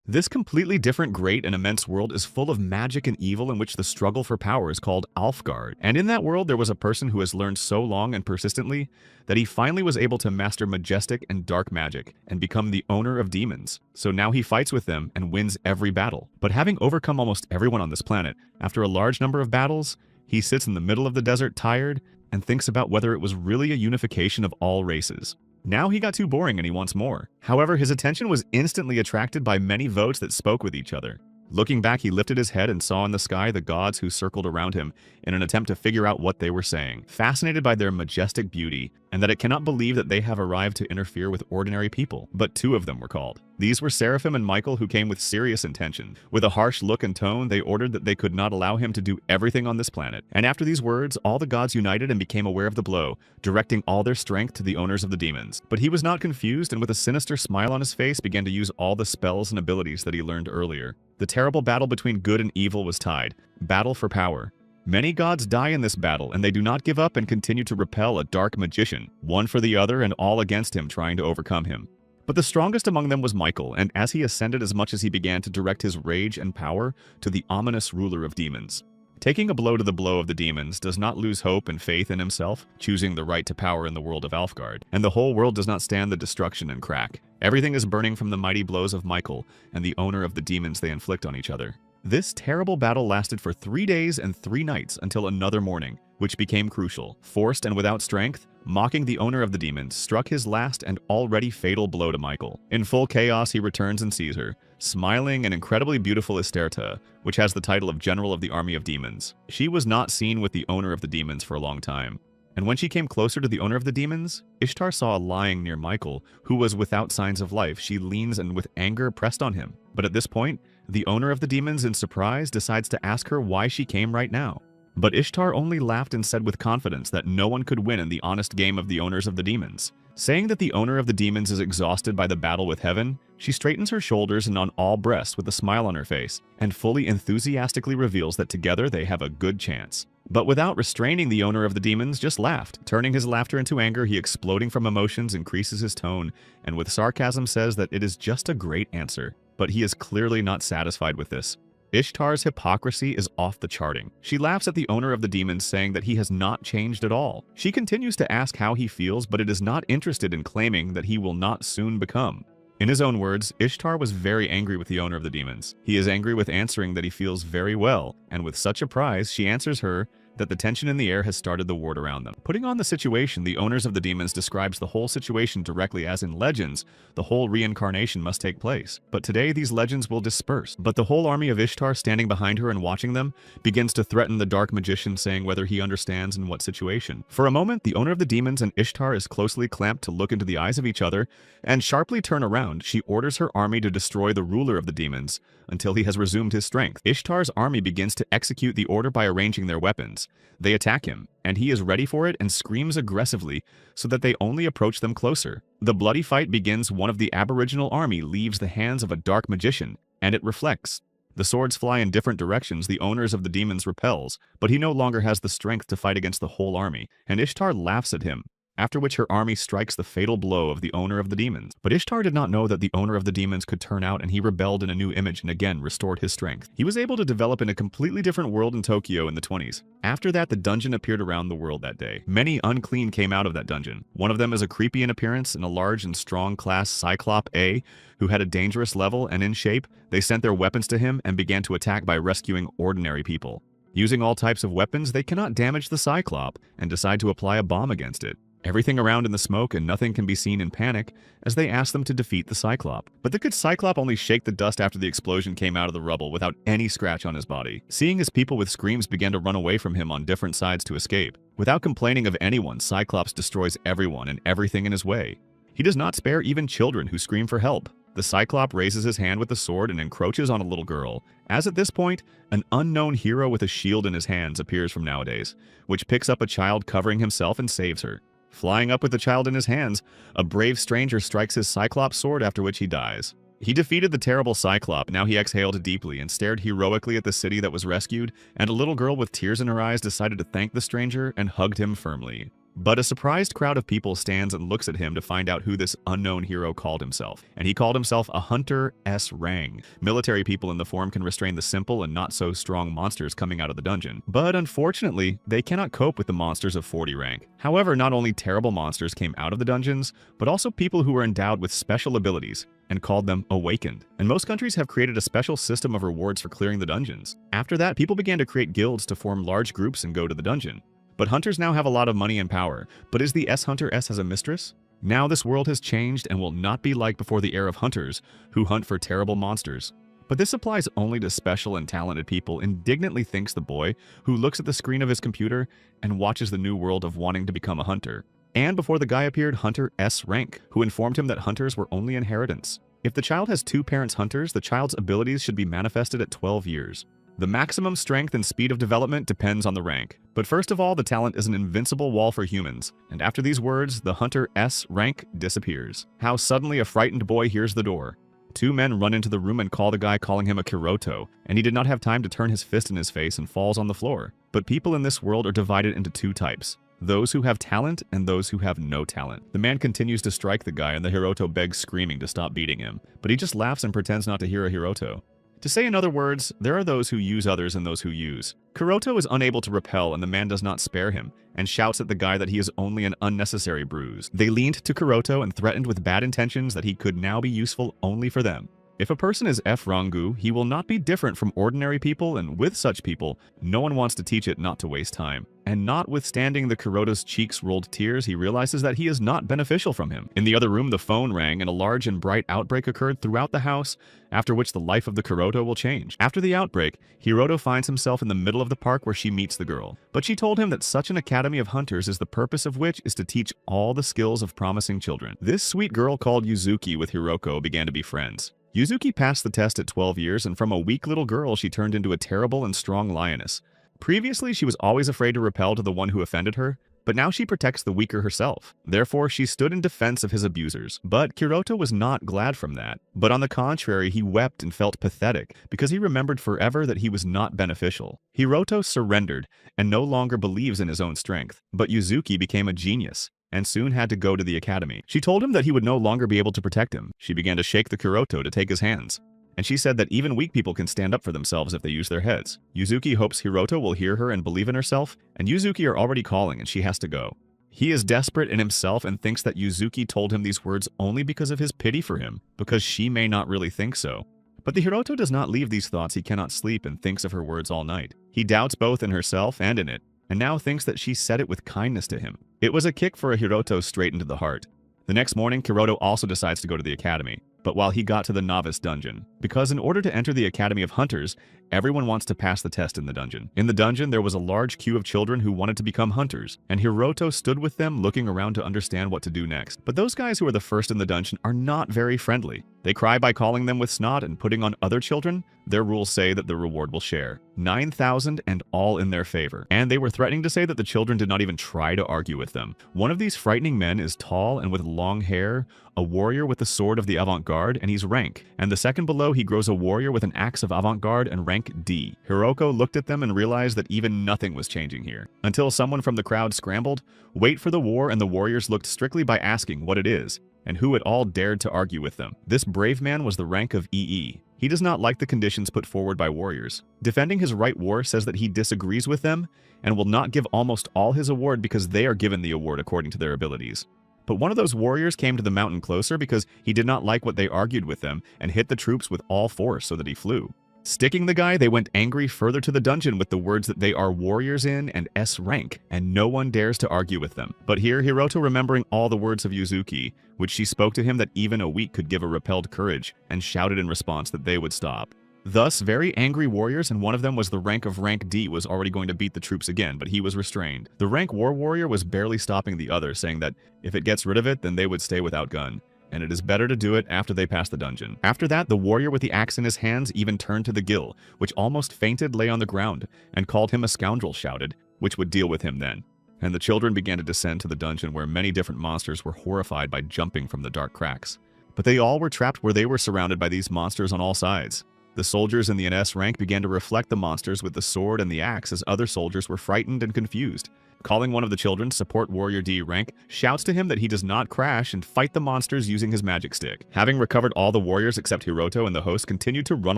This completely different, great, and immense world is full of magic and evil in which the struggle for power is called Alfgard. And in that world, there was a person who has learned so long and persistently that he finally was able to master majestic and dark magic and become the owner of demons. So now he fights with them and wins every battle. But having overcome almost everyone on this planet, after a large number of battles, he sits in the middle of the desert tired and thinks about whether it was really a unification of all races. Now he got too boring and he wants more. However, his attention was instantly attracted by many votes that spoke with each other. Looking back, he lifted his head and saw in the sky the gods who circled around him in an attempt to figure out what they were saying, fascinated by their majestic beauty, and that it cannot believe that they have arrived to interfere with ordinary people. But two of them were called. These were Seraphim and Michael, who came with serious intention. With a harsh look and tone, they ordered that they could not allow him to do everything on this planet. And after these words, all the gods united and became aware of the blow, directing all their strength to the owners of the demons. But he was not confused, and with a sinister smile on his face, began to use all the spells and abilities that he learned earlier. The terrible battle between good and evil was tied. Battle for power. Many gods die in this battle, and they do not give up and continue to repel a dark magician, one for the other and all against him, trying to overcome him. But the strongest among them was Michael, and as he ascended as much as he began to direct his rage and power to the ominous ruler of demons. Taking a blow to the blow of the demons does not lose hope and faith in himself, choosing the right to power in the world of Alfgard, and the whole world does not stand the destruction and crack. Everything is burning from the mighty blows of Michael and the owner of the demons they inflict on each other. This terrible battle lasted for 3 days and 3 nights until another morning, which became crucial. Forced and without strength, mocking the owner of the demons, struck his last and already fatal blow to Michael. In full chaos, he returns and sees her, smiling and incredibly beautiful Isterta, which has the title of General of the Army of Demons. She was not seen with the owner of the demons for a long time. And when she came closer to the owner of the demons, Ishtar saw lying near Michael, who was without signs of life. She leans and with anger pressed on him. But at this point, the owner of the demons, in surprise, decides to ask her why she came right now. But Ishtar only laughed and said with confidence that no one could win in the honest game of the owners of the demons. Saying that the owner of the demons is exhausted by the battle with heaven, she straightens her shoulders and on all breasts with a smile on her face, and fully enthusiastically reveals that together they have a good chance. But without restraining, the owner of the demons just laughed. Turning his laughter into anger, he, exploding from emotions, increases his tone, and with sarcasm says that it is just a great answer. But he is clearly not satisfied with this. Ishtar's hypocrisy is off the charting. She laughs at the owner of the demons, saying that he has not changed at all. She continues to ask how he feels, but it is not interested in claiming that he will not soon become. In his own words, Ishtar was very angry with the owner of the demons. He is angry with answering that he feels very well, and with such a surprise, she answers her that the tension in the air has started the ward around them. Putting on the situation, the owners of the demons describes the whole situation directly as in legends, the whole reincarnation must take place. But today these legends will disperse. But the whole army of Ishtar standing behind her and watching them begins to threaten the dark magician, saying whether he understands in what situation. For a moment, the owner of the demons and Ishtar is closely clamped to look into the eyes of each other, and sharply turn around, she orders her army to destroy the ruler of the demons until he has resumed his strength. Ishtar's army begins to execute the order by arranging their weapons. They attack him, and he is ready for it and screams aggressively so that they only approach them closer. The bloody fight begins. One of the aboriginal army leaves the hands of a dark magician, and it reflects. The swords fly in different directions. The owners of the demons repels, but he no longer has the strength to fight against the whole army, and Ishtar laughs at him. After which her army strikes the fatal blow of the owner of the demons. But Ishtar did not know that the owner of the demons could turn out, and he rebelled in a new image and again restored his strength. He was able to develop in a completely different world in Tokyo in the 20s. After that, the dungeon appeared around the world that day. Many unclean came out of that dungeon. One of them is a creepy in appearance and a large and strong class Cyclop A, who had a dangerous level, and in shape, they sent their weapons to him and began to attack by rescuing ordinary people. Using all types of weapons, they cannot damage the Cyclop and decide to apply a bomb against it. Everything around in the smoke and nothing can be seen in panic as they ask them to defeat the Cyclop. But the good Cyclop only shake the dust after the explosion came out of the rubble without any scratch on his body. Seeing his people with screams began to run away from him on different sides to escape. Without complaining of anyone, Cyclops destroys everyone and everything in his way. He does not spare even children who scream for help. The Cyclop raises his hand with the sword and encroaches on a little girl, as at this point, an unknown hero with a shield in his hands appears from nowadays, which picks up a child covering himself and saves her. Flying up with the child in his hands, a brave stranger strikes his Cyclops sword, after which he dies. He defeated the terrible Cyclop. Now he exhaled deeply and stared heroically at the city that was rescued, and a little girl with tears in her eyes decided to thank the stranger and hugged him firmly. But a surprised crowd of people stands and looks at him to find out who this unknown hero called himself. And he called himself a Hunter S-Rank. Military people in the form can restrain the simple and not so strong monsters coming out of the dungeon. But unfortunately, they cannot cope with the monsters of 40 rank. However, not only terrible monsters came out of the dungeons, but also people who were endowed with special abilities and called them awakened. And most countries have created a special system of rewards for clearing the dungeons. After that, people began to create guilds to form large groups and go to the dungeon. But hunters now have a lot of money and power. But is the S-Hunter S has a mistress? Now this world has changed and will not be like before the era of hunters who hunt for terrible monsters. But this applies only to special and talented people, indignantly thinks the boy who looks at the screen of his computer and watches the new world of wanting to become a hunter. And before the guy appeared Hunter S-Rank, who informed him that hunters were only inheritance. If the child has two parents hunters, the child's abilities should be manifested at 12 years. The maximum strength and speed of development depends on the rank. But first of all, the talent is an invincible wall for humans. And after these words, the Hunter S-Rank disappears. How suddenly a frightened boy hears the door. Two men run into the room and call the guy, calling him a Kiroto, and he did not have time to turn his fist in his face and falls on the floor. But people in this world are divided into two types. Those who have talent and those who have no talent. The man continues to strike the guy and the Hiroto begs screaming to stop beating him, but he just laughs and pretends not to hear a Hiroto. To say in other words, there are those who use others and those who use. Kuroto is unable to repel and the man does not spare him, and shouts at the guy that he is only an unnecessary bruise. They leaned to Kuroto and threatened with bad intentions that he could now be useful only for them. If a person is F-Rangu, he will not be different from ordinary people, and with such people, no one wants to teach it not to waste time. And notwithstanding the Kuroto's cheeks rolled tears, he realizes that he is not beneficial from him. In the other room, the phone rang and a large and bright outbreak occurred throughout the house, after which the life of the Kuroto will change. After the outbreak, Hiroto finds himself in the middle of the park where she meets the girl. But she told him that such an academy of hunters is the purpose of which is to teach all the skills of promising children. This sweet girl called Yuzuki with Hiroko began to be friends. Yuzuki passed the test at 12 years, and from a weak little girl she turned into a terrible and strong lioness. Previously, she was always afraid to repel to the one who offended her, but now she protects the weaker herself. Therefore, she stood in defense of his abusers. But Kiroto was not glad from that. But on the contrary, he wept and felt pathetic, because he remembered forever that he was not beneficial. Hiroto surrendered, and no longer believes in his own strength. But Yuzuki became a genius, and soon had to go to the academy. She told him that he would no longer be able to protect him. She began to shake the Kuroto to take his hands. And she said that even weak people can stand up for themselves if they use their heads. Yuzuki hopes Hiroto will hear her and believe in herself, and Yuzuki are already calling and she has to go. He is desperate in himself and thinks that Yuzuki told him these words only because of his pity for him, because she may not really think so. But the Hiroto does not leave these thoughts. He cannot sleep and thinks of her words all night. He doubts both in herself and in it, and now thinks that she said it with kindness to him. It was a kick for a Hiroto straight into the heart. The next morning, Kiroto also decides to go to the academy, but while he got to the novice dungeon, because in order to enter the Academy of Hunters, everyone wants to pass the test in the dungeon. In the dungeon, there was a large queue of children who wanted to become hunters, and Hiroto stood with them looking around to understand what to do next. But those guys who are the first in the dungeon are not very friendly. They cry by calling them with snot and putting on other children. Their rules say that the reward will share 9,000 and all in their favor. And they were threatening to say that the children did not even try to argue with them. One of these frightening men is tall and with long hair, a warrior with the sword of the avant-garde, and he's rank. And the second below, he grows a warrior with an axe of avant-garde and rank D. Hiroko looked at them and realized that even nothing was changing here. Until someone from the crowd scrambled, "Wait for the war," and the warriors looked strictly by asking what it is, and who at all dared to argue with them. This brave man was the rank of EE. He does not like the conditions put forward by warriors. Defending his right war says that he disagrees with them and will not give almost all his award because they are given the award according to their abilities. But one of those warriors came to the mountain closer because he did not like what they argued with them and hit the troops with all force so that he flew. Sticking the guy, they went angry further to the dungeon with the words that they are warriors in and S rank, and no one dares to argue with them. But here, Hiroto, remembering all the words of Yuzuki, which she spoke to him that even a weak could give a repelled courage, and shouted in response that they would stop. Thus, very angry warriors, and one of them was the rank of rank D, was already going to beat the troops again, but he was restrained. The rank war warrior was barely stopping the other, saying that if it gets rid of it, then they would stay without gun, and it is better to do it after they pass the dungeon. After that, the warrior with the axe in his hands even turned to the gill, which almost fainted, lay on the ground, and called him a scoundrel, shouted, which would deal with him then. And the children began to descend to the dungeon where many different monsters were horrified by jumping from the dark cracks. But they all were trapped where they were surrounded by these monsters on all sides. The soldiers in the NS rank began to reflect the monsters with the sword and the axe as other soldiers were frightened and confused. Calling one of the children, Support Warrior D rank, shouts to him that he does not crash and fight the monsters using his magic stick. Having recovered all the warriors except Hiroto and the host continued to run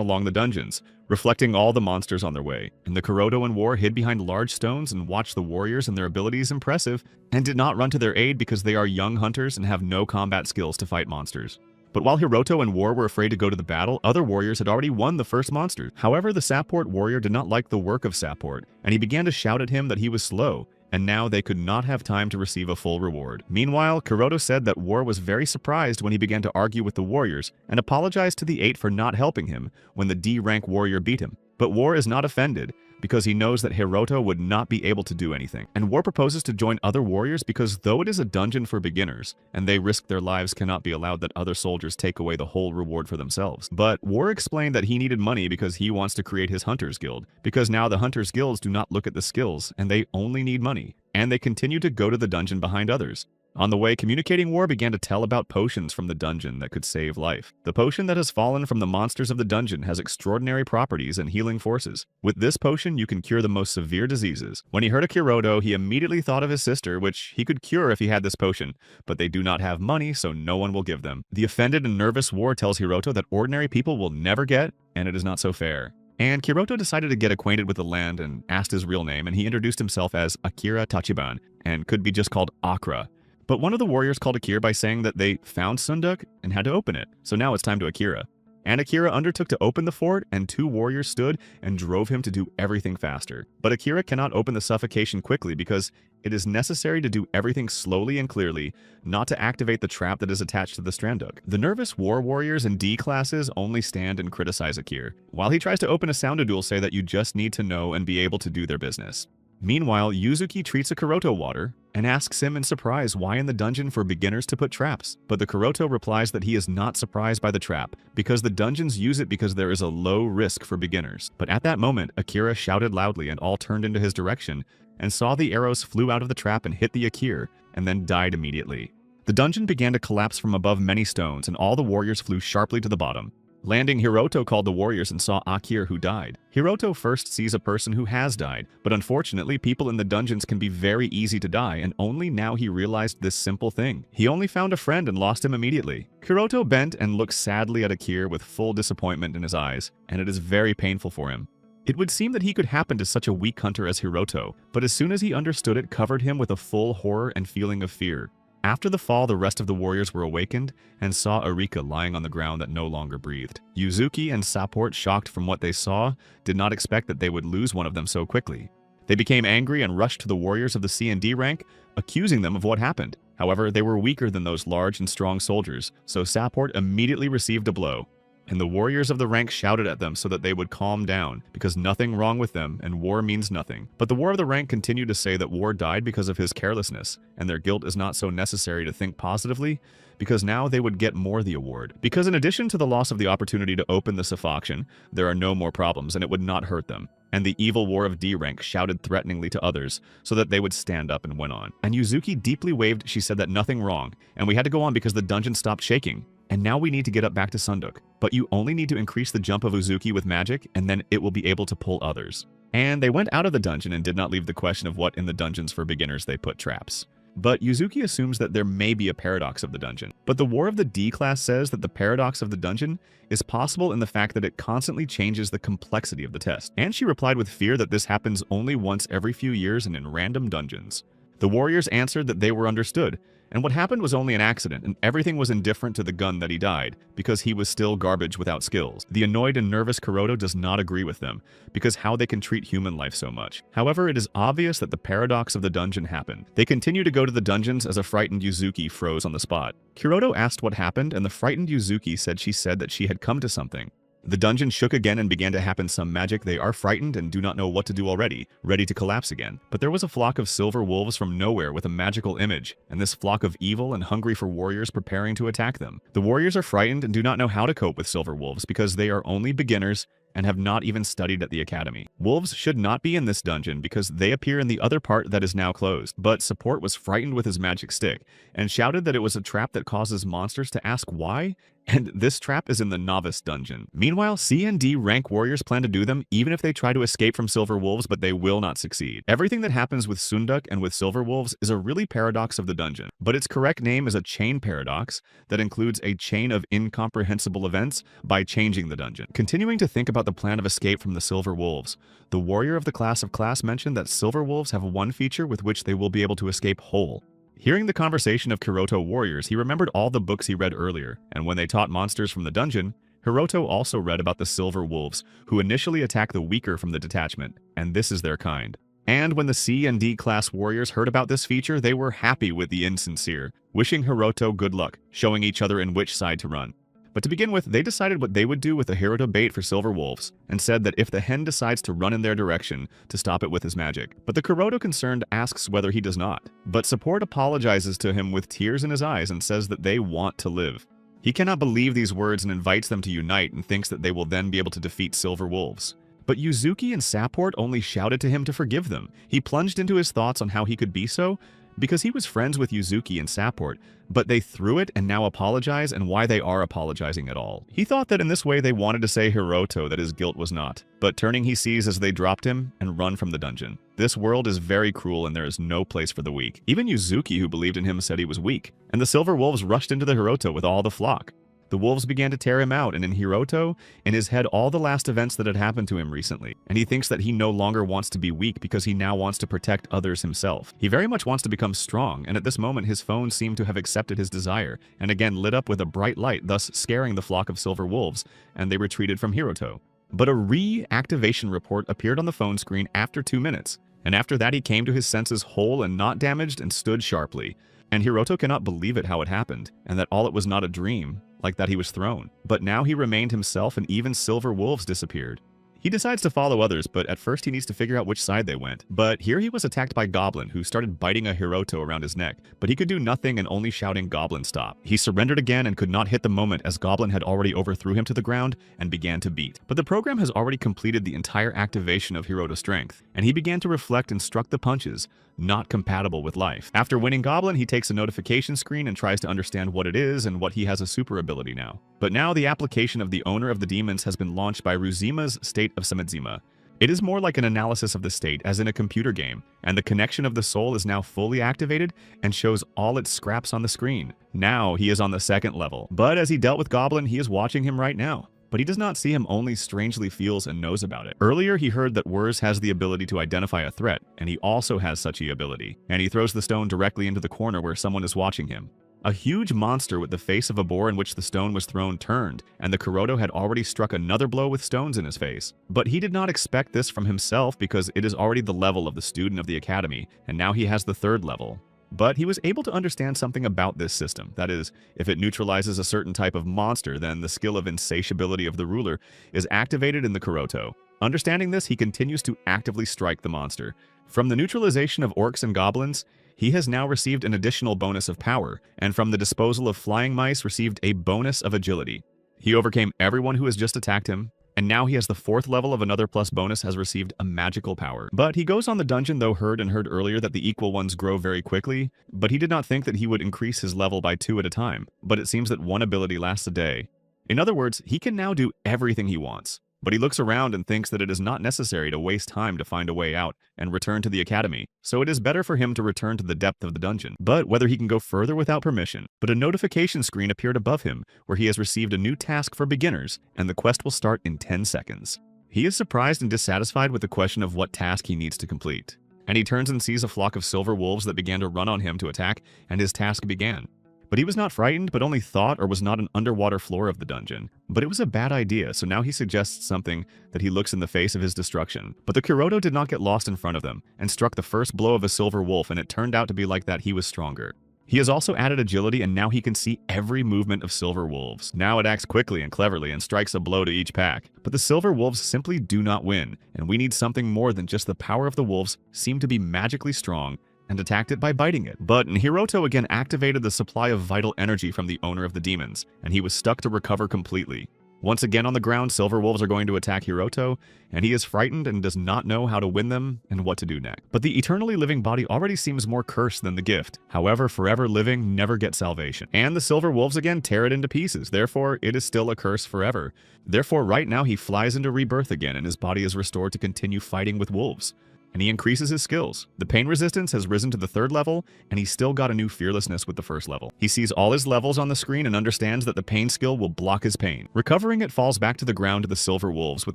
along the dungeons, reflecting all the monsters on their way. And the Kuroto and War hid behind large stones and watched the warriors and their abilities impressive, and did not run to their aid because they are young hunters and have no combat skills to fight monsters. But while Hiroto and War were afraid to go to the battle, other warriors had already won the first monster. However, the Support warrior did not like the work of Support, and he began to shout at him that he was slow, and now they could not have time to receive a full reward. Meanwhile, Kuroto said that War was very surprised when he began to argue with the warriors, and apologized to the 8 for not helping him when the D rank warrior beat him. But War is not offended, because he knows that Hiroto would not be able to do anything. And War proposes to join other warriors because though it is a dungeon for beginners, and they risk their lives, cannot be allowed that other soldiers take away the whole reward for themselves. But War explained that he needed money because he wants to create his Hunters Guild, because now the Hunters Guilds do not look at the skills, and they only need money. And they continue to go to the dungeon behind others. On the way, Communicating War began to tell about potions from the dungeon that could save life. The potion that has fallen from the monsters of the dungeon has extraordinary properties and healing forces. With this potion, you can cure the most severe diseases. When he heard of Kuroto, he immediately thought of his sister, which he could cure if he had this potion, but they do not have money, so no one will give them. The offended and nervous War tells Hiroto that ordinary people will never get, and it is not so fair. And Kuroto decided to get acquainted with the land and asked his real name, and he introduced himself as Akira Tachiban, and could be just called Akira. But one of the warriors called Akira by saying that they found Sunduk and had to open it, so now it's time to Akira. And Akira undertook to open the fort, and 2 warriors stood and drove him to do everything faster. But Akira cannot open the suffocation quickly because it is necessary to do everything slowly and clearly, not to activate the trap that is attached to the Stranduk. The nervous war warriors and D classes only stand and criticize Akira, while he tries to open a Soundadul say that you just need to know and be able to do their business. Meanwhile, Yuzuki treats a Kuroto water and asks him in surprise why in the dungeon for beginners to put traps. But the Kuroto replies that he is not surprised by the trap, because the dungeons use it because there is a low risk for beginners. But at that moment, Akira shouted loudly and all turned into his direction, and saw the arrows flew out of the trap and hit the Akira, and then died immediately. The dungeon began to collapse from above many stones, and all the warriors flew sharply to the bottom. Landing, Hiroto called the warriors and saw Akira who died. Hiroto first sees a person who has died, but unfortunately people in the dungeons can be very easy to die, and only now he realized this simple thing. He only found a friend and lost him immediately. Hiroto bent and looked sadly at Akira with full disappointment in his eyes, and it is very painful for him. It would seem that he could happen to such a weak hunter as Hiroto, but as soon as he understood it covered him with a full horror and feeling of fear. After the fall, the rest of the warriors were awakened and saw Arika lying on the ground that no longer breathed. Yuzuki and Support, shocked from what they saw, did not expect that they would lose one of them so quickly. They became angry and rushed to the warriors of the C and D rank, accusing them of what happened. However, they were weaker than those large and strong soldiers, so Support immediately received a blow. And the warriors of the rank shouted at them so that they would calm down, because nothing wrong with them and war means nothing. But the war of the rank continued to say that War died because of his carelessness, and their guilt is not so necessary to think positively, because now they would get more the award. Because in addition to the loss of the opportunity to open the suffocation, there are no more problems and it would not hurt them. And the evil War of D rank shouted threateningly to others so that they would stand up and went on. And Yuzuki deeply waved. She said that nothing wrong, and we had to go on because the dungeon stopped shaking. And now we need to get up back to Sunduk. But you only need to increase the jump of Uzuki with magic, and then it will be able to pull others. And they went out of the dungeon and did not leave the question of what in the dungeons for beginners they put traps. But Yuzuki assumes that there may be a paradox of the dungeon. But the War of the D class says that the paradox of the dungeon is possible in the fact that it constantly changes the complexity of the test. And she replied with fear that this happens only once every few years and in random dungeons. The warriors answered that they were understood, and what happened was only an accident, and everything was indifferent to the gun that he died, because he was still garbage without skills. The annoyed and nervous Kuroto does not agree with them, because how they can treat human life so much. However, it is obvious that the paradox of the dungeon happened. They continue to go to the dungeons as a frightened Yuzuki froze on the spot. Kuroto asked what happened, and the frightened Yuzuki said that she had come to something. The dungeon shook again and began to happen some magic. They are frightened and do not know what to do already, ready to collapse again. But there was a flock of silver wolves from nowhere with a magical image, and this flock of evil and hungry for warriors preparing to attack them. The warriors are frightened and do not know how to cope with silver wolves because they are only beginners and have not even studied at the academy. Wolves should not be in this dungeon because they appear in the other part that is now closed. But Support was frightened with his magic stick and shouted that it was a trap that causes monsters to ask why And this trap is in the Novice Dungeon. Meanwhile, C and D rank warriors plan to do them even if they try to escape from Silver Wolves, but they will not succeed. Everything that happens with Sunduk and with Silver Wolves is a really paradox of the dungeon, but its correct name is a chain paradox that includes a chain of incomprehensible events by changing the dungeon. Continuing to think about the plan of escape from the Silver Wolves, the warrior of the class mentioned that Silver Wolves have one feature with which they will be able to escape whole. Hearing the conversation of Hiroto warriors, he remembered all the books he read earlier, and when they taught monsters from the dungeon, Hiroto also read about the Silver Wolves, who initially attack the weaker from the detachment, and this is their kind. And when the C and D class warriors heard about this feature, they were happy with the insincere, wishing Hiroto good luck, showing each other in which side to run. But to begin with, they decided what they would do with the Hiroto bait for Silver Wolves, and said that if the hen decides to run in their direction, to stop it with his magic. But the Kuroto concerned asks whether he does not. But Support apologizes to him with tears in his eyes and says that they want to live. He cannot believe these words and invites them to unite and thinks that they will then be able to defeat Silver Wolves. But Yuzuki and Support only shouted to him to forgive them. He plunged into his thoughts on how he could be so, because he was friends with Yuzuki and Support, but they threw it and now apologize and why they are apologizing at all. He thought that in this way they wanted to say Hiroto that his guilt was not, but turning he sees as they dropped him and run from the dungeon. This world is very cruel and there is no place for the weak. Even Yuzuki, who believed in him, said he was weak, and the Silver Wolves rushed into the Hiroto with all the flock. The wolves began to tear him out, and in Hiroto, in his head all the last events that had happened to him recently, and he thinks that he no longer wants to be weak because he now wants to protect others himself. He very much wants to become strong, and at this moment his phone seemed to have accepted his desire, and again lit up with a bright light, thus scaring the flock of Silver Wolves, and they retreated from Hiroto. But a reactivation report appeared on the phone screen after 2 minutes, and after that he came to his senses whole and not damaged and stood sharply. And Hiroto cannot believe it how it happened, and that all it was not a dream, like that he was thrown. But now he remained himself and even Silver Wolves disappeared. He decides to follow others, but at first he needs to figure out which side they went. But here he was attacked by Goblin, who started biting a Hiroto around his neck, but he could do nothing and only shouting Goblin stop. He surrendered again and could not hit the moment as Goblin had already overthrew him to the ground and began to beat. But the program has already completed the entire activation of Hiroto's strength, and he began to reflect and struck the punches, not compatible with life. After winning Goblin, he takes a notification screen and tries to understand what it is and what he has a super ability now. But now the application of the owner of the demons has been launched by Ruzima's State of Samedzima. It is more like an analysis of the state as in a computer game, and the connection of the soul is now fully activated and shows all its scraps on the screen. Now he is on the second level, but as he dealt with Goblin, he is watching him right now. But he does not see him, only strangely feels and knows about it. Earlier, he heard that Wurz has the ability to identify a threat, and he also has such an ability. And he throws the stone directly into the corner where someone is watching him. A huge monster with the face of a boar in which the stone was thrown turned, and the Kuroto had already struck another blow with stones in his face. But he did not expect this from himself because it is already the level of the student of the academy, and now he has the third level. But he was able to understand something about this system. That is, if it neutralizes a certain type of monster, then the skill of insatiability of the ruler is activated in the Kuroto. Understanding this, he continues to actively strike the monster. From the neutralization of orcs and goblins, he has now received an additional bonus of power, and from the disposal of flying mice received a bonus of agility. He overcame everyone who has just attacked him, and now he has the fourth level of another plus bonus has received a magical power. But he goes on the dungeon, though heard earlier that the equal ones grow very quickly, but he did not think that he would increase his level by 2 at a time, but it seems that one ability lasts a day. In other words, he can now do everything he wants. But he looks around and thinks that it is not necessary to waste time to find a way out and return to the academy, so it is better for him to return to the depth of the dungeon. But whether he can go further without permission. But a notification screen appeared above him, where he has received a new task for beginners, and the quest will start in 10 seconds. He is surprised and dissatisfied with the question of what task he needs to complete. And he turns and sees a flock of Silver Wolves that began to run on him to attack, and his task began. But he was not frightened, but only thought or was not an underwater floor of the dungeon. But it was a bad idea, so now he suggests something that he looks in the face of his destruction. But the Kuroto did not get lost in front of them, and struck the first blow of a Silver Wolf, and it turned out to be like that he was stronger. He has also added agility, and now he can see every movement of Silver Wolves. Now it acts quickly and cleverly and strikes a blow to each pack. But the Silver Wolves simply do not win, and we need something more than just the power of the wolves seem to be magically strong, and attacked it by biting it. But Hiroto again activated the supply of vital energy from the owner of the demons, and he was stuck to recover completely. Once again on the ground, silver wolves are going to attack Hiroto, and he is frightened and does not know how to win them and what to do next. But the eternally living body already seems more cursed than the gift. However, forever living never gets salvation. And the silver wolves again tear it into pieces, therefore it is still a curse forever. Therefore right now he flies into rebirth again and his body is restored to continue fighting with wolves. And he increases his skills. The pain resistance has risen to the 3rd level, and he's still got a new fearlessness with the 1st level. He sees all his levels on the screen and understands that the pain skill will block his pain. Recovering it falls back to the ground to the silver wolves with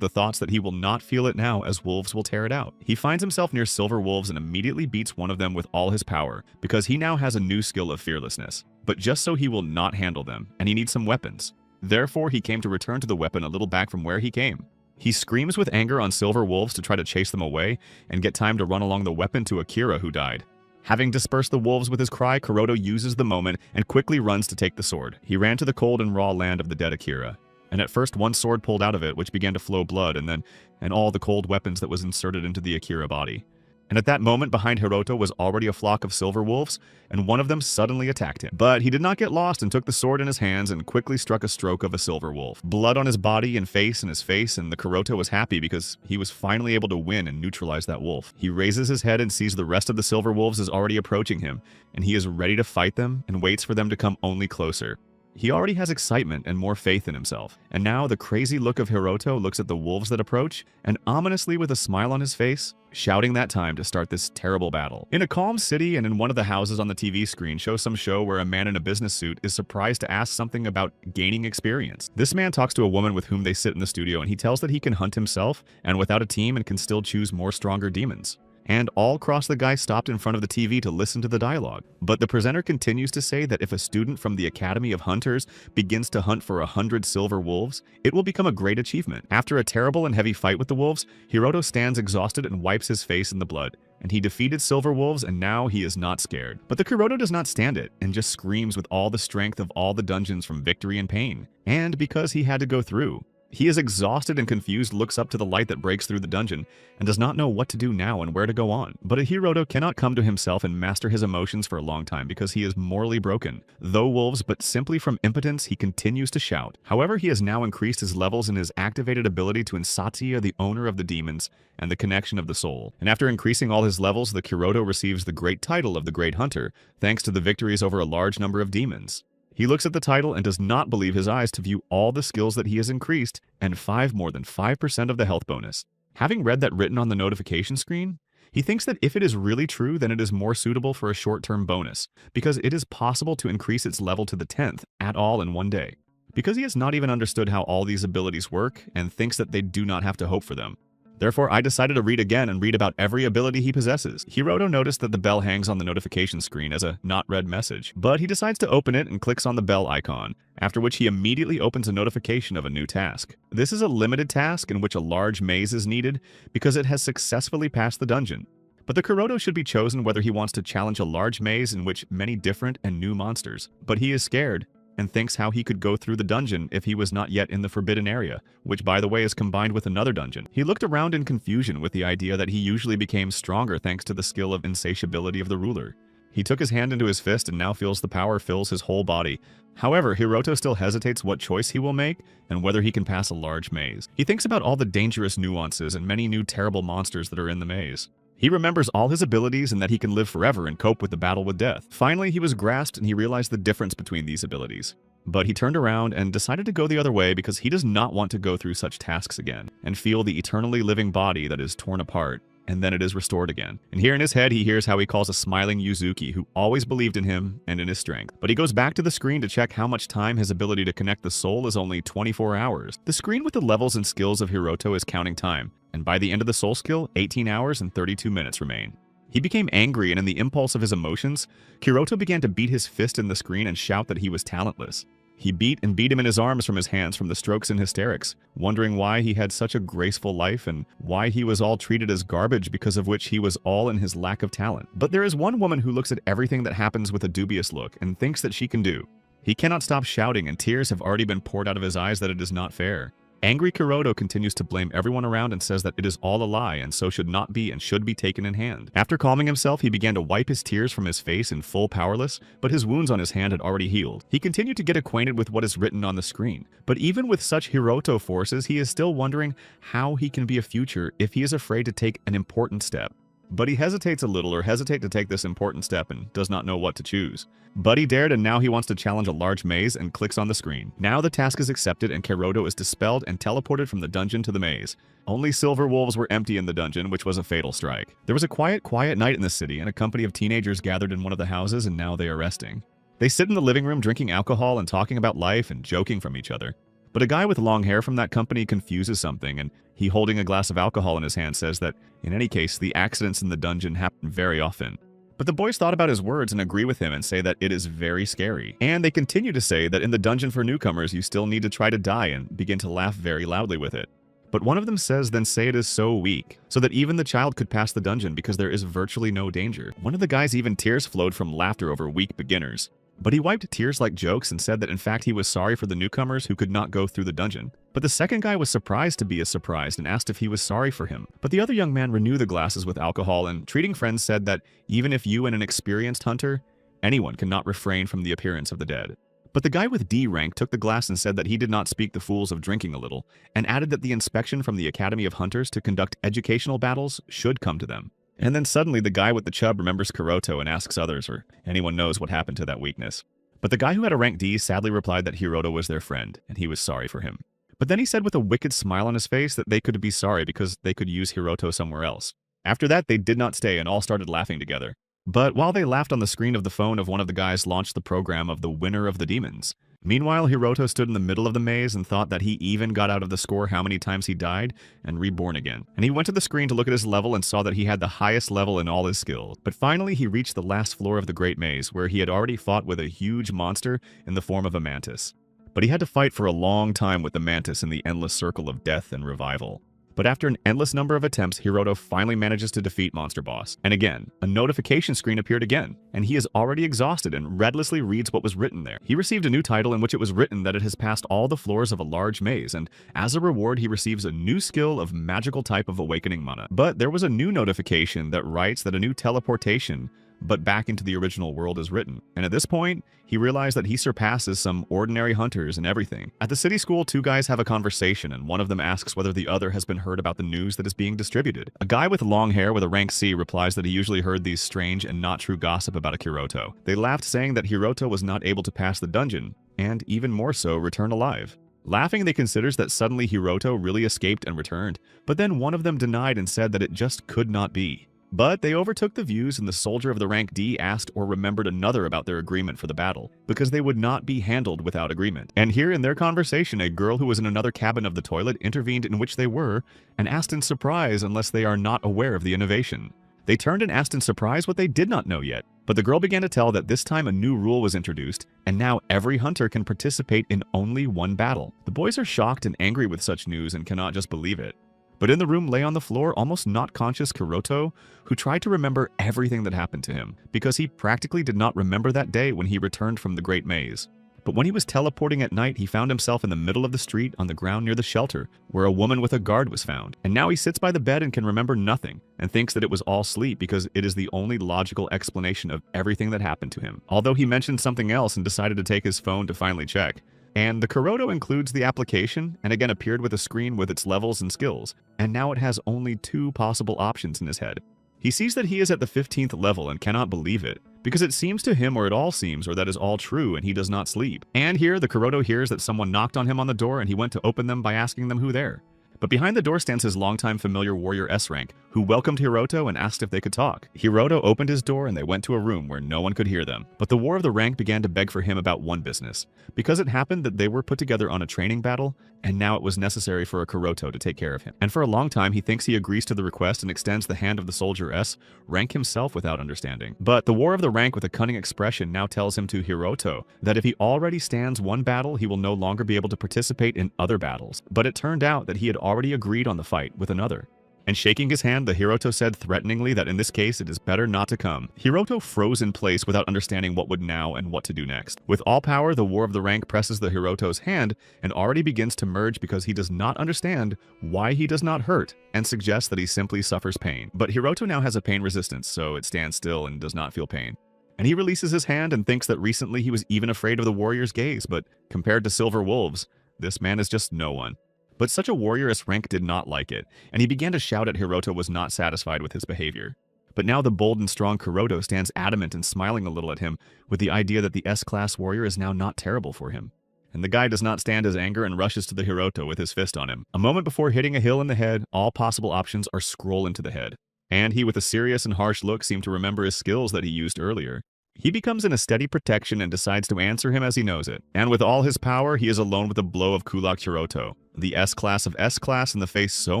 the thoughts that he will not feel it now as wolves will tear it out. He finds himself near silver wolves and immediately beats one of them with all his power, because he now has a new skill of fearlessness. But just so he will not handle them, and he needs some weapons. Therefore he came to return to the weapon a little back from where he came. He screams with anger on silver wolves to try to chase them away and get time to run along the weapon to Akira who died. Having dispersed the wolves with his cry, Kuroto uses the moment and quickly runs to take the sword. He ran to the cold and raw land of the dead Akira. And at first one sword pulled out of it which began to flow blood and all the cold weapons that was inserted into the Akira body. And at that moment behind Hiroto was already a flock of silver wolves, and one of them suddenly attacked him. But he did not get lost and took the sword in his hands and quickly struck a stroke of a silver wolf. Blood on his body and his face, and the Kuroto was happy because he was finally able to win and neutralize that wolf. He raises his head and sees the rest of the silver wolves is already approaching him, and he is ready to fight them and waits for them to come only closer. He already has excitement and more faith in himself. And now the crazy look of Hiroto looks at the wolves that approach, and ominously with a smile on his face, shouting that time to start this terrible battle. In a calm city and in one of the houses on the TV screen shows some show where a man in a business suit is surprised to ask something about gaining experience. This man talks to a woman with whom they sit in the studio and he tells that he can hunt himself and without a team and can still choose more stronger demons. And all across the guy stopped in front of the TV to listen to the dialogue. But the presenter continues to say that if a student from the Academy of Hunters begins to hunt for 100 silver wolves, it will become a great achievement. After a terrible and heavy fight with the wolves, Hiroto stands exhausted and wipes his face in the blood. And he defeated silver wolves and now he is not scared. But the Kuroto does not stand it and just screams with all the strength of all the dungeons from victory and pain. And because he had to go through. He is exhausted and confused, looks up to the light that breaks through the dungeon, and does not know what to do now and where to go on. But Hiroto cannot come to himself and master his emotions for a long time because he is morally broken. Though wolves, but simply from impotence, he continues to shout. However, he has now increased his levels in his activated ability to Insatsuya, the owner of the demons, and the connection of the soul. And after increasing all his levels, the Kuroto receives the great title of the Great Hunter, thanks to the victories over a large number of demons. He looks at the title and does not believe his eyes to view all the skills that he has increased and more than 5% of the health bonus. Having read that written on the notification screen, he thinks that if it is really true, then it is more suitable for a short-term bonus, because it is possible to increase its level to the 10th at all in one day. Because he has not even understood how all these abilities work and thinks that they do not have to hope for them. Therefore, I decided to read again and read about every ability he possesses. Hiroto noticed that the bell hangs on the notification screen as a not read message, but he decides to open it and clicks on the bell icon, after which he immediately opens a notification of a new task. This is a limited task in which a large maze is needed because it has successfully passed the dungeon. But the Kuroto should be chosen whether he wants to challenge a large maze in which many different and new monsters. But he is scared and thinks how he could go through the dungeon if he was not yet in the forbidden area, which by the way is combined with another dungeon. He looked around in confusion with the idea that he usually became stronger thanks to the skill of insatiability of the ruler. He took his hand into his fist and now feels the power fills his whole body. However, Hiroto still hesitates what choice he will make and whether he can pass a large maze. He thinks about all the dangerous nuances and many new terrible monsters that are in the maze. He remembers all his abilities and that he can live forever and cope with the battle with death. Finally, he was grasped and he realized the difference between these abilities. But he turned around and decided to go the other way because he does not want to go through such tasks again and feel the eternally living body that is torn apart and then it is restored again. And here in his head, he hears how he calls a smiling Yuzuki who always believed in him and in his strength. But he goes back to the screen to check how much time his ability to connect the soul is only 24 hours. The screen with the levels and skills of Hiroto is counting time, and by the end of the soul skill, 18 hours and 32 minutes remain. He became angry and in the impulse of his emotions, Hiroto began to beat his fist in the screen and shout that he was talentless. He beat him in his arms from his hands from the strokes and hysterics, wondering why he had such a graceful life and why he was all treated as garbage because of which he was all in his lack of talent. But there is one woman who looks at everything that happens with a dubious look and thinks that she can do. He cannot stop shouting and tears have already been poured out of his eyes that it is not fair. Angry Kuroto continues to blame everyone around and says that it is all a lie and so should not be and should be taken in hand. After calming himself, he began to wipe his tears from his face in full powerless, but his wounds on his hand had already healed. He continued to get acquainted with what is written on the screen, but even with such Hiroto forces, he is still wondering how he can be a future if he is afraid to take an important step. But he hesitates a little or hesitates to take this important step and does not know what to choose. But he dared and now he wants to challenge a large maze and clicks on the screen. Now the task is accepted and Kuroto is dispelled and teleported from the dungeon to the maze. Only silver wolves were empty in the dungeon, which was a fatal strike. There was a quiet night in the city and a company of teenagers gathered in one of the houses and now they are resting. They sit in the living room drinking alcohol and talking about life and joking from each other. But a guy with long hair from that company confuses something, and he, holding a glass of alcohol in his hand, says that, in any case, the accidents in the dungeon happen very often. But the boys thought about his words and agree with him and say that it is very scary. And they continue to say that in the dungeon for newcomers, you still need to try to die and begin to laugh very loudly with it. But one of them says, then say it is so weak, so that even the child could pass the dungeon because there is virtually no danger. One of the guys even tears flowed from laughter over weak beginners. But he wiped tears like jokes and said that in fact he was sorry for the newcomers who could not go through the dungeon. But the second guy was surprised to be as surprised and asked if he was sorry for him. But the other young man renewed the glasses with alcohol and, treating friends, said that even if you and an experienced hunter, anyone cannot refrain from the appearance of the dead. But the guy with D rank took the glass and said that he did not speak the fools of drinking a little, and added that the inspection from the Academy of Hunters to conduct educational battles should come to them. And then suddenly the guy with the chub remembers Kuroto and asks others or anyone knows what happened to that weakness. But the guy who had a rank D sadly replied that Hiroto was their friend, and he was sorry for him. But then he said with a wicked smile on his face that they could be sorry because they could use Hiroto somewhere else. After that, they did not stay and all started laughing together. But while they laughed on the screen of the phone of one of the guys launched the program of the winner of the demons. Meanwhile, Hiroto stood in the middle of the maze and thought that he even got out of the score how many times he died and reborn again. And he went to the screen to look at his level and saw that he had the highest level in all his skills. But finally, he reached the last floor of the Great Maze, where he had already fought with a huge monster in the form of a mantis. But he had to fight for a long time with the mantis in the endless circle of death and revival. But after an endless number of attempts, Hiroto finally manages to defeat Monster Boss. And again, a notification screen appeared again, and he is already exhausted and readlessly reads what was written there. He received a new title in which it was written that it has passed all the floors of a large maze, and as a reward he receives a new skill of magical type of awakening mana. But there was a new notification that writes that a new teleportation but back into the original world is written. And at this point, he realized that he surpasses some ordinary hunters and everything. At the city school, two guys have a conversation, and one of them asks whether the other has been heard about the news that is being distributed. A guy with long hair with a rank C replies that he usually heard these strange and not true gossip about a Hiroto. They laughed, saying that Hiroto was not able to pass the dungeon, and even more so, return alive. Laughing, they considers that suddenly Hiroto really escaped and returned, but then one of them denied and said that it just could not be. But they overtook the views, and the soldier of the rank D asked or remembered another about their agreement for the battle, because they would not be handled without agreement. And here in their conversation, a girl who was in another cabin of the toilet intervened in which they were, and asked in surprise unless they are not aware of the innovation. They turned and asked in surprise what they did not know yet. But the girl began to tell that this time a new rule was introduced, and now every hunter can participate in only one battle. The boys are shocked and angry with such news and cannot just believe it. But in the room lay on the floor almost not conscious Kuroto, who tried to remember everything that happened to him, because he practically did not remember that day when he returned from the Great Maze. But when he was teleporting at night, he found himself in the middle of the street on the ground near the shelter, where a woman with a guard was found. And now he sits by the bed and can remember nothing, and thinks that it was all sleep because it is the only logical explanation of everything that happened to him. Although he mentioned something else and decided to take his phone to finally check. And the Kuroto includes the application, and again appeared with a screen with its levels and skills, and now it has only two possible options in his head. He sees that he is at the 15th level and cannot believe it, because it seems to him, or it all seems, or that is all true, and he does not sleep. And here, the Kuroto hears that someone knocked on him on the door, and he went to open them by asking them who there. But behind the door stands his longtime familiar warrior S-Rank, who welcomed Hiroto and asked if they could talk. Hiroto opened his door and they went to a room where no one could hear them. But the War of the Rank began to beg for him about one business, because it happened that they were put together on a training battle, and now it was necessary for a Kuroto to take care of him. And for a long time, he thinks he agrees to the request and extends the hand of the soldier S-Rank himself without understanding. But the War of the Rank with a cunning expression now tells him to Hiroto that if he already stands one battle, he will no longer be able to participate in other battles. But it turned out that he had already agreed on the fight with another. And shaking his hand, the Hiroto said threateningly that in this case it is better not to come. Hiroto froze in place without understanding what would now and what to do next. With all power, the War of the Rank presses the Hiroto's hand and already begins to merge because he does not understand why he does not hurt and suggests that he simply suffers pain. But Hiroto now has a pain resistance, so it stands still and does not feel pain. And he releases his hand and thinks that recently he was even afraid of the warrior's gaze, but compared to Silver Wolves, this man is just no one. But such a warrior as Rank did not like it, and he began to shout at Hiroto was not satisfied with his behavior. But now the bold and strong Kuroto stands adamant and smiling a little at him with the idea that the S-class warrior is now not terrible for him. And the guy does not stand his anger and rushes to the Hiroto with his fist on him. A moment before hitting a hill in the head, all possible options are scroll into the head. And he with a serious and harsh look seemed to remember his skills that he used earlier. He becomes in a steady protection and decides to answer him as he knows it. And with all his power, he is alone with a blow of Kulak Hiroto, the S-class of S-class, in the face so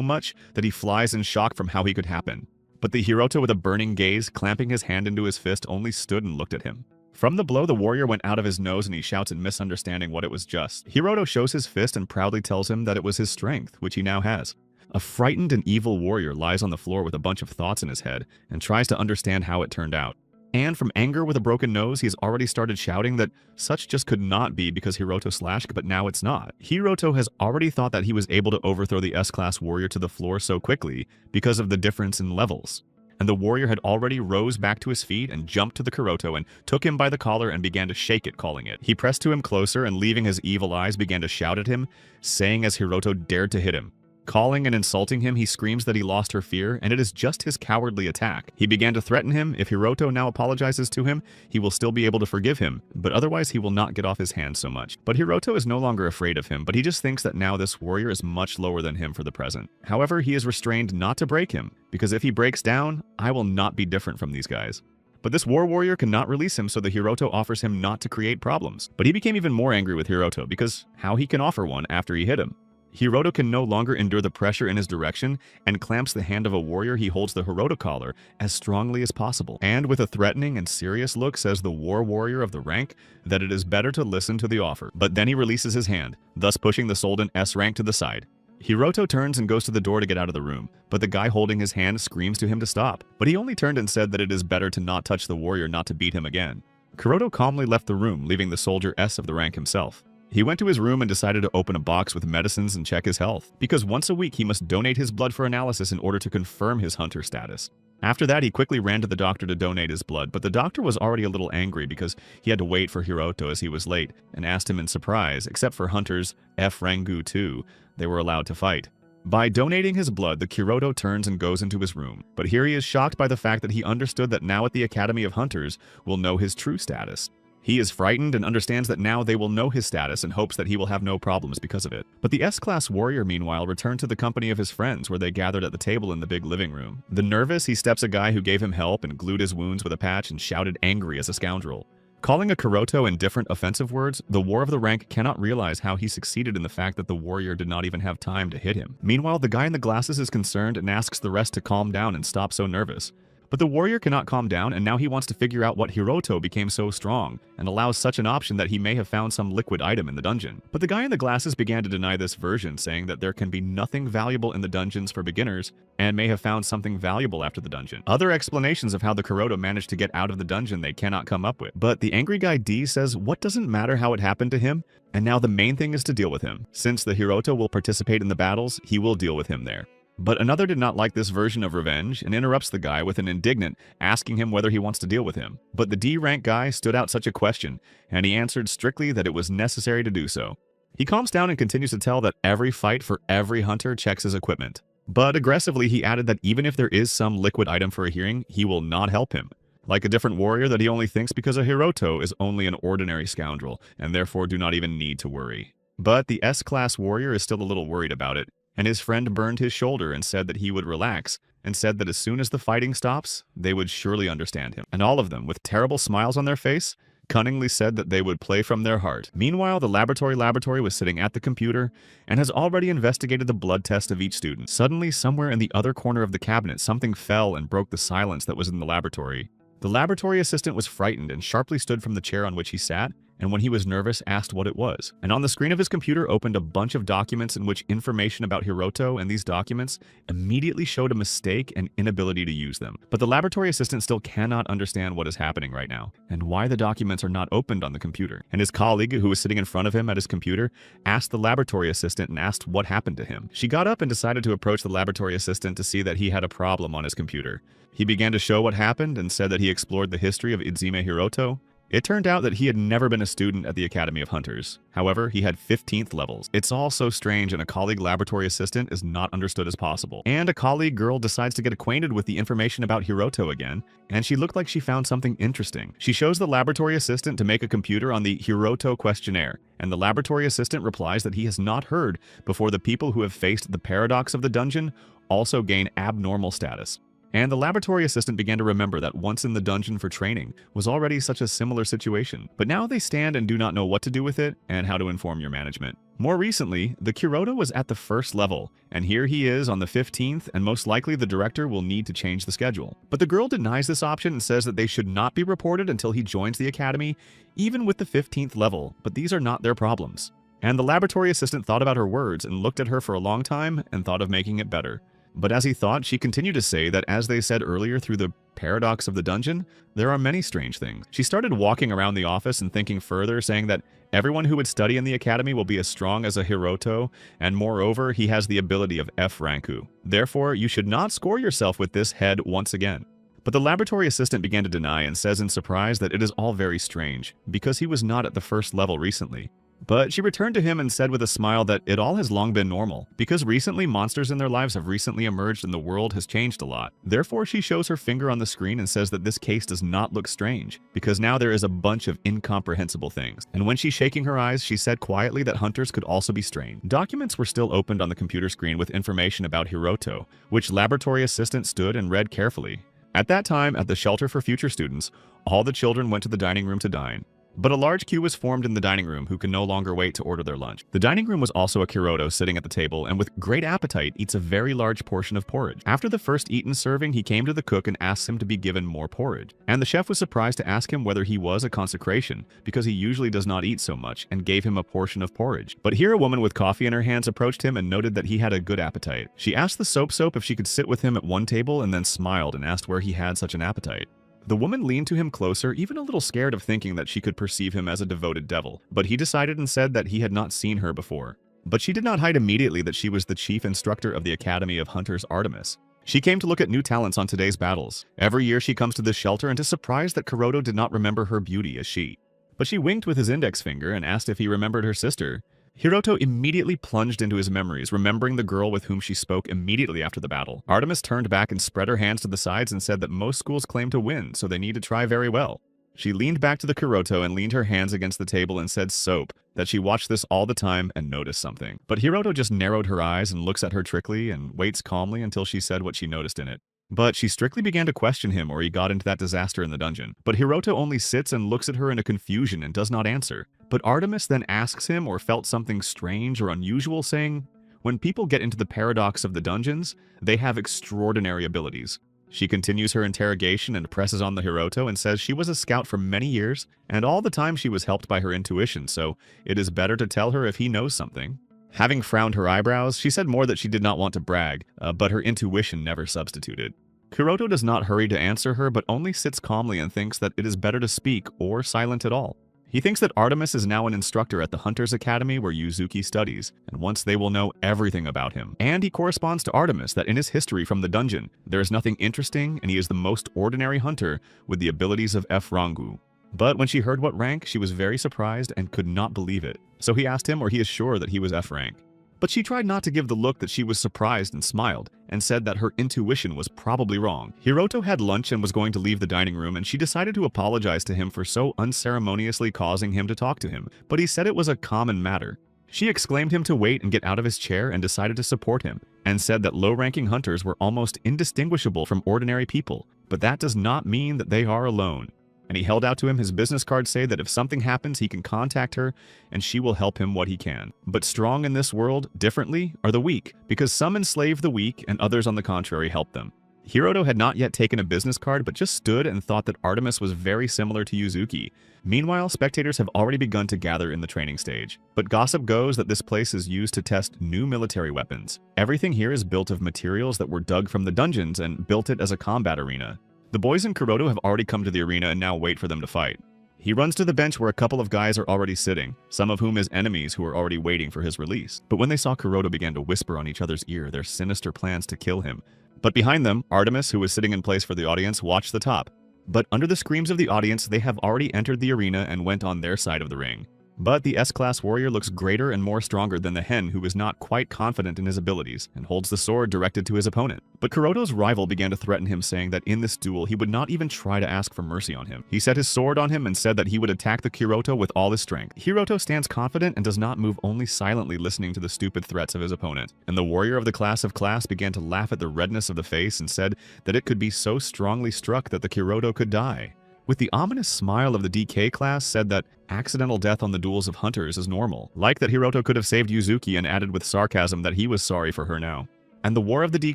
much that he flies in shock from how he could happen. But the Hiroto with a burning gaze, clamping his hand into his fist, only stood and looked at him. From the blow, the warrior went out of his nose and he shouts in misunderstanding what it was just. Hiroto shows his fist and proudly tells him that it was his strength, which he now has. A frightened and evil warrior lies on the floor with a bunch of thoughts in his head and tries to understand how it turned out. And from anger with a broken nose, he's already started shouting that such just could not be because Hiroto slashed, but now it's not. Hiroto has already thought that he was able to overthrow the S-class warrior to the floor so quickly because of the difference in levels. And the warrior had already rose back to his feet and jumped to the Kuroto and took him by the collar and began to shake it, calling it. He pressed to him closer and leaving his evil eyes began to shout at him, saying as Hiroto dared to hit him. Calling and insulting him, he screams that he lost her fear, and it is just his cowardly attack. He began to threaten him. If Hiroto now apologizes to him, he will still be able to forgive him, but otherwise he will not get off his hands so much. But Hiroto is no longer afraid of him, but he just thinks that now this warrior is much lower than him for the present. However, he is restrained not to break him, because if he breaks down, I will not be different from these guys. But this war warrior cannot release him, so the Hiroto offers him not to create problems. But he became even more angry with Hiroto, because how he can offer one after he hit him. Hiroto can no longer endure the pressure in his direction and clamps the hand of a warrior he holds the Hiroto collar as strongly as possible. And with a threatening and serious look says the war warrior of the rank that it is better to listen to the offer. But then he releases his hand, thus pushing the Soldan S rank to the side. Hiroto turns and goes to the door to get out of the room, but the guy holding his hand screams to him to stop. But he only turned and said that it is better to not touch the warrior, not to beat him again. Kuroto calmly left the room, leaving the soldier S of the rank himself. He went to his room and decided to open a box with medicines and check his health, because once a week he must donate his blood for analysis in order to confirm his hunter status. After that, he quickly ran to the doctor to donate his blood, but the doctor was already a little angry because he had to wait for Hiroto as he was late, and asked him in surprise, except for hunters F. Rangu 2, they were allowed to fight. By donating his blood, the Kuroto turns and goes into his room, but here he is shocked by the fact that he understood that now at the Academy of Hunters will know his true status. He is frightened and understands that now they will know his status and hopes that he will have no problems because of it. But the S-class warrior, meanwhile, returned to the company of his friends where they gathered at the table in the big living room. The nervous, he steps a guy who gave him help and glued his wounds with a patch and shouted angry as a scoundrel. Calling a Kuroto in different offensive words, the war of the rank cannot realize how he succeeded in the fact that the warrior did not even have time to hit him. Meanwhile, the guy in the glasses is concerned and asks the rest to calm down and stop so nervous. But the warrior cannot calm down, and now he wants to figure out what Hiroto became so strong, and allows such an option that he may have found some liquid item in the dungeon. But the guy in the glasses began to deny this version, saying that there can be nothing valuable in the dungeons for beginners, and may have found something valuable after the dungeon. Other explanations of how the Kuroto managed to get out of the dungeon they cannot come up with. But the angry guy D says what doesn't matter how it happened to him, and now the main thing is to deal with him. Since the Hiroto will participate in the battles, he will deal with him there. But another did not like this version of revenge and interrupts the guy with an indignant, asking him whether he wants to deal with him. But the D-rank guy stood out such a question, and he answered strictly that it was necessary to do so. He calms down and continues to tell that every fight for every hunter checks his equipment. But aggressively he added that even if there is some liquid item for a hearing, he will not help him. Like a different warrior that he only thinks because a Hiroto is only an ordinary scoundrel, and therefore do not even need to worry. But the S-class warrior is still a little worried about it. And his friend burned his shoulder and said that he would relax, and said that as soon as the fighting stops, they would surely understand him. And all of them, with terrible smiles on their face, cunningly said that they would play from their heart. Meanwhile, the laboratory was sitting at the computer and has already investigated the blood test of each student. Suddenly, somewhere in the other corner of the cabinet, something fell and broke the silence that was in the laboratory. The laboratory assistant was frightened and sharply stood from the chair on which he sat and when he was nervous, asked what it was. And on the screen of his computer opened a bunch of documents in which information about Hiroto and these documents immediately showed a mistake and inability to use them. But the laboratory assistant still cannot understand what is happening right now, and why the documents are not opened on the computer. And his colleague, who was sitting in front of him at his computer, asked the laboratory assistant and asked what happened to him. She got up and decided to approach the laboratory assistant to see that he had a problem on his computer. He began to show what happened and said that he explored the history of Izume Hiroto. It turned out that he had never been a student at the Academy of Hunters. However, he had 15th levels. It's all so strange, and a colleague laboratory assistant is not understood as possible. And a colleague girl decides to get acquainted with the information about Hiroto again, and she looked like she found something interesting. She shows the laboratory assistant to make a computer on the Hiroto questionnaire, and the laboratory assistant replies that he has not heard before the people who have faced the paradox of the dungeon also gain abnormal status. And the laboratory assistant began to remember that once in the dungeon for training was already such a similar situation, but now they stand and do not know what to do with it and how to inform your management. More recently, the Kuroto was at the 1st level, and here he is on the 15th, and most likely the director will need to change the schedule. But the girl denies this option and says that they should not be reported until he joins the academy, even with the 15th level, but these are not their problems. And the laboratory assistant thought about her words and looked at her for a long time and thought of making it better. But as he thought, she continued to say that, as they said earlier through the paradox of the dungeon, there are many strange things. She started walking around the office and thinking further, saying that everyone who would study in the academy will be as strong as a Hiroto, and moreover, he has the ability of F-Ranku. Therefore, you should not score yourself with this head once again. But the laboratory assistant began to deny and says in surprise that it is all very strange, because he was not at the 1st level recently. But she returned to him and said with a smile that it all has long been normal, because recently monsters in their lives have recently emerged and the world has changed a lot. Therefore, she shows her finger on the screen and says that this case does not look strange, because now there is a bunch of incomprehensible things. And when she's shaking her eyes, she said quietly that hunters could also be strange. Documents were still opened on the computer screen with information about Hiroto, which laboratory assistant stood and read carefully. At that time, at the shelter for future students, all the children went to the dining room to dine. But a large queue was formed in the dining room who could no longer wait to order their lunch. The dining room was also a Kuroto sitting at the table and with great appetite eats a very large portion of porridge. After the first eaten serving, he came to the cook and asked him to be given more porridge. And the chef was surprised to ask him whether he was a consecration, because he usually does not eat so much, and gave him a portion of porridge. But here a woman with coffee in her hands approached him and noted that he had a good appetite. She asked the soap if she could sit with him at one table and then smiled and asked where he had such an appetite. The woman leaned to him closer, even a little scared of thinking that she could perceive him as a devoted devil, but he decided and said that he had not seen her before. But she did not hide immediately that she was the chief instructor of the Academy of Hunters Artemis. She came to look at new talents on today's battles. Every year she comes to this shelter and is surprised that Kuroto did not remember her beauty as she. But she winked with his index finger and asked if he remembered her sister. Hiroto immediately plunged into his memories, remembering the girl with whom she spoke immediately after the battle. Artemis turned back and spread her hands to the sides and said that most schools claim to win, so they need to try very well. She leaned back to the Kuroto and leaned her hands against the table and said soap, that she watched this all the time and noticed something. But Hiroto just narrowed her eyes and looks at her trickly and waits calmly until she said what she noticed in it. But she strictly began to question him or he got into that disaster in the dungeon. But Hiroto only sits and looks at her in a confusion and does not answer. But Artemis then asks him or felt something strange or unusual, saying, when people get into the paradox of the dungeons, they have extraordinary abilities. She continues her interrogation and presses on the Hiroto and says she was a scout for many years, and all the time she was helped by her intuition, so it is better to tell her if he knows something. Having frowned her eyebrows, she said more that she did not want to brag, but her intuition never substituted. Kuroto does not hurry to answer her, but only sits calmly and thinks that it is better to speak or silent at all. He thinks that Artemis is now an instructor at the Hunters Academy where Yuzuki studies, and once they will know everything about him. And he corresponds to Artemis that in his history from the dungeon, there is nothing interesting and he is the most ordinary hunter with the abilities of F-Rangu. But when she heard what rank, she was very surprised and could not believe it. So he asked him or he is sure that he was F-Rank. But she tried not to give the look that she was surprised and smiled, and said that her intuition was probably wrong. Hiroto had lunch and was going to leave the dining room, and she decided to apologize to him for so unceremoniously causing him to talk to him, but he said it was a common matter. She exclaimed him to wait and get out of his chair and decided to support him, and said that low-ranking hunters were almost indistinguishable from ordinary people, but that does not mean that they are alone. And he held out to him his business card, say that if something happens, he can contact her and she will help him what he can. But strong in this world, differently, are the weak, because some enslave the weak and others on the contrary help them. Hiroto had not yet taken a business card but just stood and thought that Artemis was very similar to Yuzuki. Meanwhile, spectators have already begun to gather in the training stage. But gossip goes that this place is used to test new military weapons. Everything here is built of materials that were dug from the dungeons and built it as a combat arena. The boys in Kuroto have already come to the arena and now wait for them to fight. He runs to the bench where a couple of guys are already sitting, some of whom is enemies who are already waiting for his release. But when they saw Kuroto began to whisper on each other's ear their sinister plans to kill him. But behind them, Artemis, who was sitting in place for the audience, watched the top. But under the screams of the audience, they have already entered the arena and went on their side of the ring. But the S-Class warrior looks greater and more stronger than the hen who is not quite confident in his abilities and holds the sword directed to his opponent. But Kuroto's rival began to threaten him, saying that in this duel he would not even try to ask for mercy on him. He set his sword on him and said that he would attack the Kuroto with all his strength. Hiroto stands confident and does not move, only silently listening to the stupid threats of his opponent. And the warrior of the class began to laugh at the redness of the face and said that it could be so strongly struck that the Kuroto could die. With the ominous smile of the DK class said that accidental death on the duels of hunters is normal, like that Hiroto could have saved Yuzuki, and added with sarcasm that he was sorry for her now. And the war of the D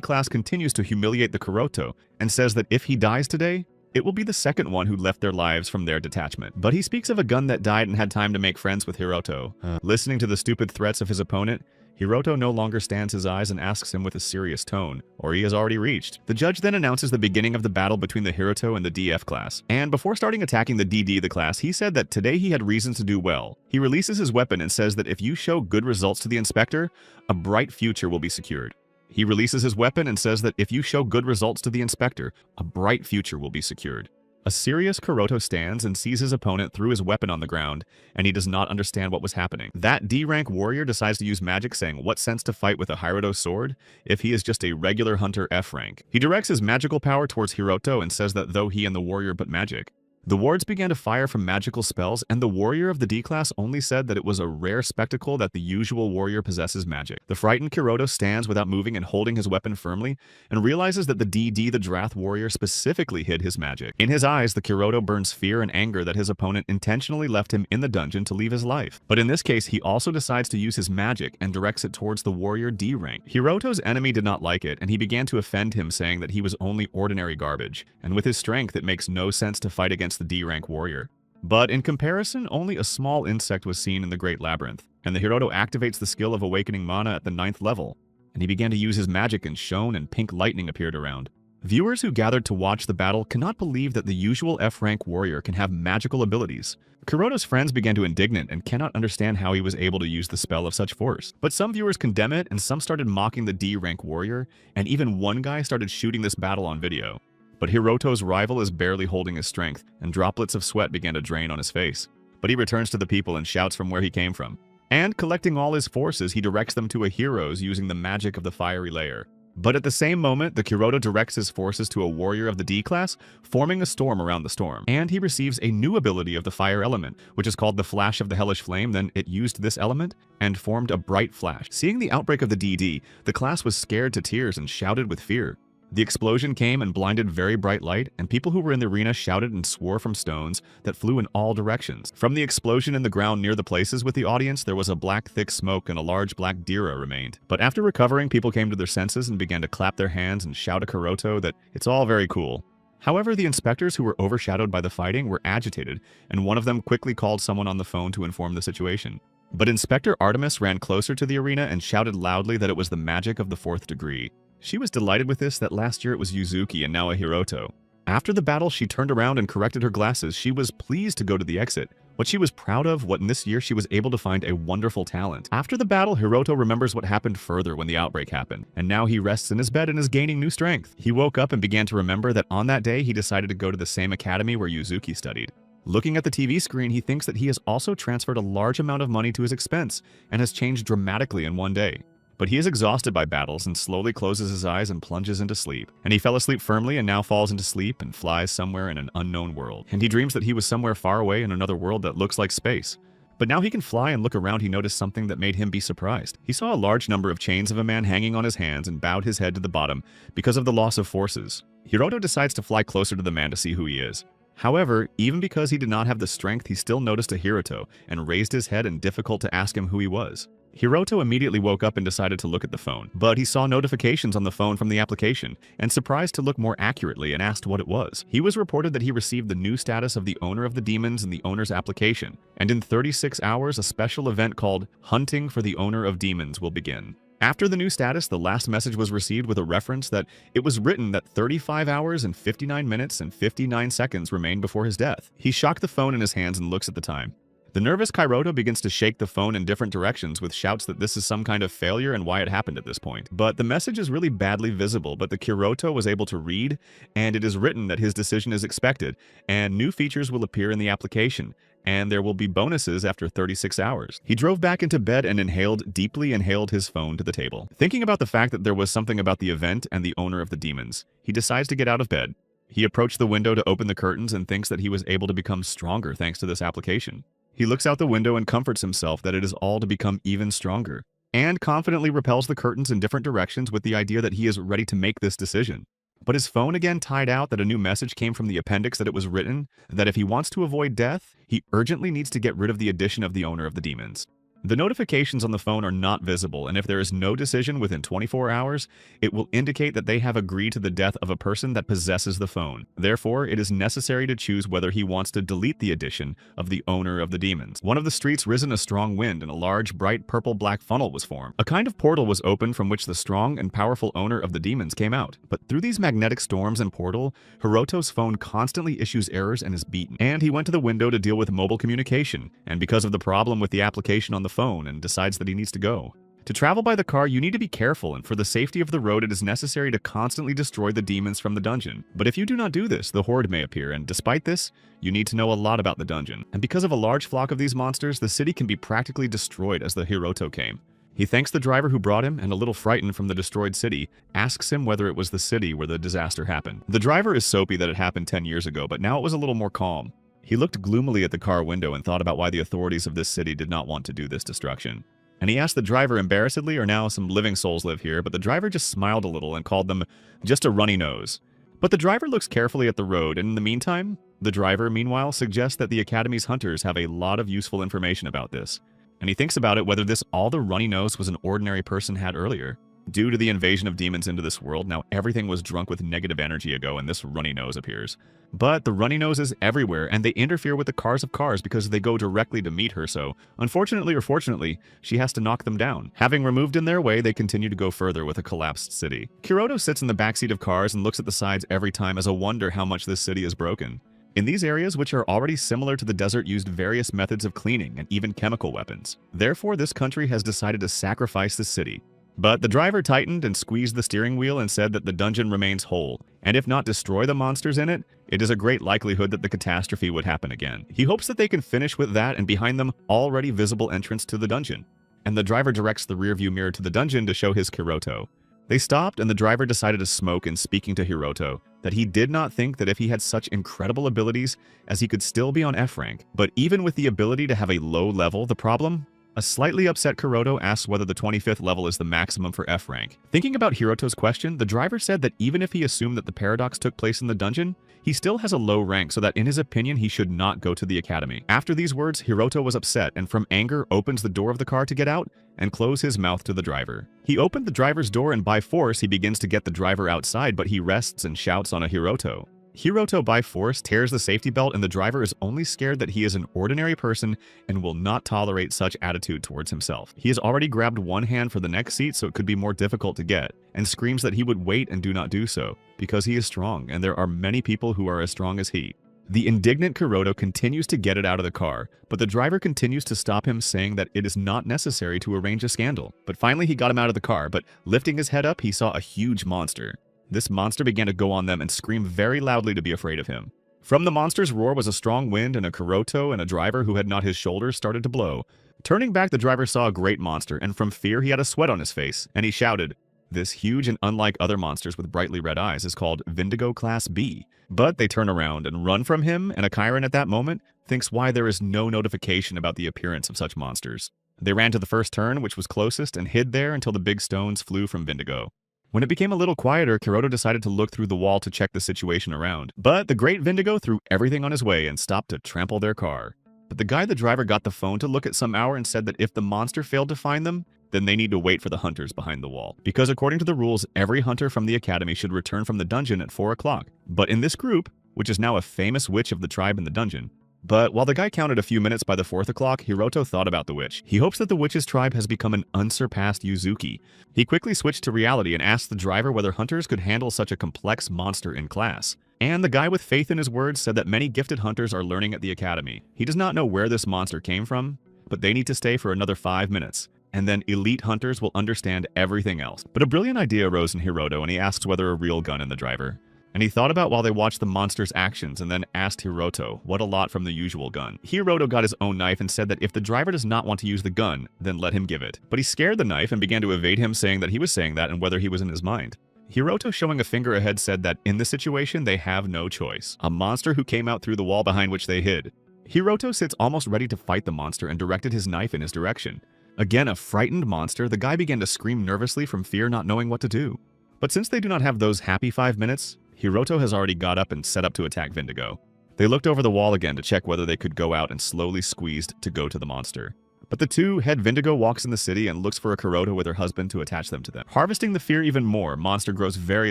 class continues to humiliate the Kuroto and says that if he dies today, it will be the second one who left their lives from their detachment. But he speaks of a gun that died and had time to make friends with Hiroto. Listening to the stupid threats of his opponent, Hiroto no longer stands his eyes and asks him with a serious tone, or he has already reached. The judge then announces the beginning of the battle between the Hiroto and the DF class. And before starting attacking the DD the class, he said that today he had reasons to do well. He releases his weapon and says that if you show good results to the inspector, a bright future will be secured. He releases his weapon and says that if you show good results to the inspector, a bright future will be secured. A serious Kuroto stands and sees his opponent threw his weapon on the ground, and he does not understand what was happening. That D-rank warrior decides to use magic, saying what sense to fight with a Hiroto sword if he is just a regular hunter F-rank. He directs his magical power towards Hiroto and says that though he and the warrior but magic. The wards began to fire from magical spells, and the warrior of the D-class only said that it was a rare spectacle that the usual warrior possesses magic. The frightened Kuroto stands without moving and holding his weapon firmly, and realizes that the DD the Drath warrior specifically hid his magic. In his eyes, the Kuroto burns fear and anger that his opponent intentionally left him in the dungeon to leave his life. But in this case, he also decides to use his magic and directs it towards the warrior D-rank. Hiroto's enemy did not like it, and he began to offend him, saying that he was only ordinary garbage, and with his strength it makes no sense to fight against the D-rank warrior. But in comparison, only a small insect was seen in the Great Labyrinth, and the Hiroto activates the skill of awakening mana at the 9th level, and he began to use his magic, and shone and pink lightning appeared around. Viewers who gathered to watch the battle cannot believe that the usual F-rank warrior can have magical abilities. Kuroto's friends began to indignant and cannot understand how he was able to use the spell of such force. But some viewers condemn it, and some started mocking the D-rank warrior, and even one guy started shooting this battle on video. But Hiroto's rival is barely holding his strength, and droplets of sweat began to drain on his face. But he returns to the people and shouts from where he came from. And collecting all his forces, he directs them to a hero's using the magic of the fiery layer. But at the same moment, the Kuroto directs his forces to a warrior of the D-class, forming a storm around the storm. And he receives a new ability of the fire element, which is called the Flash of the Hellish Flame. Then it used this element and formed a bright flash. Seeing the outbreak of the DD, the class was scared to tears and shouted with fear. The explosion came and blinded very bright light, and people who were in the arena shouted and swore from stones that flew in all directions. From the explosion in the ground near the places with the audience, there was a black thick smoke, and a large black dira remained. But after recovering, people came to their senses and began to clap their hands and shout at Kuroto that it's all very cool. However, the inspectors who were overshadowed by the fighting were agitated, and one of them quickly called someone on the phone to inform the situation. But Inspector Artemis ran closer to the arena and shouted loudly that it was the magic of the 4th degree. She was delighted with this, that last year it was Yuzuki and now a Hiroto. After the battle, she turned around and corrected her glasses. She was pleased to go to the exit. What she was proud of, what in this year she was able to find a wonderful talent. After the battle, Hiroto remembers what happened further when the outbreak happened, and now he rests in his bed and is gaining new strength. He woke up and began to remember that on that day he decided to go to the same academy where Yuzuki studied. Looking at the TV screen, he thinks that he has also transferred a large amount of money to his expense and has changed dramatically in one day. But he is exhausted by battles and slowly closes his eyes and plunges into sleep. And he fell asleep firmly and now falls into sleep and flies somewhere in an unknown world. And he dreams that he was somewhere far away in another world that looks like space. But now he can fly and look around. He noticed something that made him be surprised. He saw a large number of chains of a man hanging on his hands and bowed his head to the bottom because of the loss of forces. Hiroto decides to fly closer to the man to see who he is. However, even because he did not have the strength, he still noticed a Hiroto and raised his head and difficult to ask him who he was. Hiroto immediately woke up and decided to look at the phone, but he saw notifications on the phone from the application, and surprised to look more accurately and asked what it was. He was reported that he received the new status of the owner of the demons in the owner's application, and in 36 hours a special event called Hunting for the Owner of Demons will begin. After the new status, the last message was received with a reference that it was written that 35 hours and 59 minutes and 59 seconds remained before his death. He shocked the phone in his hands and looks at the time. The nervous Kairoto begins to shake the phone in different directions with shouts that this is some kind of failure and why it happened at this point. But the message is really badly visible, but the Kairoto was able to read, and it is written that his decision is expected, and new features will appear in the application, and there will be bonuses after 36 hours. He drove back into bed and deeply inhaled his phone to the table. Thinking about the fact that there was something about the event and the owner of the demons, he decides to get out of bed. He approached the window to open the curtains and thinks that he was able to become stronger thanks to this application. He looks out the window and comforts himself that it is all to become even stronger, and confidently repels the curtains in different directions with the idea that he is ready to make this decision. But his phone again tied out that a new message came from the appendix that it was written that if he wants to avoid death, he urgently needs to get rid of the addition of the owner of the demons. The notifications on the phone are not visible, and if there is no decision within 24 hours, it will indicate that they have agreed to the death of a person that possesses the phone. Therefore, it is necessary to choose whether he wants to delete the addition of the owner of the demons. One of the streets risen a strong wind, and a large, bright purple-black funnel was formed. A kind of portal was opened from which the strong and powerful owner of the demons came out. But through these magnetic storms and portal, Hiroto's phone constantly issues errors and is beaten. And he went to the window to deal with mobile communication, and because of the problem with the application on the phone, and decides that he needs to go. To travel by the car, you need to be careful, and for the safety of the road, it is necessary to constantly destroy the demons from the dungeon. But if you do not do this, the horde may appear, and despite this, you need to know a lot about the dungeon. And because of a large flock of these monsters, the city can be practically destroyed as the Hiroto came. He thanks the driver who brought him, and a little frightened from the destroyed city, asks him whether it was the city where the disaster happened. The driver is soapy that it happened 10 years ago, but now it was a little more calm. He looked gloomily at the car window and thought about why the authorities of this city did not want to do this destruction. And he asked the driver embarrassedly, or now some living souls live here, but the driver just smiled a little and called them just a runny nose. But the driver looks carefully at the road, and in the meantime, the driver, meanwhile, suggests that the Academy's hunters have a lot of useful information about this. And he thinks about it whether this all the runny nose was an ordinary person had earlier. Due to the invasion of demons into this world, now everything was drunk with negative energy ago, and this runny nose appears. But the runny nose is everywhere, and they interfere with the cars of cars because they go directly to meet her, so unfortunately or fortunately, she has to knock them down. Having removed in their way, they continue to go further with a collapsed city. Kairoto sits in the backseat of cars and looks at the sides every time as a wonder how much this city is broken. In these areas, which are already similar to the desert, used various methods of cleaning and even chemical weapons. Therefore, this country has decided to sacrifice the city. But the driver tightened and squeezed the steering wheel and said that the dungeon remains whole, and if not destroy the monsters in it, it is a great likelihood that the catastrophe would happen again. He hopes that they can finish with that and behind them already visible entrance to the dungeon. And the driver directs the rearview mirror to the dungeon to show his Kairoto. They stopped, and the driver decided to smoke, and speaking to Hiroto, that he did not think that if he had such incredible abilities as he could still be on F rank. But even with the ability to have a low level, the problem? A slightly upset Kairoto asks whether the 25th level is the maximum for F rank. Thinking about Hiroto's question, the driver said that even if he assumed that the paradox took place in the dungeon, he still has a low rank, so that in his opinion he should not go to the academy. After these words, Hiroto was upset and from anger opens the door of the car to get out and close his mouth to the driver. He opened the driver's door and by force he begins to get the driver outside, but he rests and shouts on a Hiroto. Hiroto by force tears the safety belt, and the driver is only scared that he is an ordinary person and will not tolerate such attitude towards himself. He has already grabbed one hand for the next seat so it could be more difficult to get, and screams that he would wait and do not do so, because he is strong and there are many people who are as strong as he. The indignant Kairoto continues to get it out of the car, but the driver continues to stop him, saying that it is not necessary to arrange a scandal. But finally he got him out of the car, but lifting his head up he saw a huge monster. This monster began to go on them and scream very loudly to be afraid of him. From the monster's roar was a strong wind, and a Kairoto and a driver who had not his shoulders started to blow. Turning back, the driver saw a great monster, and from fear he had a sweat on his face, and he shouted, "This huge and unlike other monsters with brightly red eyes is called Vindigo Class B." But they turn around and run from him, and a Chiron at that moment thinks why there is no notification about the appearance of such monsters. They ran to the first turn, which was closest, and hid there until the big stones flew from Vindigo. When it became a little quieter, Kairoto decided to look through the wall to check the situation around. But the great Vindigo threw everything on his way and stopped to trample their car. But the guy the driver got the phone to look at some hour and said that if the monster failed to find them, then they need to wait for the hunters behind the wall. Because according to the rules, every hunter from the academy should return from the dungeon at 4 o'clock. But in this group, which is now a famous witch of the tribe in the dungeon, but while the guy counted a few minutes by the 4th o'clock, Hiroto thought about the witch. He hopes that the witch's tribe has become an unsurpassed Yuzuki. He quickly switched to reality and asked the driver whether hunters could handle such a complex monster in class. And the guy with faith in his words said that many gifted hunters are learning at the academy. He does not know where this monster came from, but they need to stay for another 5 minutes. And then elite hunters will understand everything else. But a brilliant idea arose in Hiroto, and he asks whether a real gun in the driver. And he thought about while they watched the monster's actions and then asked Hiroto what a lot from the usual gun. Hiroto got his own knife and said that if the driver does not want to use the gun, then let him give it. But he scared the knife and began to evade him, saying that he was saying that and whether he was in his mind. Hiroto, showing a finger ahead, said that in this situation they have no choice. A monster who came out through the wall behind which they hid. Hiroto sits almost ready to fight the monster and directed his knife in his direction. Again, a frightened monster, the guy began to scream nervously from fear, not knowing what to do. But since they do not have those happy 5 minutes, Hiroto has already got up and set up to attack Vindigo. They looked over the wall again to check whether they could go out and slowly squeezed to go to the monster. But the two head Vindigo walks in the city and looks for a Kuroto with her husband to attach them to them. Harvesting the fear even more, monster grows very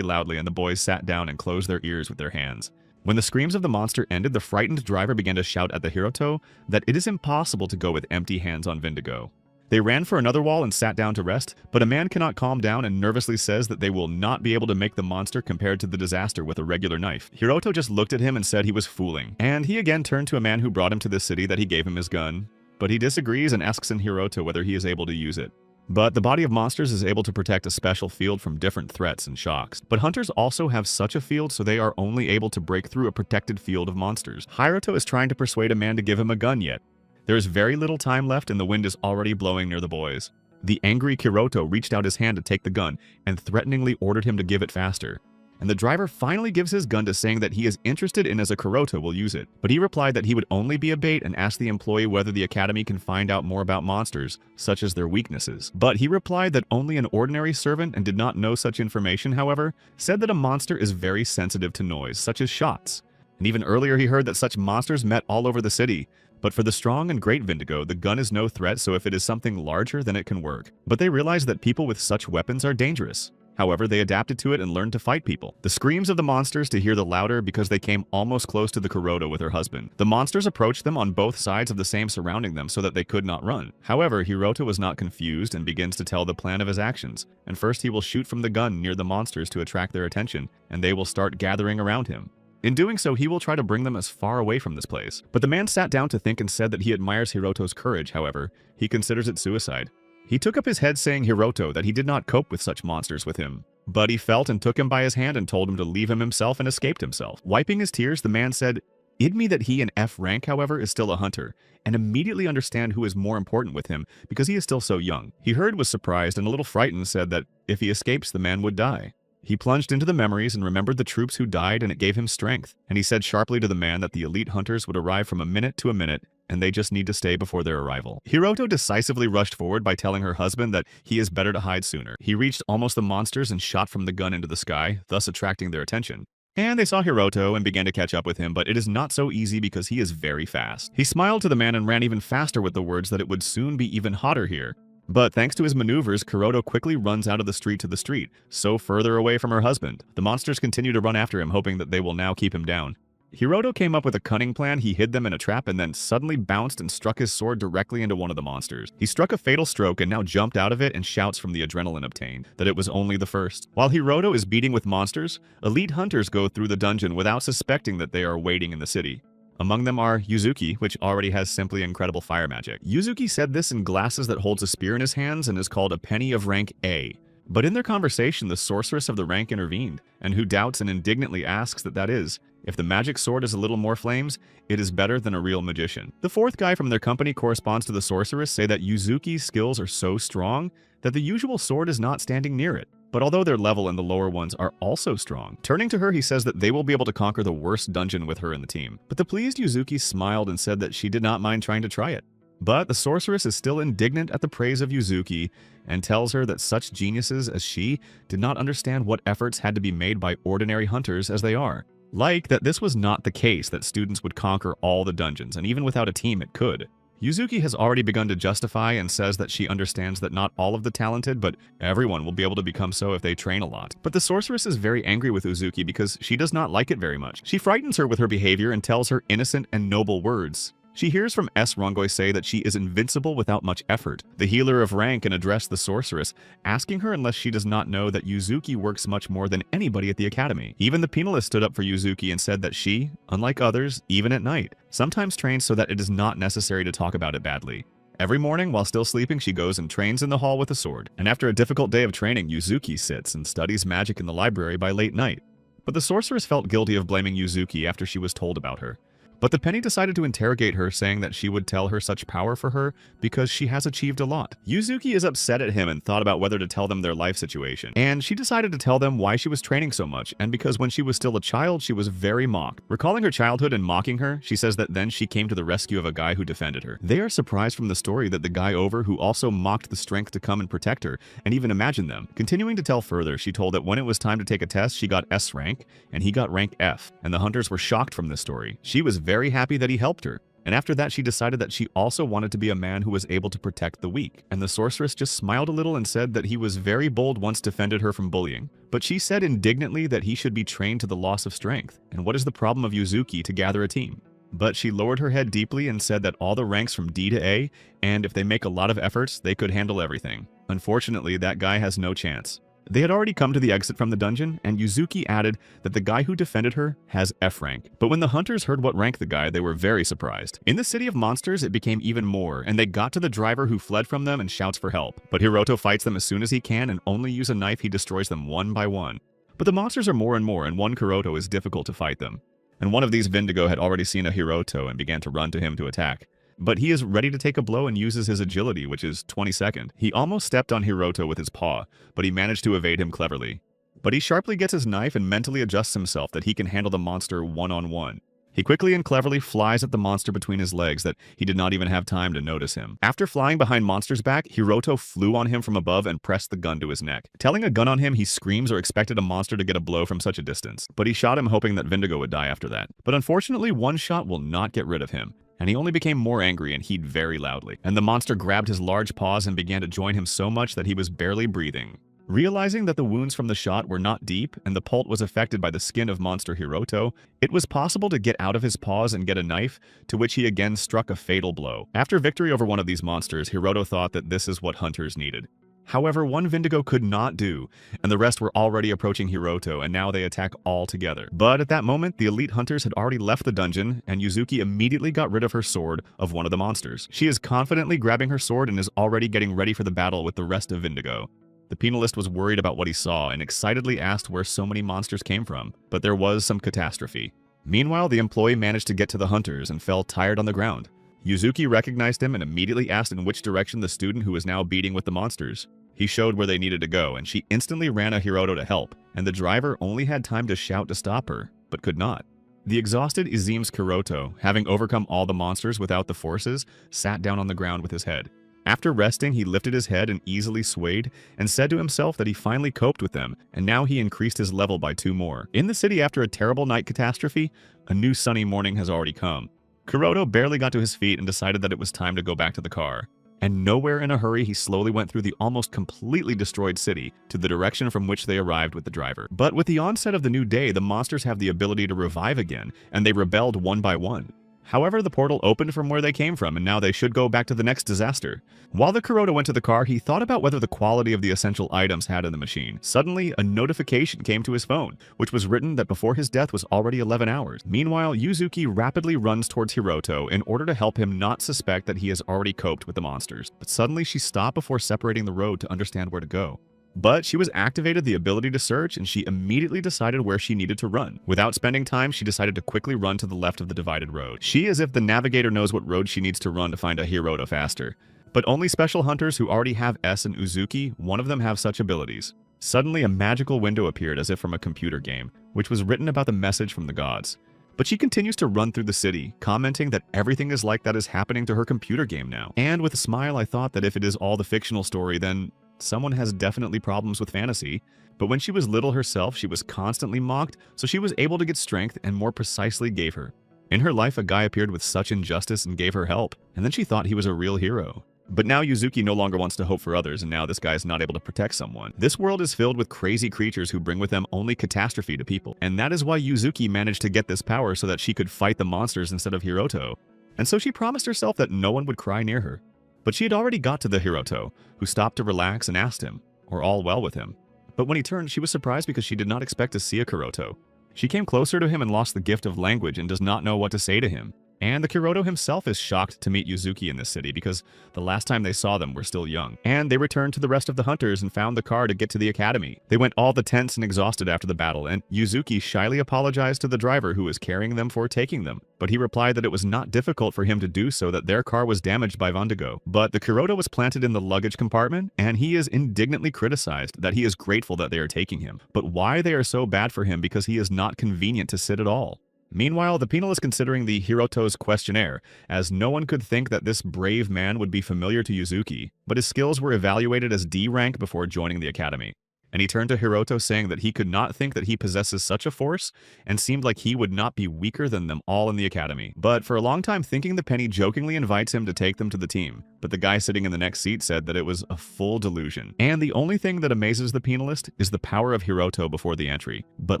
loudly and the boys sat down and closed their ears with their hands. When the screams of the monster ended, the frightened driver began to shout at the Hiroto that it is impossible to go with empty hands on Vindigo. They ran for another wall and sat down to rest, but a man cannot calm down and nervously says that they will not be able to make the monster compared to the disaster with a regular knife. Hiroto just looked at him and said he was fooling, and he again turned to a man who brought him to this city that he gave him his gun, but he disagrees and asks in Hiroto whether he is able to use it. But the body of monsters is able to protect a special field from different threats and shocks. But hunters also have such a field, so they are only able to break through a protected field of monsters. Hiroto is trying to persuade a man to give him a gun yet. There is very little time left and the wind is already blowing near the boys. The angry Hiroto reached out his hand to take the gun and threateningly ordered him to give it faster. And the driver finally gives his gun to saying that he is interested in as a Kuroto will use it. But he replied that he would only be a bait and asked the employee whether the academy can find out more about monsters, such as their weaknesses. But he replied that only an ordinary servant and did not know such information, however, said that a monster is very sensitive to noise, such as shots. And even earlier he heard that such monsters met all over the city. But for the strong and great Vindigo, the gun is no threat, so if it is something larger, then it can work. But they realize that people with such weapons are dangerous. However, they adapted to it and learned to fight people. The screams of the monsters to hear the louder because they came almost close to the Kuroto with her husband. The monsters approached them on both sides of the same surrounding them so that they could not run. However, Hiroto was not confused and begins to tell the plan of his actions. And first he will shoot from the gun near the monsters to attract their attention, and they will start gathering around him. In doing so, he will try to bring them as far away from this place. But the man sat down to think and said that he admires Hiroto's courage, however, he considers it suicide. He took up his head saying Hiroto that he did not cope with such monsters with him. But he felt and took him by his hand and told him to leave him himself and escaped himself. Wiping his tears, the man said, "Id me that he in F rank, however, is still a hunter, and immediately understand who is more important with him because he is still so young." He heard, was surprised, and a little frightened said that if he escapes, the man would die. He plunged into the memories and remembered the troops who died, and it gave him strength. And he said sharply to the man that the elite hunters would arrive from a minute to a minute, and they just need to stay before their arrival. Hiroto decisively rushed forward by telling her husband that he is better to hide sooner. He reached almost the monsters and shot from the gun into the sky, thus attracting their attention. And they saw Hiroto and began to catch up with him, but it is not so easy because he is very fast. He smiled to the man and ran even faster with the words that it would soon be even hotter here. But thanks to his maneuvers, Kuroto quickly runs out of the street to the street, so further away from her husband. The monsters continue to run after him, hoping that they will now keep him down. Hiroto came up with a cunning plan. He hid them in a trap and then suddenly bounced and struck his sword directly into one of the monsters. He struck a fatal stroke and now jumped out of it and shouts from the adrenaline obtained that it was only the first. While Hiroto is beating with monsters, elite hunters go through the dungeon without suspecting that they are waiting in the city. Among them are Yuzuki, which already has simply incredible fire magic. Yuzuki said this in glasses that holds a spear in his hands and is called a penny of rank A. But in their conversation, the sorceress of the rank intervened, and who doubts and indignantly asks that is, if the magic sword is a little more flames, it is better than a real magician. The fourth guy from their company corresponds to the sorceress, say that Yuzuki's skills are so strong that the usual sword is not standing near it. But although their level and the lower ones are also strong, turning to her he says that they will be able to conquer the worst dungeon with her in the team. But the pleased Yuzuki smiled and said that she did not mind trying to try it. But the sorceress is still indignant at the praise of Yuzuki and tells her that such geniuses as she did not understand what efforts had to be made by ordinary hunters as they are. Like that this was not the case that students would conquer all the dungeons, and even without a team it could. Yuzuki has already begun to justify and says that she understands that not all of the talented, but everyone will be able to become so if they train a lot. But the sorceress is very angry with Uzuki because she does not like it very much. She frightens her with her behavior and tells her innocent and noble words. She hears from S. Rongoi say that she is invincible without much effort. The healer of rank can address the sorceress, asking her unless she does not know that Yuzuki works much more than anybody at the academy. Even the penalist stood up for Yuzuki and said that she, unlike others, even at night, sometimes trains so that it is not necessary to talk about it badly. Every morning, while still sleeping, she goes and trains in the hall with a sword. And after a difficult day of training, Yuzuki sits and studies magic in the library by late night. But the sorceress felt guilty of blaming Yuzuki after she was told about her. But the penny decided to interrogate her, saying that she would tell her such power for her because she has achieved a lot. Yuzuki is upset at him and thought about whether to tell them their life situation. And she decided to tell them why she was training so much, and because when she was still a child, she was very mocked. Recalling her childhood and mocking her, she says that then she came to the rescue of a guy who defended her. They are surprised from the story that the guy over who also mocked the strength to come and protect her, and even imagine them. Continuing to tell further, she told that when it was time to take a test, she got S rank, and he got rank F, and the hunters were shocked from this story. She was very happy that he helped her. And after that, she decided that she also wanted to be a man who was able to protect the weak. And the sorceress just smiled a little and said that he was very bold once defended her from bullying. But she said indignantly that he should be trained to the loss of strength. And what is the problem of Yuzuki to gather a team? But she lowered her head deeply and said that all the ranks from D to A, and if they make a lot of efforts, they could handle everything. Unfortunately, that guy has no chance. They had already come to the exit from the dungeon, and Yuzuki added that the guy who defended her has F rank. But when the hunters heard what rank the guy, they were very surprised. In the City of Monsters, it became even more, and they got to the driver who fled from them and shouts for help. But Hiroto fights them as soon as he can, and only use a knife he destroys them one by one. But the monsters are more and more, and one Kuroto is difficult to fight them. And one of these Vindigo had already seen a Hiroto and began to run to him to attack. But he is ready to take a blow and uses his agility, which is 22nd. He almost stepped on Hiroto with his paw, but he managed to evade him cleverly. But he sharply gets his knife and mentally adjusts himself that he can handle the monster one-on-one. He quickly and cleverly flies at the monster between his legs that he did not even have time to notice him. After flying behind Monster's back, Hiroto flew on him from above and pressed the gun to his neck. Telling a gun on him, he screams or expected a monster to get a blow from such a distance. But he shot him hoping that Vindigo would die after that. But unfortunately, one shot will not get rid of him. And he only became more angry and he'd very loudly. And the monster grabbed his large paws and began to join him so much that he was barely breathing. Realizing that the wounds from the shot were not deep and the pult was affected by the skin of Monster Hiroto, it was possible to get out of his paws and get a knife, to which he again struck a fatal blow. After victory over one of these monsters, Hiroto thought that this is what hunters needed. However, one Vindigo could not do, and the rest were already approaching Hiroto, and now they attack all together. But at that moment, the elite hunters had already left the dungeon, and Yuzuki immediately got rid of her sword of one of the monsters. She is confidently grabbing her sword and is already getting ready for the battle with the rest of Vindigo. The penalist was worried about what he saw and excitedly asked where so many monsters came from, but there was some catastrophe. Meanwhile, the employee managed to get to the hunters and fell tired on the ground. Yuzuki recognized him and immediately asked in which direction the student who was now beating with the monsters. He showed where they needed to go, and she instantly ran a Hiroto to help, and the driver only had time to shout to stop her, but could not. The exhausted Izim's Kuroto, having overcome all the monsters without the forces, sat down on the ground with his head. After resting, he lifted his head and easily swayed, and said to himself that he finally coped with them, and now he increased his level by 2 more. In the city after a terrible night catastrophe, a new sunny morning has already come. Kuroto barely got to his feet and decided that it was time to go back to the car. And nowhere in a hurry, he slowly went through the almost completely destroyed city to the direction from which they arrived with the driver. But with the onset of the new day, the monsters have the ability to revive again, and they rebelled one by one. However, the portal opened from where they came from, and now they should go back to the next disaster. While the Kuroto went to the car, he thought about whether the quality of the essential items had in the machine. Suddenly, a notification came to his phone, which was written that before his death was already 11 hours. Meanwhile, Yuzuki rapidly runs towards Hiroto in order to help him not suspect that he has already coped with the monsters. But suddenly, she stopped before separating the road to understand where to go. But she was activated the ability to search, and she immediately decided where she needed to run. Without spending time, she decided to quickly run to the left of the divided road. She, as if the navigator knows what road she needs to run to find a Hiroto faster. But only special hunters who already have S and Uzuki, one of them have such abilities. Suddenly, a magical window appeared as if from a computer game, which was written about the message from the gods. But she continues to run through the city, commenting that everything is like that is happening to her computer game now. And with a smile, I thought that if it is all the fictional story, then someone has definitely problems with fantasy, but when she was little herself, she was constantly mocked, so she was able to get strength and more precisely gave her. In her life, a guy appeared with such injustice and gave her help, and then she thought he was a real hero. But now Yuzuki no longer wants to hope for others, and now this guy is not able to protect someone. This world is filled with crazy creatures who bring with them only catastrophe to people, and that is why Yuzuki managed to get this power so that she could fight the monsters instead of Hiroto. And so she promised herself that no one would cry near her. But she had already got to the Hiroto, who stopped to relax and asked him, or all well with him. But when he turned, she was surprised because she did not expect to see a Kuroto. She came closer to him and lost the gift of language and does not know what to say to him. And the Kuroto himself is shocked to meet Yuzuki in this city because the last time they saw them were still young. And they returned to the rest of the hunters and found the car to get to the academy. They went all the tense and exhausted after the battle, and Yuzuki shyly apologized to the driver who was carrying them for taking them. But he replied that it was not difficult for him to do so, that their car was damaged by Wendigo. But the Kuroto was planted in the luggage compartment, and he is indignantly criticized that he is grateful that they are taking him. But why they are so bad for him because he is not convenient to sit at all. Meanwhile, the penal is considering the Hiroto's questionnaire, as no one could think that this brave man would be familiar to Yuzuki, but his skills were evaluated as D rank before joining the academy. And he turned to Hiroto saying that he could not think that he possesses such a force, and seemed like he would not be weaker than them all in the academy. But for a long time, thinking the penny jokingly invites him to take them to the team, but the guy sitting in the next seat said that it was a full delusion. And the only thing that amazes the penalist is the power of Hiroto before the entry. But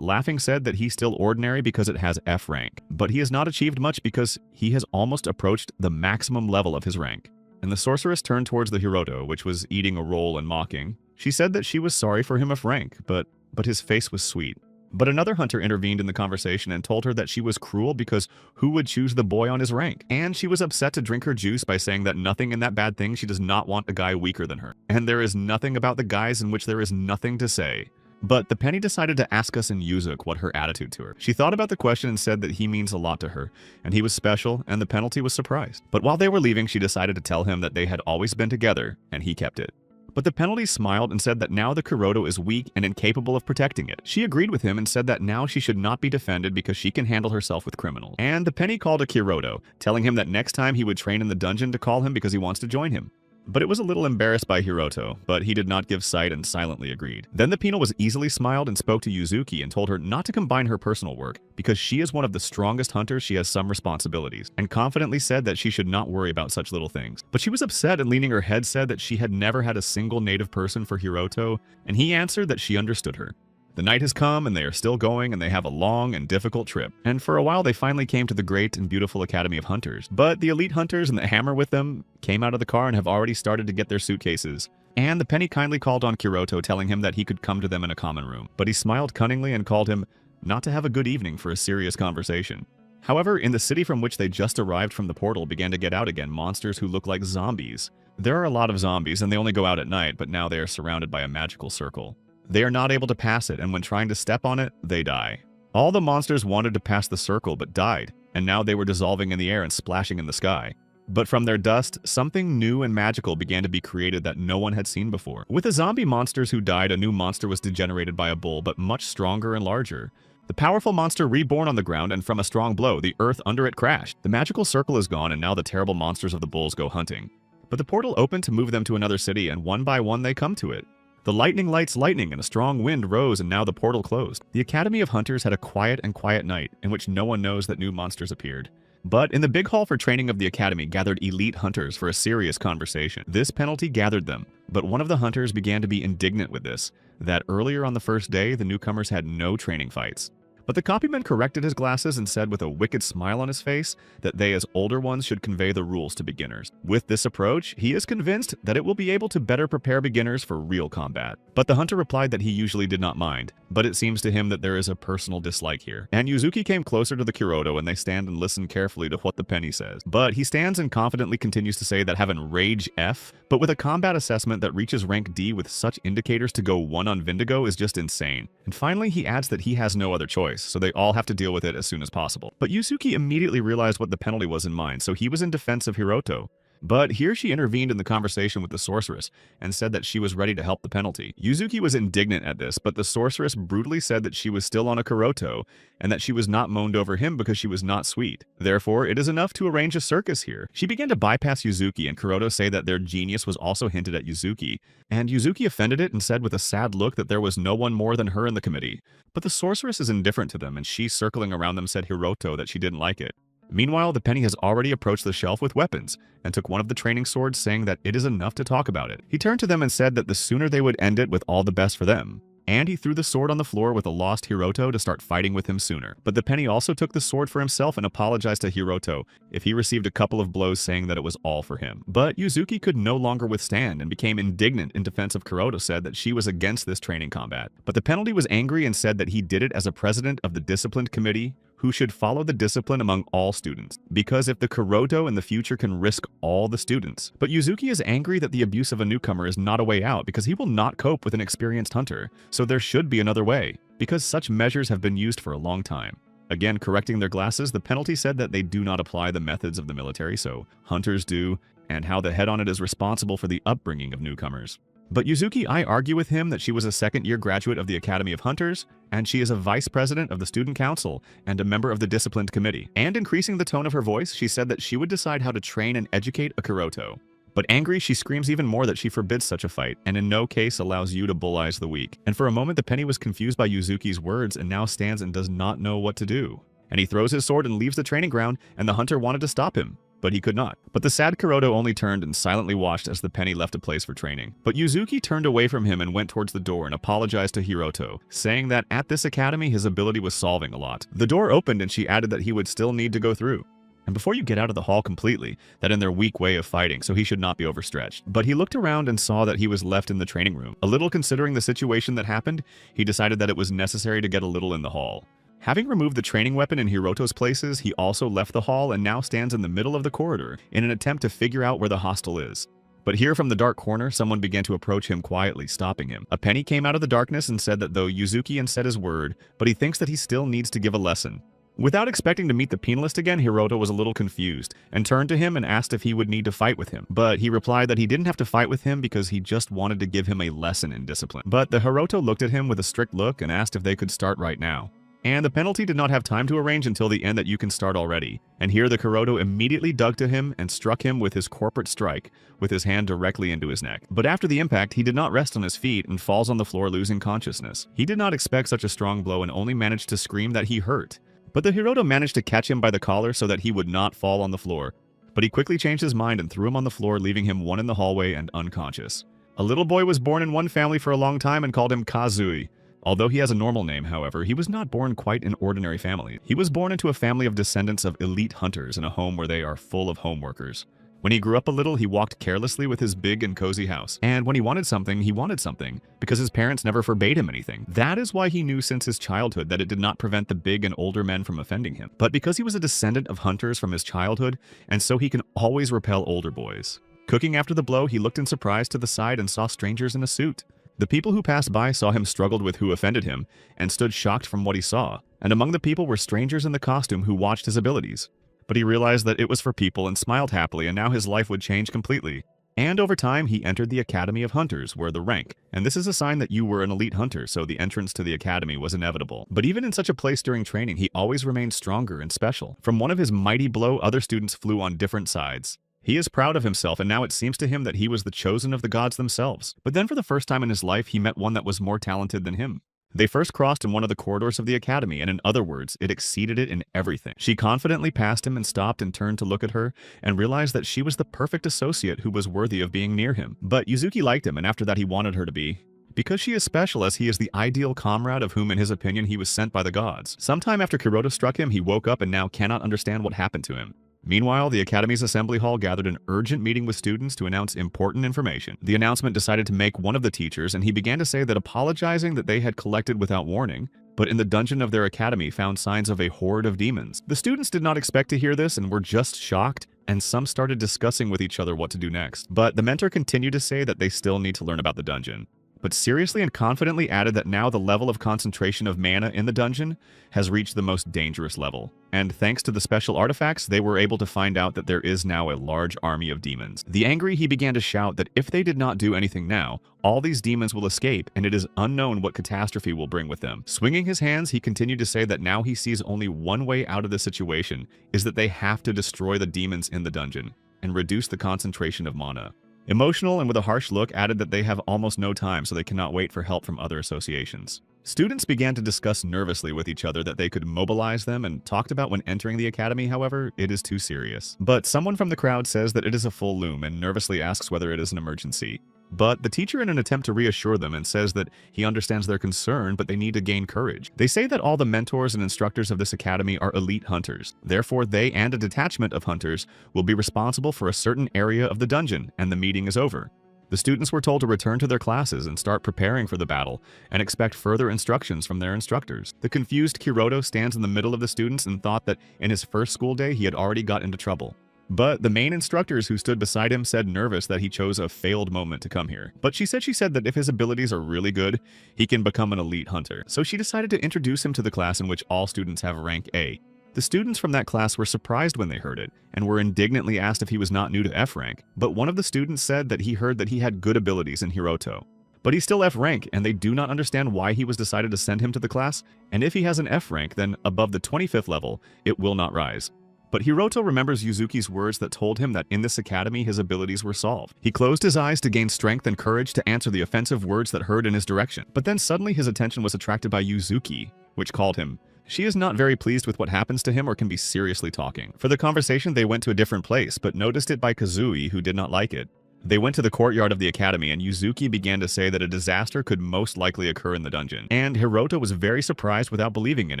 laughing said that he's still ordinary because it has F rank, but he has not achieved much because he has almost approached the maximum level of his rank. And the sorceress turned towards the Hiroto, which was eating a roll and mocking. She said that she was sorry for him of rank, but his face was sweet. But another hunter intervened in the conversation and told her that she was cruel because who would choose the boy on his rank? And she was upset to drink her juice by saying that nothing in that bad thing, she does not want a guy weaker than her. And there is nothing about the guys in which there is nothing to say. But the penny decided to ask us in Yuzuki what her attitude to her. She thought about the question and said that he means a lot to her, and he was special, and the penalty was surprised. But while they were leaving, she decided to tell him that they had always been together, and he kept it. But the penalty smiled and said that now the Kuroto is weak and incapable of protecting it. She agreed with him and said that now she should not be defended because she can handle herself with criminals. And the penny called a Kuroto, telling him that next time he would train in the dungeon to call him because he wants to join him. But it was a little embarrassed by Hiroto, but he did not give sight and silently agreed. Then the penal was easily smiled and spoke to Yuzuki and told her not to combine her personal work, because she is one of the strongest hunters, she has some responsibilities, and confidently said that she should not worry about such little things. But she was upset and leaning her head said that she had never had a single native person for Hiroto, and he answered that she understood her. The night has come and they are still going and they have a long and difficult trip. And for a while they finally came to the great and beautiful Academy of Hunters. But the elite hunters and the hammer with them came out of the car and have already started to get their suitcases. And the penny kindly called on Kuroto, telling him that he could come to them in a common room. But he smiled cunningly and called him not to have a good evening for a serious conversation. However, in the city from which they just arrived from the portal began to get out again monsters who look like zombies. There are a lot of zombies and they only go out at night, but now they are surrounded by a magical circle. They are not able to pass it, and when trying to step on it, they die. All the monsters wanted to pass the circle but died, and now they were dissolving in the air and splashing in the sky. But from their dust, something new and magical began to be created that no one had seen before. With the zombie monsters who died, a new monster was degenerated by a bull, but much stronger and larger. The powerful monster reborn on the ground, and from a strong blow, the earth under it crashed. The magical circle is gone, and now the terrible monsters of the bulls go hunting. But the portal opened to move them to another city, and one by one they come to it. The lightning lights lightning, and a strong wind rose, and now the portal closed. The Academy of Hunters had a quiet night, in which no one knows that new monsters appeared. But in the big hall for training of the Academy gathered elite hunters for a serious conversation. This penalty gathered them, but one of the hunters began to be indignant with this, that earlier on the first day the newcomers had no training fights. But the copyman corrected his glasses and said with a wicked smile on his face that they as older ones should convey the rules to beginners. With this approach, he is convinced that it will be able to better prepare beginners for real combat. But the hunter replied that he usually did not mind, but it seems to him that there is a personal dislike here. And Yuzuki came closer to the Kuroto and they stand and listen carefully to what the penny says. But he stands and confidently continues to say that having Rage F, but with a combat assessment that reaches rank D with such indicators to go 1 on Wendigo is just insane. And finally he adds that he has no other choice, so they all have to deal with it as soon as possible. But Yuzuki immediately realized what the penalty was in mind, so he was in defense of Hiroto. But here she intervened in the conversation with the sorceress and said that she was ready to help the penalty. Yuzuki was indignant at this, but the sorceress brutally said that she was still on a Kuroto and that she was not moaned over him because she was not sweet. Therefore, it is enough to arrange a circus here. She began to bypass Yuzuki, and Kuroto say that their genius was also hinted at Yuzuki, and Yuzuki offended it and said with a sad look that there was no one more than her in the committee. But the sorceress is indifferent to them, and she, circling around them, said Hiroto that she didn't like it. Meanwhile, the penny has already approached the shelf with weapons and took one of the training swords, saying that it is enough to talk about it. He turned to them and said that the sooner they would end it with all the best for them. And he threw the sword on the floor with a lost Hiroto to start fighting with him sooner. But the penny also took the sword for himself and apologized to Hiroto if he received a couple of blows, saying that it was all for him. But Yuzuki could no longer withstand and became indignant in defense of Kuroto, said that she was against this training combat. But the penalty was angry and said that he did it as a president of the disciplined committee who should follow the discipline among all students, because if the Kuroto in the future can risk all the students. But Yuzuki is angry that the abuse of a newcomer is not a way out because he will not cope with an experienced hunter, so there should be another way, because such measures have been used for a long time. Again, correcting their glasses, the penalty said that they do not apply the methods of the military, so hunters do, and how the head on it is responsible for the upbringing of newcomers. But Yuzuki, I argue with him that she was a second-year graduate of the Academy of Hunters, and she is a vice president of the student council and a member of the disciplined committee. And increasing the tone of her voice, she said that she would decide how to train and educate a Kuroto. But angry, she screams even more that she forbids such a fight, and in no case allows you to bullize the weak. And for a moment, the penny was confused by Yuzuki's words and now stands and does not know what to do. And he throws his sword and leaves the training ground, and the hunter wanted to stop him, but he could not. But the sad Kuroto only turned and silently watched as the penny left a place for training. But Yuzuki turned away from him and went towards the door and apologized to Hiroto, saying that at this academy his ability was solving a lot. The door opened and she added that he would still need to go through. And before you get out of the hall completely, that in their weak way of fighting, so he should not be overstretched. But he looked around and saw that he was left in the training room. A little considering the situation that happened, he decided that it was necessary to get a little in the hall. Having removed the training weapon in Hiroto's places, he also left the hall and now stands in the middle of the corridor in an attempt to figure out where the hostel is. But here from the dark corner, someone began to approach him quietly, stopping him. A penny came out of the darkness and said that though Yuzuki said his word, but he thinks that he still needs to give a lesson. Without expecting to meet the penalist again, Hiroto was a little confused and turned to him and asked if he would need to fight with him. But he replied that he didn't have to fight with him because he just wanted to give him a lesson in discipline. But the Hiroto looked at him with a strict look and asked if they could start right now. And the penalty did not have time to arrange until the end that you can start already. And here the Kuroto immediately dug to him and struck him with his corporate strike, with his hand directly into his neck. But after the impact, he did not rest on his feet and falls on the floor, losing consciousness. He did not expect such a strong blow and only managed to scream that he hurt. But the Hiroto managed to catch him by the collar so that he would not fall on the floor. But he quickly changed his mind and threw him on the floor, leaving him one in the hallway and unconscious. A little boy was born in one family for a long time and called him Kazui. Although he has a normal name, however, he was not born quite an ordinary family. He was born into a family of descendants of elite hunters in a home where they are full of home workers. When he grew up a little, he walked carelessly with his big and cozy house. And when he wanted something, because his parents never forbade him anything. That is why he knew since his childhood that it did not prevent the big and older men from offending him. But because he was a descendant of hunters from his childhood, and so he can always repel older boys. Cooking after the blow, he looked in surprise to the side and saw strangers in a suit. The people who passed by saw him struggled with who offended him and stood shocked from what he saw, and among the people were strangers in the costume who watched his abilities. But he realized that it was for people and smiled happily, and now his life would change completely. And over time, he entered the Academy of Hunters, where the rank, and this is a sign that you were an elite hunter, so the entrance to the academy was inevitable. But even in such a place during training, he always remained stronger and special. From one of his mighty blow, other students flew on different sides. He is proud of himself, and now it seems to him that he was the chosen of the gods themselves. But then for the first time in his life, he met one that was more talented than him. They first crossed in one of the corridors of the academy, and in other words, it exceeded it in everything. She confidently passed him and stopped and turned to look at her, and realized that she was the perfect associate who was worthy of being near him. But Yuzuki liked him, and after that he wanted her to be. Because she is special, as he is the ideal comrade of whom in his opinion he was sent by the gods. Sometime after Kuroto struck him, he woke up and now cannot understand what happened to him. Meanwhile, the Academy's assembly hall gathered an urgent meeting with students to announce important information. The announcement decided to make one of the teachers, and he began to say that apologizing that they had collected without warning, but in the dungeon of their academy found signs of a horde of demons. The students did not expect to hear this and were just shocked, and some started discussing with each other what to do next. But the mentor continued to say that they still need to learn about the dungeon. but seriously and confidently added that now the level of concentration of mana in the dungeon has reached the most dangerous level. And thanks to the special artifacts, they were able to find out that there is now a large army of demons. The angry, he began to shout that if they did not do anything now, all these demons will escape, and it is unknown what catastrophe will bring with them. Swinging his hands, he continued to say that now he sees only one way out of the situation, is that they have to destroy the demons in the dungeon and reduce the concentration of mana. Emotional and with a harsh look added that they have almost no time, so they cannot wait for help from other associations. Students began to discuss nervously with each other that they could mobilize them and talked about when entering the academy, however, it is too serious. But someone from the crowd says that it is a full loom and nervously asks whether it is an emergency. But the teacher, in an attempt to reassure them, and says that he understands their concern, but they need to gain courage. They say that all the mentors and instructors of this academy are elite hunters. Therefore, they and a detachment of hunters will be responsible for a certain area of the dungeon, and the meeting is over. The students were told to return to their classes and start preparing for the battle, and expect further instructions from their instructors. The confused Hiroto stands in the middle of the students and thought that in his first school day he had already got into trouble. But the main instructors who stood beside him said nervous that he chose a failed moment to come here. But she said that if his abilities are really good, he can become an elite hunter. So she decided to introduce him to the class in which all students have rank A. The students from that class were surprised when they heard it, and were indignantly asked if he was not new to F rank. But one of the students said that he heard that he had good abilities in Hiroto. But he's still F rank, and they do not understand why he was decided to send him to the class, and if he has an F rank, then above the 25th level, it will not rise. But Hiroto remembers Yuzuki's words that told him that in this academy his abilities were solved. He closed his eyes to gain strength and courage to answer the offensive words that heard in his direction. But then suddenly his attention was attracted by Yuzuki, which called him. She is not very pleased with what happens to him or can be seriously talking. For the conversation they went to a different place, but noticed it by Kazui, who did not like it. They went to the courtyard of the academy, and Yuzuki began to say that a disaster could most likely occur in the dungeon. And Hiroto was very surprised without believing in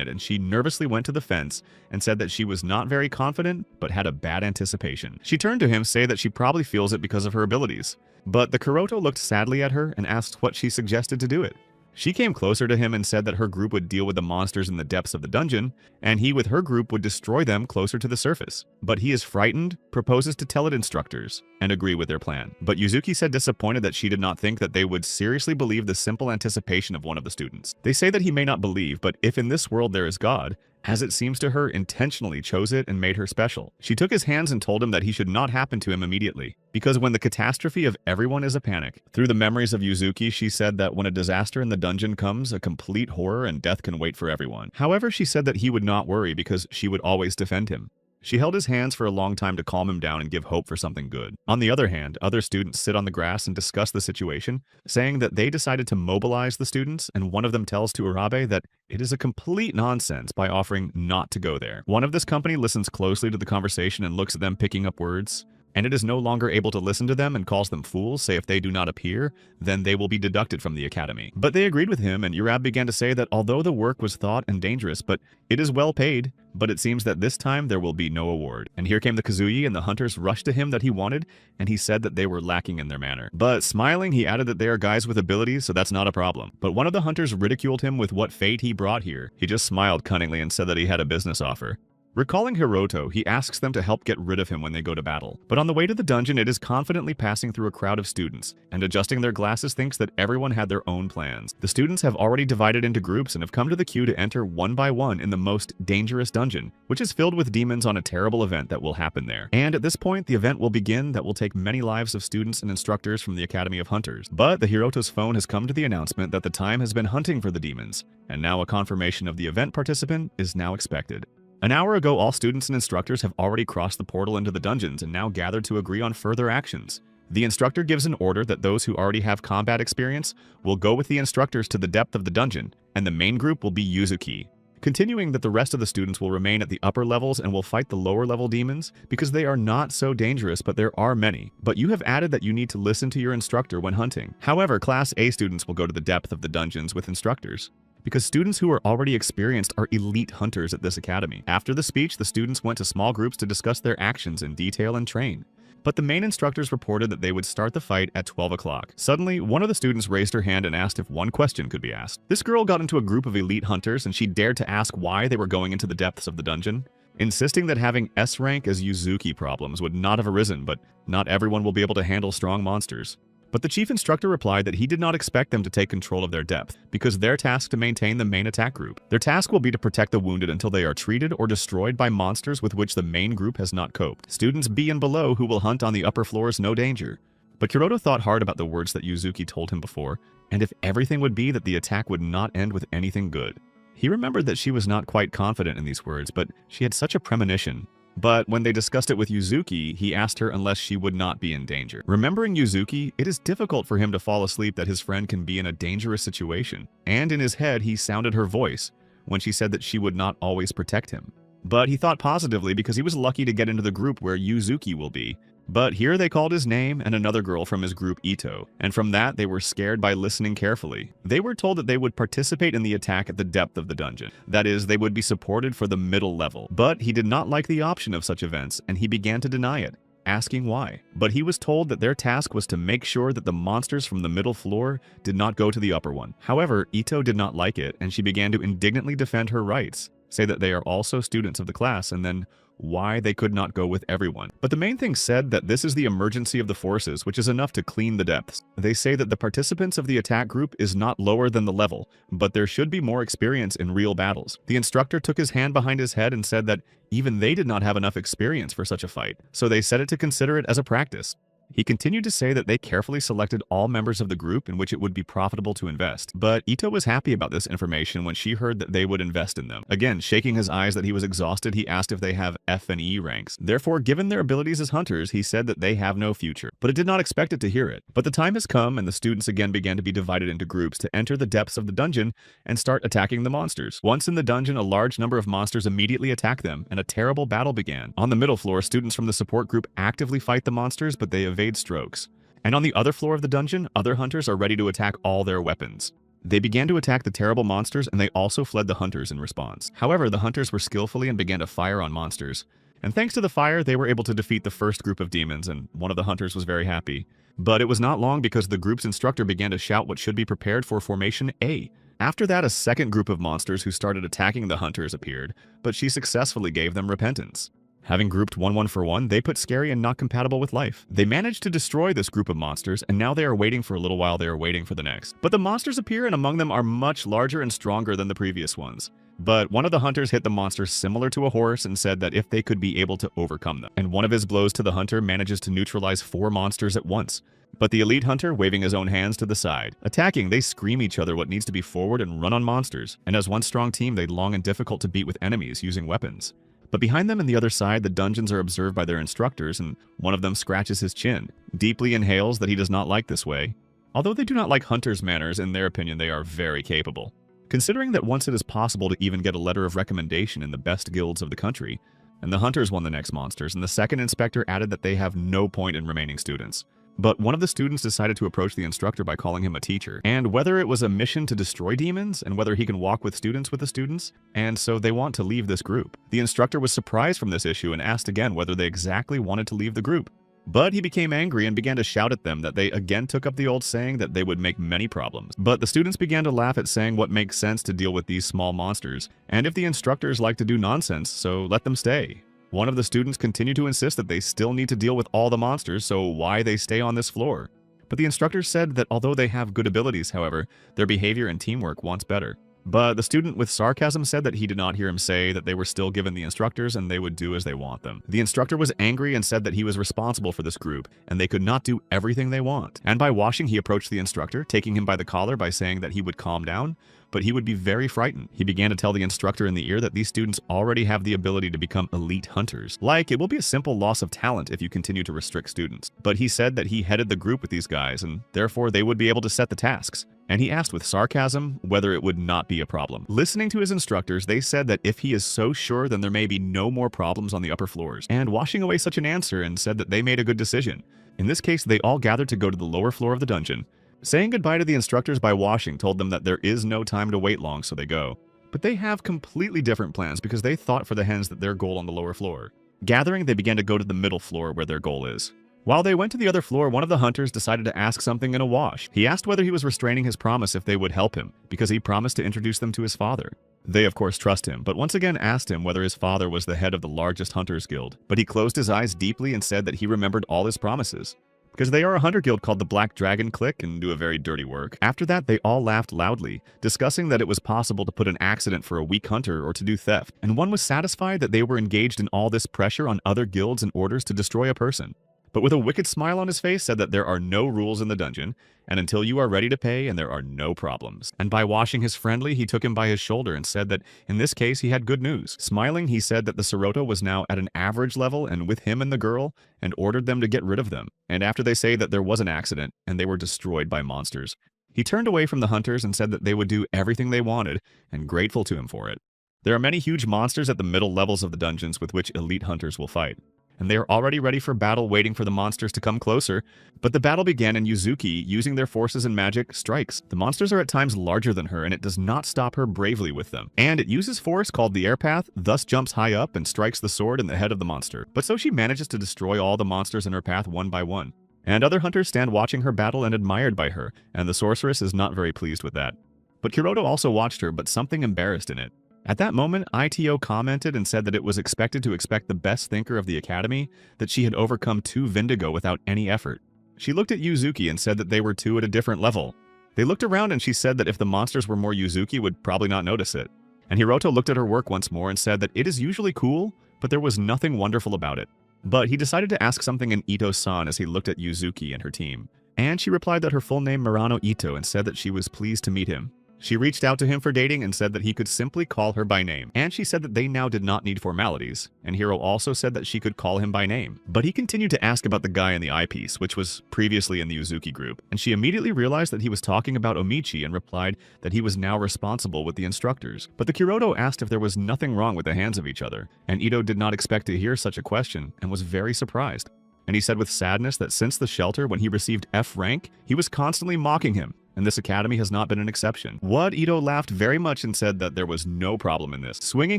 it, and she nervously went to the fence and said that she was not very confident, but had a bad anticipation. She turned to him, saying that she probably feels it because of her abilities. But the Kuroto looked sadly at her and asked what she suggested to do it. She came closer to him and said that her group would deal with the monsters in the depths of the dungeon, and he with her group would destroy them closer to the surface. But he is frightened, proposes to tell it instructors, and agree with their plan. But Yuzuki said disappointed that she did not think that they would seriously believe the simple anticipation of one of the students. They say that he may not believe, but if in this world there is God, as it seems to her, intentionally chose it and made her special. She took his hands and told him that he should not happen to him immediately, because when the catastrophe of everyone is a panic. Through the memories of Yuzuki, she said that when a disaster in the dungeon comes, a complete horror and death can wait for everyone. However, she said that he would not worry because she would always defend him. She held his hands for a long time to calm him down and give hope for something good. On the other hand, other students sit on the grass and discuss the situation, saying that they decided to mobilize the students, and one of them tells to Urabe that it is a complete nonsense by offering not to go there. One of this company listens closely to the conversation and looks at them picking up words, and it is no longer able to listen to them and calls them fools, say if they do not appear, then they will be deducted from the academy. But they agreed with him, and Urabe began to say that although the work was thought and dangerous, but it is well paid, but it seems that this time there will be no award. And here came the Kazui, and the hunters rushed to him that he wanted, and he said that they were lacking in their manner. But smiling, he added that they are guys with abilities, so that's not a problem. But one of the hunters ridiculed him with what fate he brought here. He just smiled cunningly and said that he had a business offer. Recalling Hiroto, he asks them to help get rid of him when they go to battle. But on the way to the dungeon, it is confidently passing through a crowd of students, and adjusting their glasses thinks that everyone had their own plans. The students have already divided into groups and have come to the queue to enter one by one in the most dangerous dungeon, which is filled with demons on a terrible event that will happen there. And at this point, the event will begin that will take many lives of students and instructors from the Academy of Hunters. But the Hiroto's phone has come to the announcement that the time has been hunting for the demons, and now a confirmation of the event participant is now expected. An hour ago, all students and instructors have already crossed the portal into the dungeons and now gathered to agree on further actions. The instructor gives an order that those who already have combat experience will go with the instructors to the depth of the dungeon, and the main group will be Yuzuki. Continuing that the rest of the students will remain at the upper levels and will fight the lower level demons because they are not so dangerous, but there are many. But you have added that you need to listen to your instructor when hunting. However, Class A students will go to the depth of the dungeons with instructors, because students who are already experienced are elite hunters at this academy. After the speech, the students went to small groups to discuss their actions in detail and train. But the main instructors reported that they would start the fight at 12 o'clock. Suddenly, one of the students raised her hand and asked if one question could be asked. This girl got into a group of elite hunters, and she dared to ask why they were going into the depths of the dungeon, insisting that having S rank as Yuzuki problems would not have arisen, but not everyone will be able to handle strong monsters. But the chief instructor replied that he did not expect them to take control of their depth, because their task to maintain the main attack group. Their task will be to protect the wounded until they are treated or destroyed by monsters with which the main group has not coped. Students B and below who will hunt on the upper floors no danger. But Kuroto thought hard about the words that Yuzuki told him before, and if everything would be that the attack would not end with anything good. He remembered that she was not quite confident in these words, but she had such a premonition. But when they discussed it with Yuzuki, he asked her unless she would not be in danger. Remembering Yuzuki, it is difficult for him to fall asleep that his friend can be in a dangerous situation. And in his head, he sounded her voice when she said that she would not always protect him. But he thought positively because he was lucky to get into the group where Yuzuki will be. But here they called his name and another girl from his group Ito, and from that they were scared by listening carefully. They were told that they would participate in the attack at the depth of the dungeon. That is, they would be supported for the middle level. But he did not like the option of such events, and he began to deny it, asking why. But he was told that their task was to make sure that the monsters from the middle floor did not go to the upper one. However, Ito did not like it, and she began to indignantly defend her rights, say that they are also students of the class, and then why they could not go with everyone. But the main thing said that this is the emergency of the forces, which is enough to clean the depths. They say that the participants of the attack group is not lower than the level, but there should be more experience in real battles. The instructor took his hand behind his head and said that even they did not have enough experience for such a fight, so they said it to consider it as a practice. He continued to say that they carefully selected all members of the group in which it would be profitable to invest. But Ito was happy about this information when she heard that they would invest in them. Again, shaking his eyes that he was exhausted, he asked if they have F and E ranks. Therefore, given their abilities as hunters, he said that they have no future. But it did not expect it to hear it. But the time has come, and the students again began to be divided into groups to enter the depths of the dungeon and start attacking the monsters. Once in the dungeon, a large number of monsters immediately attack them, and a terrible battle began. On the middle floor, students from the support group actively fight the monsters, but they evade strokes. And on the other floor of the dungeon, other hunters are ready to attack all their weapons. They began to attack the terrible monsters, and they also fled the hunters in response. However, the hunters were skillfully and began to fire on monsters. And thanks to the fire, they were able to defeat the first group of demons, and one of the hunters was very happy. But it was not long because the group's instructor began to shout what should be prepared for Formation A. After that, a second group of monsters who started attacking the hunters appeared, but she successfully gave them repentance. Having grouped 1-1 for 1, they put scary and not compatible with life. They managed to destroy this group of monsters, and now they are waiting for a little while they are waiting for the next. But the monsters appear, and among them are much larger and stronger than the previous ones. But one of the hunters hit the monster similar to a horse and said that if they could be able to overcome them. And one of his blows to the hunter manages to neutralize 4 monsters at once. But the elite hunter, waving his own hands to the side. Attacking, they scream each other what needs to be forward and run on monsters. And as one strong team, they long and difficult to beat with enemies using weapons. But behind them and the other side, the dungeons are observed by their instructors, and one of them scratches his chin, deeply inhales that he does not like this way. Although they do not like hunters' manners, in their opinion they are very capable. Considering that once it is possible to even get a letter of recommendation in the best guilds of the country, and the hunters won the next monsters, and the second inspector added that they have no point in remaining students. But one of the students decided to approach the instructor by calling him a teacher, and whether it was a mission to destroy demons, and whether he can walk with the students, and so they want to leave this group. The instructor was surprised from this issue and asked again whether they exactly wanted to leave the group. But he became angry and began to shout at them that they again took up the old saying that they would make many problems. But the students began to laugh at saying what makes sense to deal with these small monsters, and if the instructors like to do nonsense, so let them stay. One of the students continued to insist that they still need to deal with all the monsters, so why they stay on this floor. But the instructor said that although they have good abilities, however, their behavior and teamwork wants better. But the student with sarcasm said that he did not hear him say that they were still given the instructors and they would do as they want them. The instructor was angry and said that he was responsible for this group and they could not do everything they want. And by washing, he approached the instructor, taking him by the collar by saying that he would calm down, but he would be very frightened. He began to tell the instructor in the ear that these students already have the ability to become elite hunters. Like, it will be a simple loss of talent if you continue to restrict students. But he said that he headed the group with these guys and therefore they would be able to set the tasks. And he asked with sarcasm whether it would not be a problem. Listening to his instructors, they said that if he is so sure, then there may be no more problems on the upper floors. And washing away such an answer and said that they made a good decision. In this case, they all gathered to go to the lower floor of the dungeon. Saying goodbye to the instructors by washing told them that there is no time to wait long, so they go. But they have completely different plans because they thought for the hens that their goal on the lower floor. Gathering, they began to go to the middle floor where their goal is. While they went to the other floor, one of the hunters decided to ask something in a wash. He asked whether he was restraining his promise if they would help him, because he promised to introduce them to his father. They of course trust him, but once again asked him whether his father was the head of the largest hunters guild. But he closed his eyes deeply and said that he remembered all his promises. because they are a hunter guild called the Black Dragon Clique and do a very dirty work. After that, they all laughed loudly, discussing that it was possible to put an accident for a weak hunter or to do theft, and one was satisfied that they were engaged in all this pressure on other guilds and orders to destroy a person. But with a wicked smile on his face said that there are no rules in the dungeon, and until you are ready to pay and there are no problems. And by washing his friendly, he took him by his shoulder and said that in this case he had good news. Smiling, he said that the Sirotto was now at an average level and with him and the girl, and ordered them to get rid of them. And after they say that there was an accident, and they were destroyed by monsters, he turned away from the hunters and said that they would do everything they wanted, and grateful to him for it. There are many huge monsters at the middle levels of the dungeons with which elite hunters will fight, and they are already ready for battle, waiting for the monsters to come closer. But the battle began, and Yuzuki, using their forces and magic, strikes. The monsters are at times larger than her, and it does not stop her bravely with them. And it uses force called the air path, thus jumps high up and strikes the sword in the head of the monster. But so she manages to destroy all the monsters in her path one by one. And other hunters stand watching her battle and admired by her, and the sorceress is not very pleased with that. But Kuroto also watched her, but something embarrassed in it. At that moment, ITO commented and said that it was expected to expect the best thinker of the academy, that she had overcome 2 Vindigo without any effort. She looked at Yuzuki and said that they were 2 at a different level. They looked around and she said that if the monsters were more, Yuzuki would probably not notice it. And Hiroto looked at her work once more and said that it is usually cool, but there was nothing wonderful about it. But he decided to ask something in Ito-san as he looked at Yuzuki and her team. And she replied that her full name Murano Ito and said that she was pleased to meet him. She reached out to him for dating and said that he could simply call her by name. And she said that they now did not need formalities. And Hiro also said that she could call him by name. But he continued to ask about the guy in the eyepiece, which was previously in the Yuzuki group. And she immediately realized that he was talking about Omichi and replied that he was now responsible with the instructors. But the Kuroto asked if there was nothing wrong with the hands of each other. And Ito did not expect to hear such a question and was very surprised. And he said with sadness that since the shelter when he received F rank, he was constantly mocking him. And this academy has not been an exception. Ito laughed very much and said that there was no problem in this. Swinging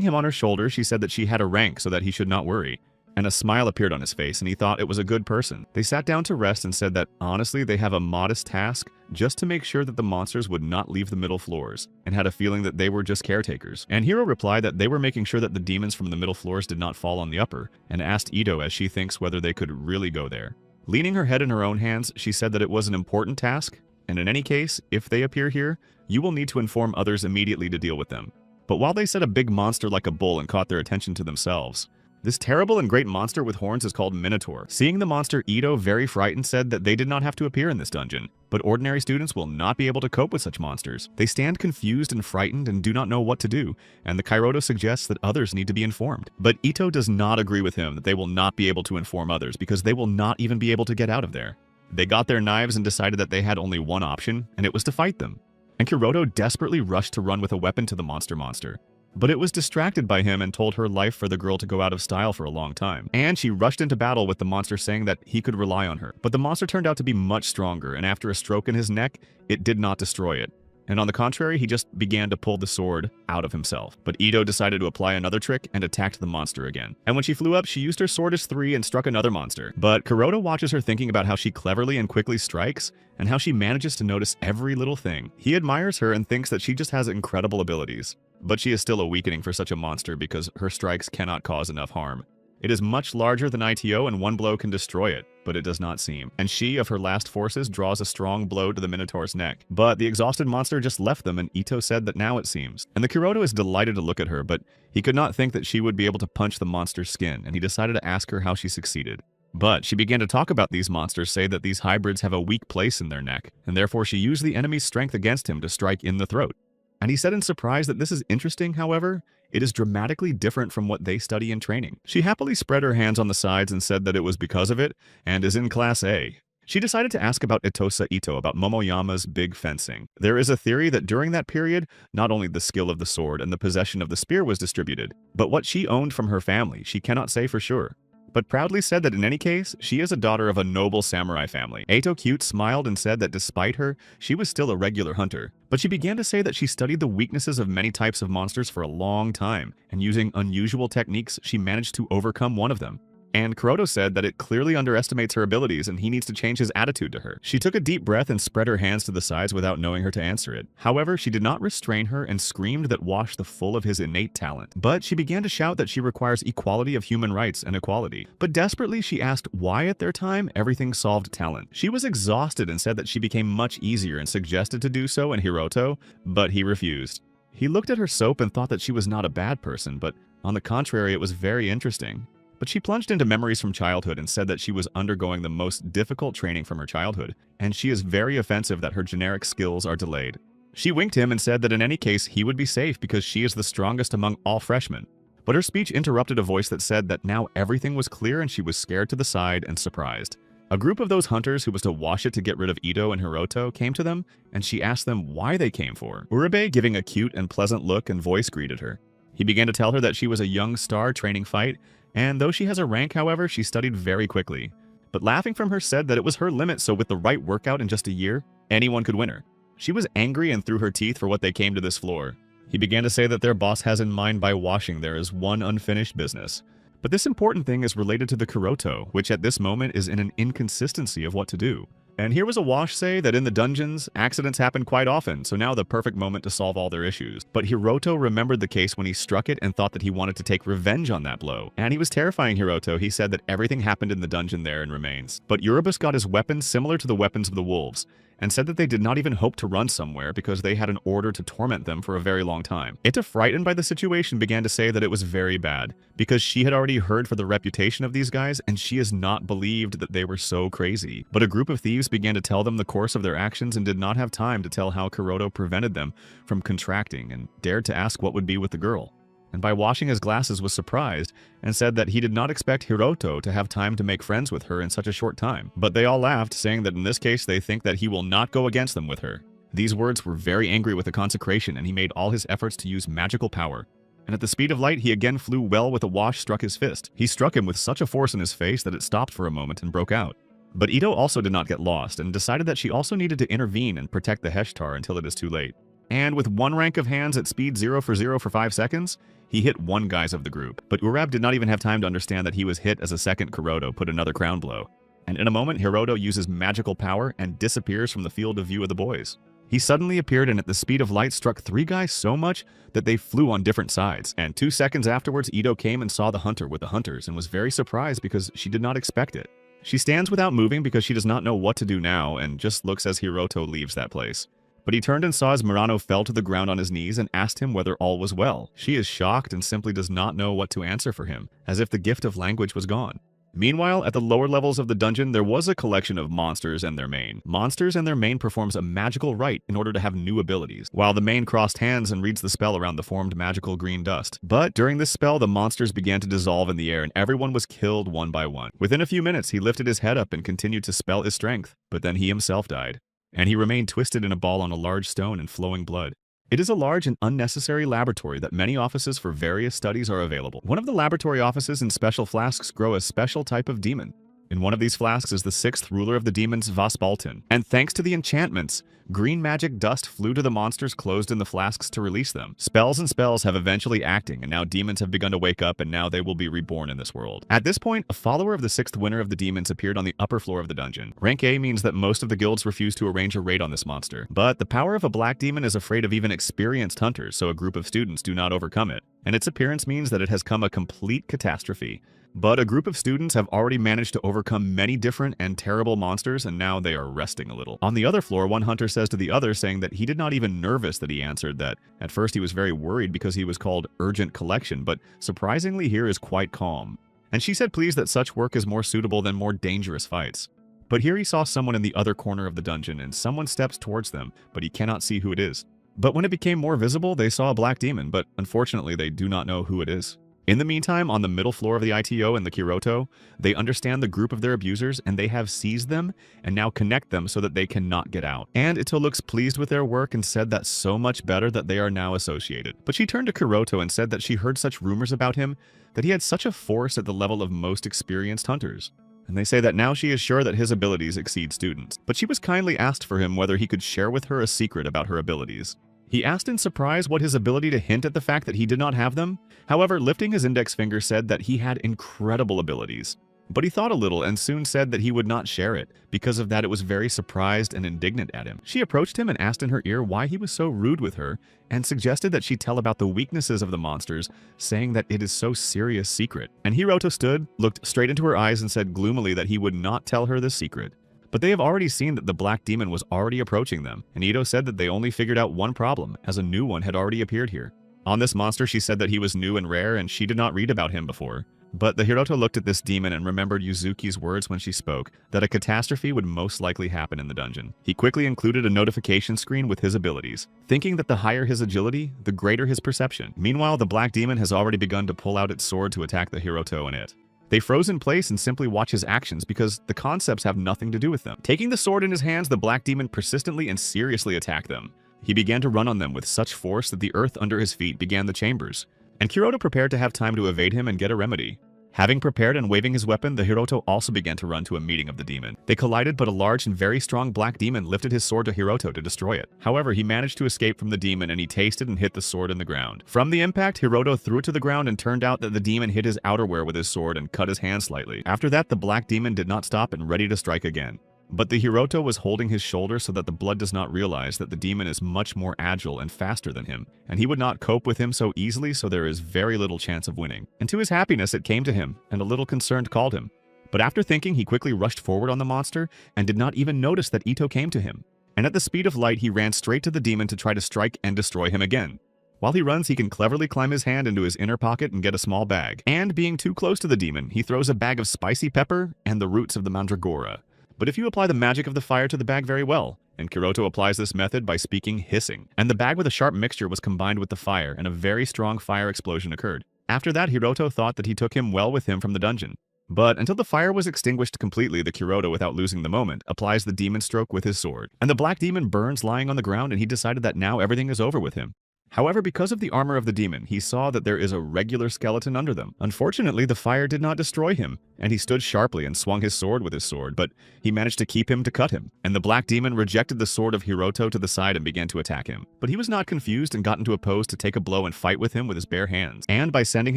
him on her shoulder, she said that she had a rank so that he should not worry. And a smile appeared on his face, and he thought it was a good person. They sat down to rest and said that, honestly, they have a modest task just to make sure that the monsters would not leave the middle floors, and had a feeling that they were just caretakers. And Hiro replied that they were making sure that the demons from the middle floors did not fall on the upper, and asked Ito as she thinks whether they could really go there. Leaning her head in her own hands, she said that it was an important task, and in any case, if they appear here, you will need to inform others immediately to deal with them. But while they said a big monster like a bull and caught their attention to themselves, this terrible and great monster with horns is called Minotaur. Seeing the monster, Ito, very frightened, said that they did not have to appear in this dungeon, but ordinary students will not be able to cope with such monsters. They stand confused and frightened and do not know what to do, and the Kairoto suggests that others need to be informed. But Ito does not agree with him that they will not be able to inform others because they will not even be able to get out of there. They got their knives and decided that they had only one option, and it was to fight them. And Kuroto desperately rushed to run with a weapon to the monster. But it was distracted by him and told her life for the girl to go out of style for a long time. And she rushed into battle with the monster, saying that he could rely on her. But the monster turned out to be much stronger, and after a stroke in his neck, it did not destroy it. And on the contrary, he just began to pull the sword out of himself. But Ito decided to apply another trick and attacked the monster again. And when she flew up, she used her sword as 3 and struck another monster. But Kuroto watches her thinking about how she cleverly and quickly strikes, and how she manages to notice every little thing. He admires her and thinks that she just has incredible abilities. But she is still a weakening for such a monster because her strikes cannot cause enough harm. It is much larger than ITO and one blow can destroy it, but it does not seem. And she, of her last forces, draws a strong blow to the Minotaur's neck. But the exhausted monster just left them, and Ito said that now it seems. And the Kuroto is delighted to look at her, but he could not think that she would be able to punch the monster's skin, and he decided to ask her how she succeeded. But she began to talk about these monsters, say that these hybrids have a weak place in their neck, and therefore she used the enemy's strength against him to strike in the throat. And he said in surprise that this is interesting, however, it is dramatically different from what they study in training. She happily spread her hands on the sides and said that it was because of it, and is in Class A. She decided to ask about Itosa Ito, about Momoyama's big fencing. There is a theory that during that period, not only the skill of the sword and the possession of the spear was distributed, but what she owned from her family, she cannot say for sure. But proudly said that in any case, she is a daughter of a noble samurai family. Eito Cute smiled and said that despite her, she was still a regular hunter. But she began to say that she studied the weaknesses of many types of monsters for a long time, and using unusual techniques, she managed to overcome one of them. And Kuroto said that it clearly underestimates her abilities and he needs to change his attitude to her. She took a deep breath and spread her hands to the sides without knowing her to answer it. However, she did not restrain her and screamed that washed the full of his innate talent. But she began to shout that she requires equality of human rights and equality. But desperately, she asked why at their time everything solved talent. She was exhausted and said that she became much easier and suggested to do so in Hiroto, but he refused. He looked at her soap and thought that she was not a bad person, but on the contrary, it was very interesting. But she plunged into memories from childhood and said that she was undergoing the most difficult training from her childhood, and she is very offensive that her generic skills are delayed. She winked him and said that in any case he would be safe because she is the strongest among all freshmen. But her speech interrupted a voice that said that now everything was clear and she was scared to the side and surprised. A group of those hunters who was to wash it to get rid of Ito and Hiroto came to them, and she asked them why they came for. Urabe, giving a cute and pleasant look and voice, greeted her. He began to tell her that she was a young star training fight, and though she has a rank, however, she studied very quickly. But laughing from her said that it was her limit, so with the right workout in just a year, anyone could win her. She was angry and threw her teeth for what they came to this floor. He began to say that their boss has in mind by washing there is one unfinished business. But this important thing is related to the Kuroto, which at this moment is in an inconsistency of what to do. And here was a wash say that in the dungeons, accidents happen quite often, so now the perfect moment to solve all their issues. But Hiroto remembered the case when he struck it and thought that he wanted to take revenge on that blow. And he was terrifying Hiroto. He said that everything happened in the dungeon there and remains. But Uribus got his weapons similar to the weapons of the wolves, and said that they did not even hope to run somewhere because they had an order to torment them for a very long time. Ita, frightened by the situation, began to say that it was very bad, because she had already heard for the reputation of these guys, and she has not believed that they were so crazy. But a group of thieves began to tell them the course of their actions and did not have time to tell how Kuroto prevented them from contracting and dared to ask what would be with the girl. And by washing his glasses was surprised and said that he did not expect Hiroto to have time to make friends with her in such a short time. But they all laughed, saying that in this case they think that he will not go against them with her. These words were very angry with the consecration, and he made all his efforts to use magical power. And at the speed of light he again flew well with a wash struck his fist. He struck him with such a force in his face that it stopped for a moment and broke out. But Ito also did not get lost and decided that she also needed to intervene and protect the Heshtar until it is too late. And with one rank of hands at speed 0 for 5 seconds, he hit one guys of the group. But Urab did not even have time to understand that he was hit as a second Kuroto put another crown blow. And in a moment, Hiroto uses magical power and disappears from the field of view of the boys. He suddenly appeared and at the speed of light struck 3 guys so much that they flew on different sides. And 2 seconds afterwards, Ito came and saw the hunter with the hunters and was very surprised because she did not expect it. She stands without moving because she does not know what to do now and just looks as Hiroto leaves that place. But he turned and saw as Murano fell to the ground on his knees and asked him whether all was well. She is shocked and simply does not know what to answer for him, as if the gift of language was gone. Meanwhile, at the lower levels of the dungeon, there was a collection of monsters and their main. Monsters and their main performs a magical rite in order to have new abilities, while the main crossed hands and reads the spell around the formed magical green dust. But during this spell, the monsters began to dissolve in the air and everyone was killed one by one. Within a few minutes, he lifted his head up and continued to spell his strength, but then he himself died. And he remained twisted in a ball on a large stone and flowing blood. It is a large and unnecessary laboratory that many offices for various studies are available. One of the laboratory offices in special flasks grow a special type of demon. In one of these flasks is the 6th ruler of the demons, Vaspaltin. And thanks to the enchantments, green magic dust flew to the monsters closed in the flasks to release them. Spells and spells have eventually acting, and now demons have begun to wake up, and now they will be reborn in this world. At this point, a follower of the 6th winner of the demons appeared on the upper floor of the dungeon. Rank A means that most of the guilds refuse to arrange a raid on this monster. But the power of a black demon is afraid of even experienced hunters, so a group of students do not overcome it. And its appearance means that it has come a complete catastrophe. But a group of students have already managed to overcome many different and terrible monsters, and now they are resting a little. On the other floor, one hunter says to the other, saying that he did not even nervous that he answered that. At first he was very worried because he was called urgent collection, but surprisingly here is quite calm. And she said pleased that such work is more suitable than more dangerous fights. But here he saw someone in the other corner of the dungeon, and someone steps towards them, but he cannot see who it is. But when it became more visible, they saw a black demon, but unfortunately they do not know who it is. In the meantime, on the middle floor of the ITO and the Kiroto, they understand the group of their abusers and they have seized them and now connect them so that they cannot get out. And Ito looks pleased with their work and said that so much better that they are now associated. But she turned to Kiroto and said that she heard such rumors about him that he had such a force at the level of most experienced hunters. And they say that now she is sure that his abilities exceed students. But she was kindly asked for him whether he could share with her a secret about her abilities. He asked in surprise what his ability to hint at the fact that he did not have them. However, lifting his index finger said that he had incredible abilities. But he thought a little and soon said that he would not share it. Because of that, it was very surprised and indignant at him. She approached him and asked in her ear why he was so rude with her and suggested that she tell about the weaknesses of the monsters, saying that it is so serious secret. And Hiroto stood, looked straight into her eyes and said gloomily that he would not tell her the secret. But they have already seen that the black demon was already approaching them, and Ito said that they only figured out one problem, as a new one had already appeared here. On this monster, she said that he was new and rare and she did not read about him before. But the Hiroto looked at this demon and remembered Yuzuki's words when she spoke, that a catastrophe would most likely happen in the dungeon. He quickly included a notification screen with his abilities, thinking that the higher his agility, the greater his perception. Meanwhile, the black demon has already begun to pull out its sword to attack the Hiroto and it. They froze in place and simply watch his actions because the concepts have nothing to do with them. Taking the sword in his hands, the black demon persistently and seriously attacked them. He began to run on them with such force that the earth under his feet began the chambers, and Hiroto prepared to have time to evade him and get a remedy. Having prepared and waving his weapon, the Hiroto also began to run to a meeting of the demon. They collided, but a large and very strong black demon lifted his sword to Hiroto to destroy it. However, he managed to escape from the demon and he tasted and hit the sword in the ground. From the impact, Hiroto threw it to the ground and turned out that the demon hit his outerwear with his sword and cut his hand slightly. After that, the black demon did not stop and ready to strike again. But the Hiroto was holding his shoulder so that the blood does not realize that the demon is much more agile and faster than him, and he would not cope with him so easily, so there is very little chance of winning. And to his happiness, it came to him, and a little concerned called him. But after thinking, he quickly rushed forward on the monster and did not even notice that Ito came to him. And at the speed of light, he ran straight to the demon to try to strike and destroy him again. While he runs, he can cleverly climb his hand into his inner pocket and get a small bag. And being too close to the demon, he throws a bag of spicy pepper and the roots of the mandragora. But if you apply the magic of the fire to the bag very well, and Hiroto applies this method by speaking hissing, and the bag with a sharp mixture was combined with the fire, and a very strong fire explosion occurred. After that, Hiroto thought that he took him well with him from the dungeon. But until the fire was extinguished completely, the Hiroto, without losing the moment, applies the demon stroke with his sword. And the black demon burns lying on the ground, and he decided that now everything is over with him. However, because of the armor of the demon, he saw that there is a regular skeleton under them. Unfortunately, the fire did not destroy him, and he stood sharply and swung his sword with his sword, but he managed to keep him to cut him. And the black demon rejected the sword of Hiroto to the side and began to attack him. But he was not confused and got into a pose to take a blow and fight with him with his bare hands. And by sending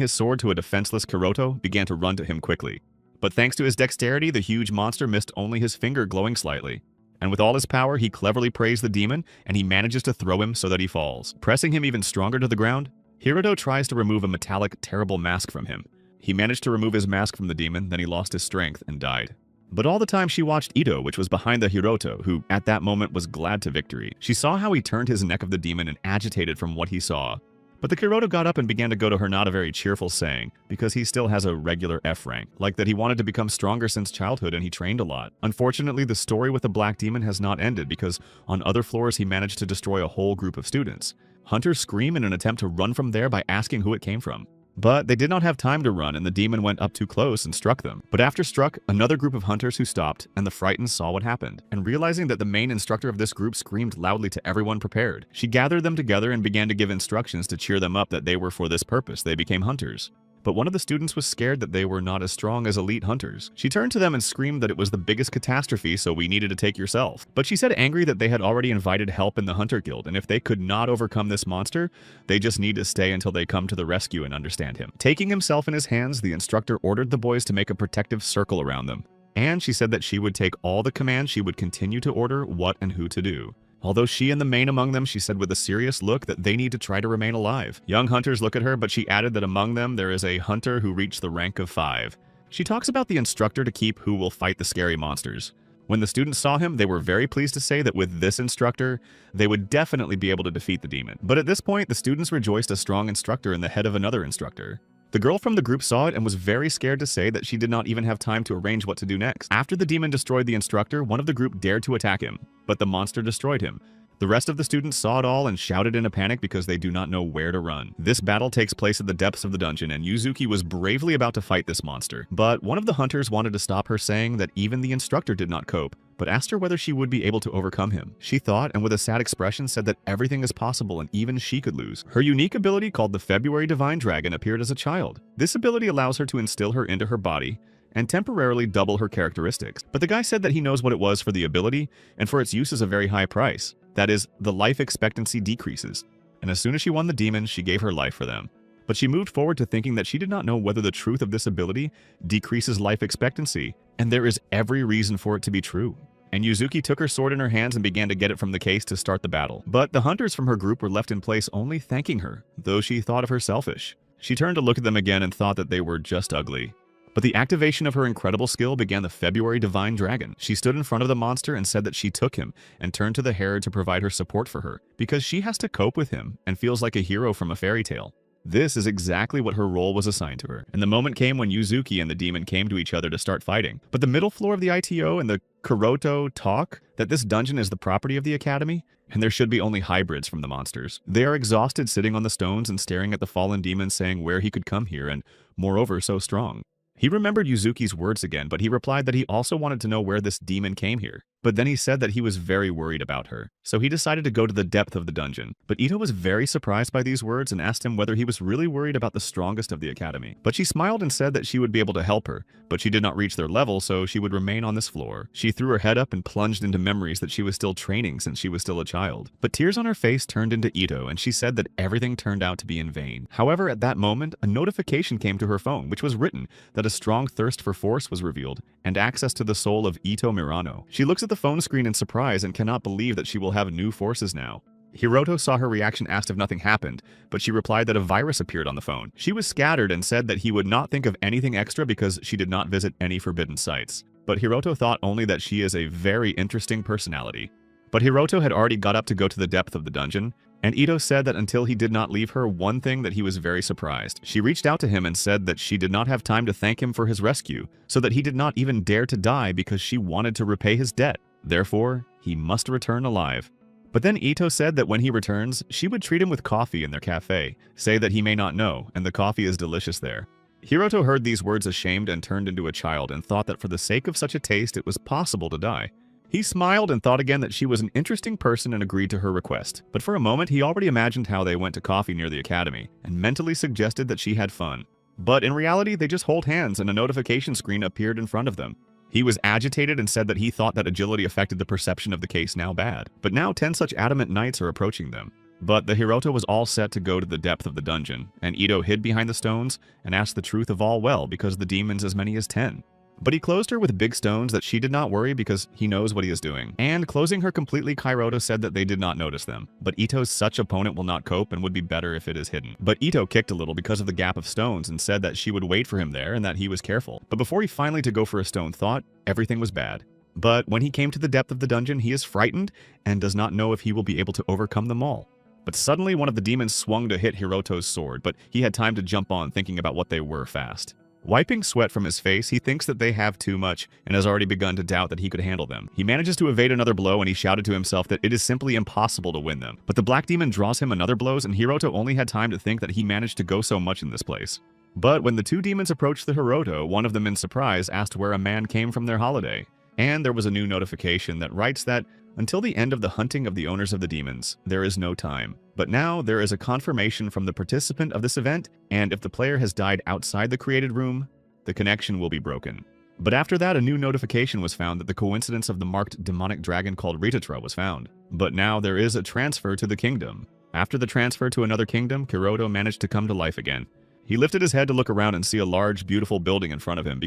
his sword to a defenseless Hiroto, began to run to him quickly. But thanks to his dexterity, the huge monster missed only his finger glowing slightly. And with all his power, he cleverly prays the demon, and he manages to throw him so that he falls. Pressing him even stronger to the ground, Hiroto tries to remove a metallic, terrible mask from him. He managed to remove his mask from the demon, then he lost his strength and died. But all the time she watched Ito, which was behind the Hiroto, who at that moment was glad to victory. She saw how he turned his neck of the demon and agitated from what he saw. But the Hiroto got up and began to go to her not a very cheerful saying, because he still has a regular F rank, like that he wanted to become stronger since childhood and he trained a lot. Unfortunately, the story with the black demon has not ended because on other floors he managed to destroy a whole group of students. Hunters scream in an attempt to run from there by asking who it came from. But they did not have time to run and the demon went up too close and struck them. But after struck, another group of hunters who stopped, and the frightened saw what happened. And realizing that the main instructor of this group screamed loudly to everyone prepared, she gathered them together and began to give instructions to cheer them up that they were for this purpose. They became hunters. But one of the students was scared that they were not as strong as elite hunters. She turned to them and screamed that it was the biggest catastrophe, so we needed to take yourself. But she said angry that they had already invited help in the Hunter Guild, and if they could not overcome this monster, they just need to stay until they come to the rescue and understand him. Taking himself in his hands, the instructor ordered the boys to make a protective circle around them. And she said that she would take all the commands, she would continue to order what and who to do. Although she and the main among them, she said with a serious look that they need to try to remain alive. Young hunters look at her, but she added that among them there is a hunter who reached the rank of 5. She talks about the instructor to keep who will fight the scary monsters. When the students saw him, they were very pleased to say that with this instructor, they would definitely be able to defeat the demon. But at this point, the students rejoiced a strong instructor in the head of another instructor. The girl from the group saw it and was very scared to say that she did not even have time to arrange what to do next. After the demon destroyed the instructor, one of the group dared to attack him, but the monster destroyed him. The rest of the students saw it all and shouted in a panic because they do not know where to run. This battle takes place at the depths of the dungeon, and Yuzuki was bravely about to fight this monster. But one of the hunters wanted to stop her, saying that even the instructor did not cope, but asked her whether she would be able to overcome him. She thought, and with a sad expression said that everything is possible and even she could lose. Her unique ability, called the February Divine Dragon, appeared as a child. This ability allows her to instill her into her body and temporarily double her characteristics. But the guy said that he knows what it was for the ability, and for its use is a very high price. That is, the life expectancy decreases. And as soon as she won the demons, she gave her life for them. But she moved forward to thinking that she did not know whether the truth of this ability decreases life expectancy, and there is every reason for it to be true. And Yuzuki took her sword in her hands and began to get it from the case to start the battle. But the hunters from her group were left in place only thanking her, though she thought of her selfish. She turned to look at them again and thought that they were just ugly. But the activation of her incredible skill began the February Divine Dragon. She stood in front of the monster and said that she took him, and turned to the Herald to provide her support for her, because she has to cope with him and feels like a hero from a fairy tale. This is exactly what her role was assigned to her, and the moment came when Yuzuki and the demon came to each other to start fighting. But the middle floor of the ITO and the Kuroto talk that this dungeon is the property of the academy, and there should be only hybrids from the monsters. They are exhausted sitting on the stones and staring at the fallen demon, saying where he could come here, and moreover so strong. He remembered Yuzuki's words again, but he replied that he also wanted to know where this demon came here. But then he said that he was very worried about her, so he decided to go to the depth of the dungeon. But Ito was very surprised by these words and asked him whether he was really worried about the strongest of the academy. But she smiled and said that she would be able to help her, but she did not reach their level, so she would remain on this floor. She threw her head up and plunged into memories that she was still training since she was still a child. But tears on her face turned into Ito, and she said that everything turned out to be in vain. However, at that moment, a notification came to her phone, which was written that a strong thirst for force was revealed, and access to the soul of Ito Mirano. She looks at the phone screen in surprise and cannot believe that she will have new forces now. Hiroto saw her reaction, asked if nothing happened, but she replied that a virus appeared on the phone. She was scattered and said that he would not think of anything extra because she did not visit any forbidden sites. But Hiroto thought only that she is a very interesting personality. But Hiroto had already got up to go to the depth of the dungeon, and Ito said that until he did not leave her, one thing that he was very surprised. She reached out to him and said that she did not have time to thank him for his rescue, so that he did not even dare to die because she wanted to repay his debt. Therefore, he must return alive. But then Ito said that when he returns, she would treat him with coffee in their cafe, say that he may not know, and the coffee is delicious there. Hiroto heard these words ashamed and turned into a child and thought that for the sake of such a taste it was possible to die. He smiled and thought again that she was an interesting person and agreed to her request. But for a moment he already imagined how they went to coffee near the academy, and mentally suggested that she had fun. But in reality they just hold hands and a notification screen appeared in front of them. He was agitated and said that he thought that agility affected the perception of the case now bad. But now 10 such adamant knights are approaching them. But the Hiroto was all set to go to the depth of the dungeon, and Ito hid behind the stones and asked the truth of all well because the demons as many as 10. But he closed her with big stones that she did not worry because he knows what he is doing. And closing her completely, Kairoto said that they did not notice them. But Ito's such opponent will not cope and would be better if it is hidden. But Ito kicked a little because of the gap of stones and said that she would wait for him there and that he was careful. But before he finally to go for a stone thought, everything was bad. But when he came to the depth of the dungeon, he is frightened and does not know if he will be able to overcome them all. But suddenly one of the demons swung to hit Hiroto's sword, but he had time to jump on thinking about what they were fast. Wiping sweat from his face, he thinks that they have too much and has already begun to doubt that he could handle them. He manages to evade another blow and he shouted to himself that it is simply impossible to win them. But the black demon draws him another blows and Hiroto only had time to think that he managed to go so much in this place. But when the two demons approached the Hiroto, one of them in surprise asked where a man came from their holiday. And there was a new notification that writes that until the end of the hunting of the owners of the demons, there is no time. But now there is a confirmation from the participant of this event, and if the player has died outside the created room, the connection will be broken. But after that, a new notification was found that the coincidence of the marked demonic dragon called Ritatra was found. But now there is a transfer to the kingdom. After the transfer to another kingdom, Kuroto managed to come to life again. He lifted his head to look around and see a large, beautiful building in front of him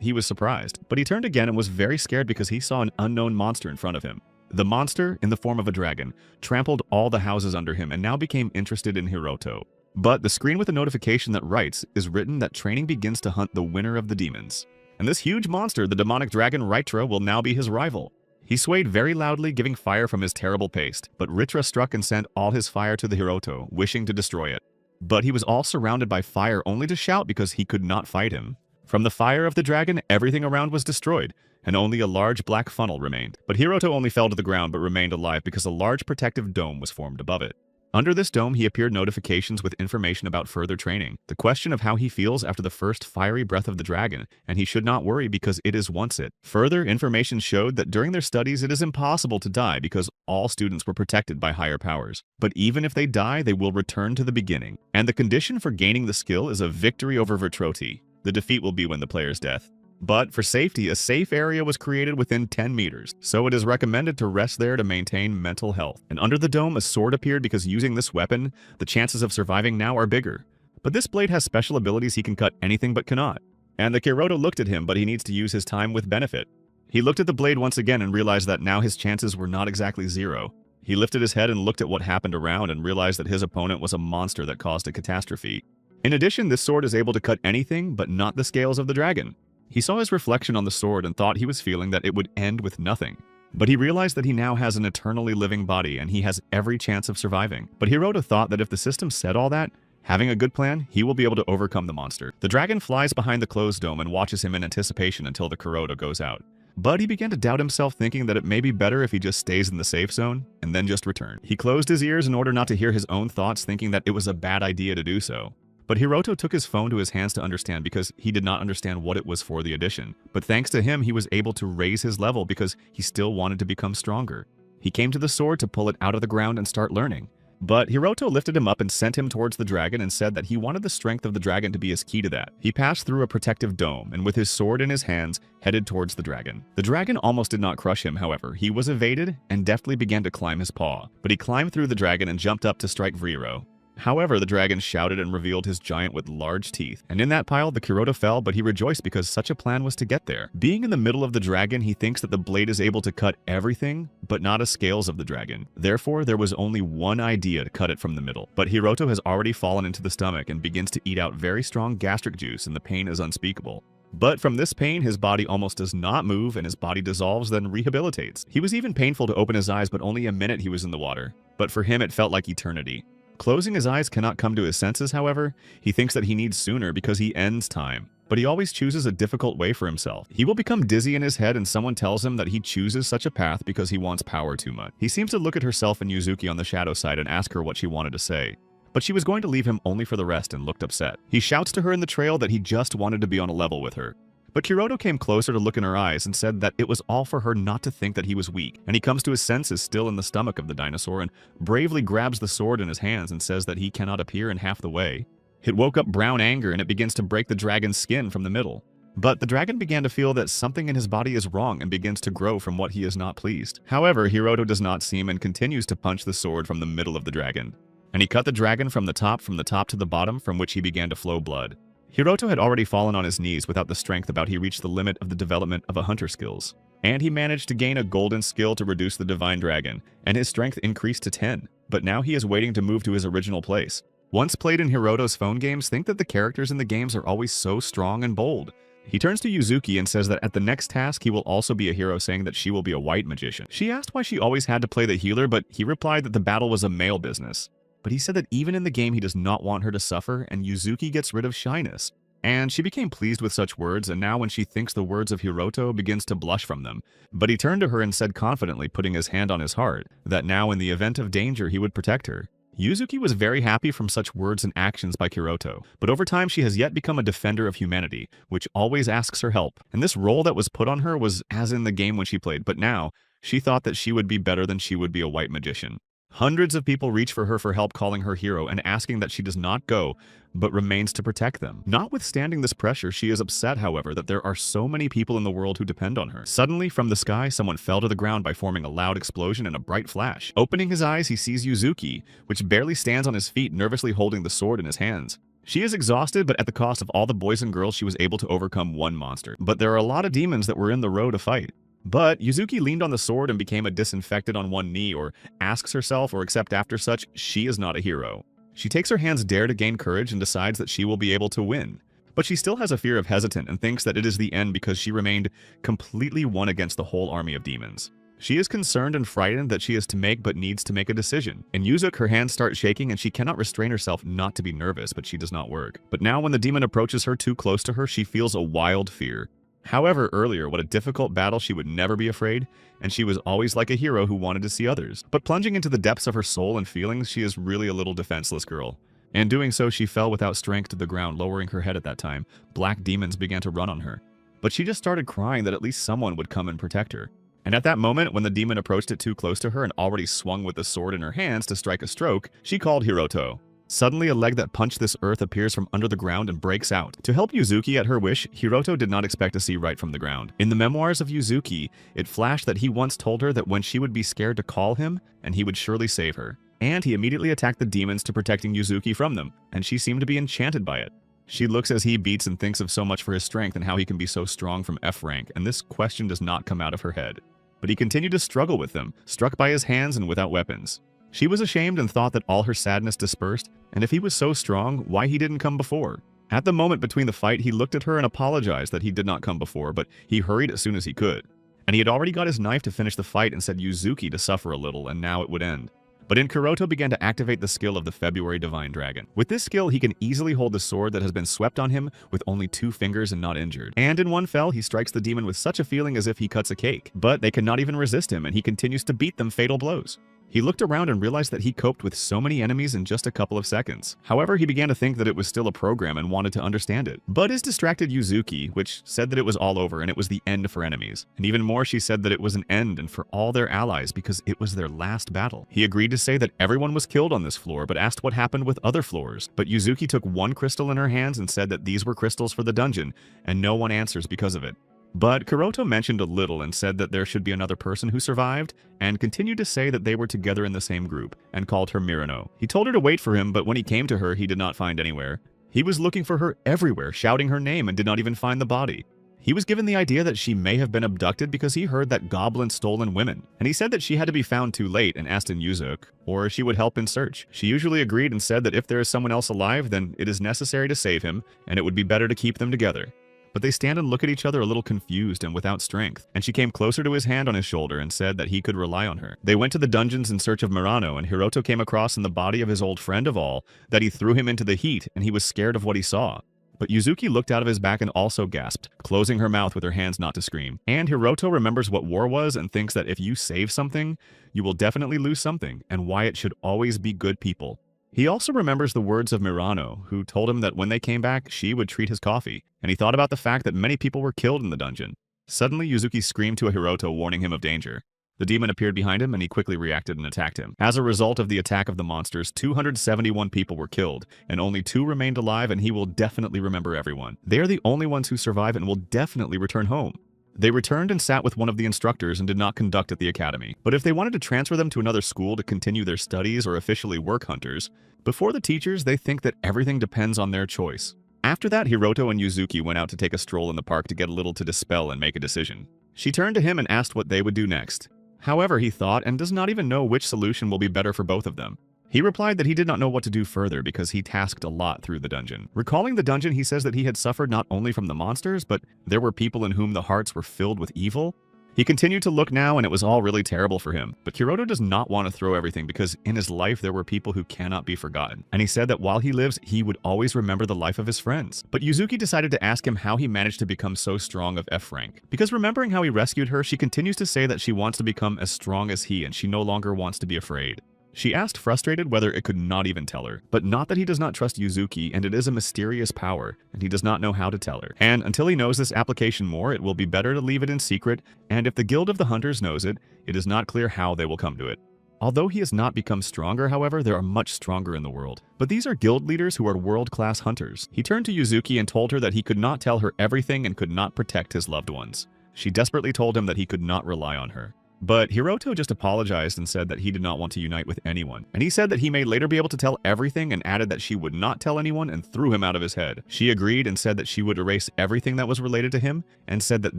he was surprised. But he turned again and was very scared because he saw an unknown monster in front of him. The monster, in the form of a dragon, trampled all the houses under him and now became interested in Hiroto. But the screen with a notification that writes is written that training begins to hunt the winner of the demons. And this huge monster, the demonic dragon Ritra, will now be his rival. He swayed very loudly, giving fire from his terrible paste, but Ritra struck and sent all his fire to the Hiroto, wishing to destroy it. But he was all surrounded by fire only to shout because he could not fight him. From the fire of the dragon, everything around was destroyed, and only a large black funnel remained. But Hiroto only fell to the ground but remained alive because a large protective dome was formed above it. Under this dome, he appeared notifications with information about further training, the question of how he feels after the first fiery breath of the dragon, and he should not worry because it is once it. Further information showed that during their studies it is impossible to die because all students were protected by higher powers. But even if they die, they will return to the beginning. And the condition for gaining the skill is a victory over Vertroti. The defeat will be when the player's death. But for safety, a safe area was created within 10 meters, so it is recommended to rest there to maintain mental health. And under the dome, a sword appeared because using this weapon, the chances of surviving now are bigger. But this blade has special abilities he can cut anything but cannot. And the Kiroto looked at him, but he needs to use his time with benefit. He looked at the blade once again and realized that now his chances were not exactly zero. He lifted his head and looked at what happened around and realized that his opponent was a monster that caused a catastrophe. In addition, this sword is able to cut anything but not the scales of the dragon. He saw his reflection on the sword and thought he was feeling that it would end with nothing. But he realized that he now has an eternally living body and he has every chance of surviving. But Hiroto thought that if the system said all that, having a good plan, he will be able to overcome the monster. The dragon flies behind the closed dome and watches him in anticipation until the Kiroto goes out. But he began to doubt himself, thinking that it may be better if he just stays in the safe zone and then just return. He closed his ears in order not to hear his own thoughts, thinking that it was a bad idea to do so. But Hiroto took his phone to his hands to understand because he did not understand what it was for the addition. But thanks to him, he was able to raise his level because he still wanted to become stronger. He came to the sword to pull it out of the ground and start learning. But Hiroto lifted him up and sent him towards the dragon and said that he wanted the strength of the dragon to be his key to that. He passed through a protective dome and with his sword in his hands, headed towards the dragon. The dragon almost did not crush him, however. He was evaded and deftly began to climb his paw. But he climbed through the dragon and jumped up to strike Vriro. However, the dragon shouted and revealed his giant with large teeth. And in that pile, the Kiroto fell, but he rejoiced because such a plan was to get there. Being in the middle of the dragon, he thinks that the blade is able to cut everything, but not the scales of the dragon. Therefore, there was only one idea to cut it from the middle. But Hiroto has already fallen into the stomach and begins to eat out very strong gastric juice, and the pain is unspeakable. But from this pain, his body almost does not move, and his body dissolves, then rehabilitates. He was even painful to open his eyes, but only a minute he was in the water. But for him, it felt like eternity. Closing his eyes cannot come to his senses, however. He thinks that he needs sooner because he ends time. But he always chooses a difficult way for himself. He will become dizzy in his head and someone tells him that he chooses such a path because he wants power too much. He seems to look at herself and Yuzuki on the shadow side and ask her what she wanted to say. But she was going to leave him only for the rest and looked upset. He shouts to her in the trail that he just wanted to be on a level with her. But Kiroto came closer to look in her eyes and said that it was all for her not to think that he was weak, and he comes to his senses still in the stomach of the dinosaur and bravely grabs the sword in his hands and says that he cannot appear in half the way. It woke up brown anger and it begins to break the dragon's skin from the middle. But the dragon began to feel that something in his body is wrong and begins to grow from what he is not pleased. However, Hiroto does not seem and continues to punch the sword from the middle of the dragon. And he cut the dragon from the top to the bottom, from which he began to flow blood. Hiroto had already fallen on his knees without the strength about he reached the limit of the development of a hunter skills. And he managed to gain a golden skill to reduce the divine dragon, and his strength increased to 10. But now he is waiting to move to his original place. Once played in Hiroto's phone games, think that the characters in the games are always so strong and bold. He turns to Yuzuki and says that at the next task he will also be a hero, saying that she will be a white magician. She asked why she always had to play the healer, but he replied that the battle was a male business. But he said that even in the game he does not want her to suffer, and Yuzuki gets rid of shyness. And she became pleased with such words, and now when she thinks the words of Hiroto, begins to blush from them. But he turned to her and said confidently, putting his hand on his heart, that now in the event of danger he would protect her. Yuzuki was very happy from such words and actions by Kiroto, but over time she has yet become a defender of humanity, which always asks her help. And this role that was put on her was as in the game when she played, but now she thought that she would be better than she would be a white magician. Hundreds of people reach for her help, calling her hero and asking that she does not go, but remains to protect them. Notwithstanding this pressure, she is upset, however, that there are so many people in the world who depend on her. Suddenly, from the sky, someone fell to the ground by forming a loud explosion and a bright flash. Opening his eyes, he sees Yuzuki, which barely stands on his feet, nervously holding the sword in his hands. She is exhausted, but at the cost of all the boys and girls, she was able to overcome one monster. But there are a lot of demons that were in the row to fight. But Yuzuki leaned on the sword and became a disinfected on one knee, or asks herself, or except after such, she is not a hero. She takes her hands dare to gain courage and decides that she will be able to win. But she still has a fear of hesitant and thinks that it is the end because she remained completely one against the whole army of demons. She is concerned and frightened that she is to make but needs to make a decision. In Yuzuki, her hands start shaking and she cannot restrain herself not to be nervous, but she does not work. But now when the demon approaches her too close to her, she feels a wild fear. However, earlier, what a difficult battle, she would never be afraid, and she was always like a hero who wanted to see others. But plunging into the depths of her soul and feelings, she is really a little defenseless girl. And doing so, she fell without strength to the ground, lowering her head at that time. Black demons began to run on her. But she just started crying that at least someone would come and protect her. And at that moment, when the demon approached it too close to her and already swung with the sword in her hands to strike a stroke, she called Hiroto. Suddenly, a leg that punched this earth appears from under the ground and breaks out. To help Yuzuki at her wish, Hiroto did not expect to see right from the ground. In the memoirs of Yuzuki, it flashed that he once told her that when she would be scared to call him, and he would surely save her. And he immediately attacked the demons to protecting Yuzuki from them, and she seemed to be enchanted by it. She looks as he beats and thinks of so much for his strength and how he can be so strong from F rank, and this question does not come out of her head. But he continued to struggle with them, struck by his hands and without weapons. She was ashamed and thought that all her sadness dispersed, and if he was so strong, why he didn't come before? At the moment between the fight, he looked at her and apologized that he did not come before, but he hurried as soon as he could. And he had already got his knife to finish the fight and said Yuzuki to suffer a little, and now it would end. But then Kuroto began to activate the skill of the February Divine Dragon. With this skill, he can easily hold the sword that has been swept on him with only 2 fingers and not injured. And in one fell, he strikes the demon with such a feeling as if he cuts a cake. But they cannot even resist him, and he continues to beat them fatal blows. He looked around and realized that he coped with so many enemies in just a couple of seconds. However, he began to think that it was still a program and wanted to understand it. But his distracted Yuzuki, which said that it was all over and it was the end for enemies. And even more, she said that it was an end and for all their allies because it was their last battle. He agreed to say that everyone was killed on this floor, but asked what happened with other floors. But Yuzuki took 1 crystal in her hands and said that these were crystals for the dungeon, and no one answers because of it. But Kuroto mentioned a little and said that there should be another person who survived, and continued to say that they were together in the same group, and called her Mirano. He told her to wait for him, but when he came to her, he did not find anywhere. He was looking for her everywhere, shouting her name, and did not even find the body. He was given the idea that she may have been abducted because he heard that goblins stolen women, and he said that she had to be found too late and asked in Yuzuk, or she would help in search. She usually agreed and said that if there is someone else alive, then it is necessary to save him, and it would be better to keep them together. But they stand and look at each other a little confused and without strength, and she came closer to his hand on his shoulder and said that he could rely on her. They went to the dungeons in search of Mirano, and Hiroto came across in the body of his old friend of all that he threw him into the heat, and he was scared of what he saw. But Yuzuki looked out of his back and also gasped, closing her mouth with her hands not to scream. And Hiroto remembers what war was and thinks that if you save something, you will definitely lose something, and why it should always be good people. He also remembers the words of Mirano, who told him that when they came back, she would treat his coffee, and he thought about the fact that many people were killed in the dungeon. Suddenly, Yuzuki screamed to Hiroto, warning him of danger. The demon appeared behind him, and he quickly reacted and attacked him. As a result of the attack of the monsters, 271 people were killed, and only 2 remained alive, and he will definitely remember everyone. They are the only ones who survive and will definitely return home. They returned and sat with one of the instructors and did not conduct at the academy. But if they wanted to transfer them to another school to continue their studies or officially work hunters, before the teachers, they think that everything depends on their choice. After that, Hiroto and Yuzuki went out to take a stroll in the park to get a little to dispel and make a decision. She turned to him and asked what they would do next. However, he thought and does not even know which solution will be better for both of them. He replied that he did not know what to do further because he tasked a lot through the dungeon. Recalling the dungeon, he says that he had suffered not only from the monsters, but there were people in whom the hearts were filled with evil. He continued to look now, and it was all really terrible for him. But Kuroto does not want to throw everything because in his life there were people who cannot be forgotten. And he said that while he lives, he would always remember the life of his friends. But Yuzuki decided to ask him how he managed to become so strong of F rank. Because remembering how he rescued her, she continues to say that she wants to become as strong as he and she no longer wants to be afraid. She asked frustrated whether it could not even tell her, but not that he does not trust Yuzuki, and it is a mysterious power, and he does not know how to tell her. And until he knows this application more, it will be better to leave it in secret, and if the Guild of the Hunters knows it, it is not clear how they will come to it. Although he has not become stronger, however, there are much stronger in the world. But these are guild leaders who are world-class hunters. He turned to Yuzuki and told her that he could not tell her everything and could not protect his loved ones. She desperately told him that he could not rely on her. But Hiroto just apologized and said that he did not want to unite with anyone. And he said that he may later be able to tell everything and added that she would not tell anyone and threw him out of his head. She agreed and said that she would erase everything that was related to him and said that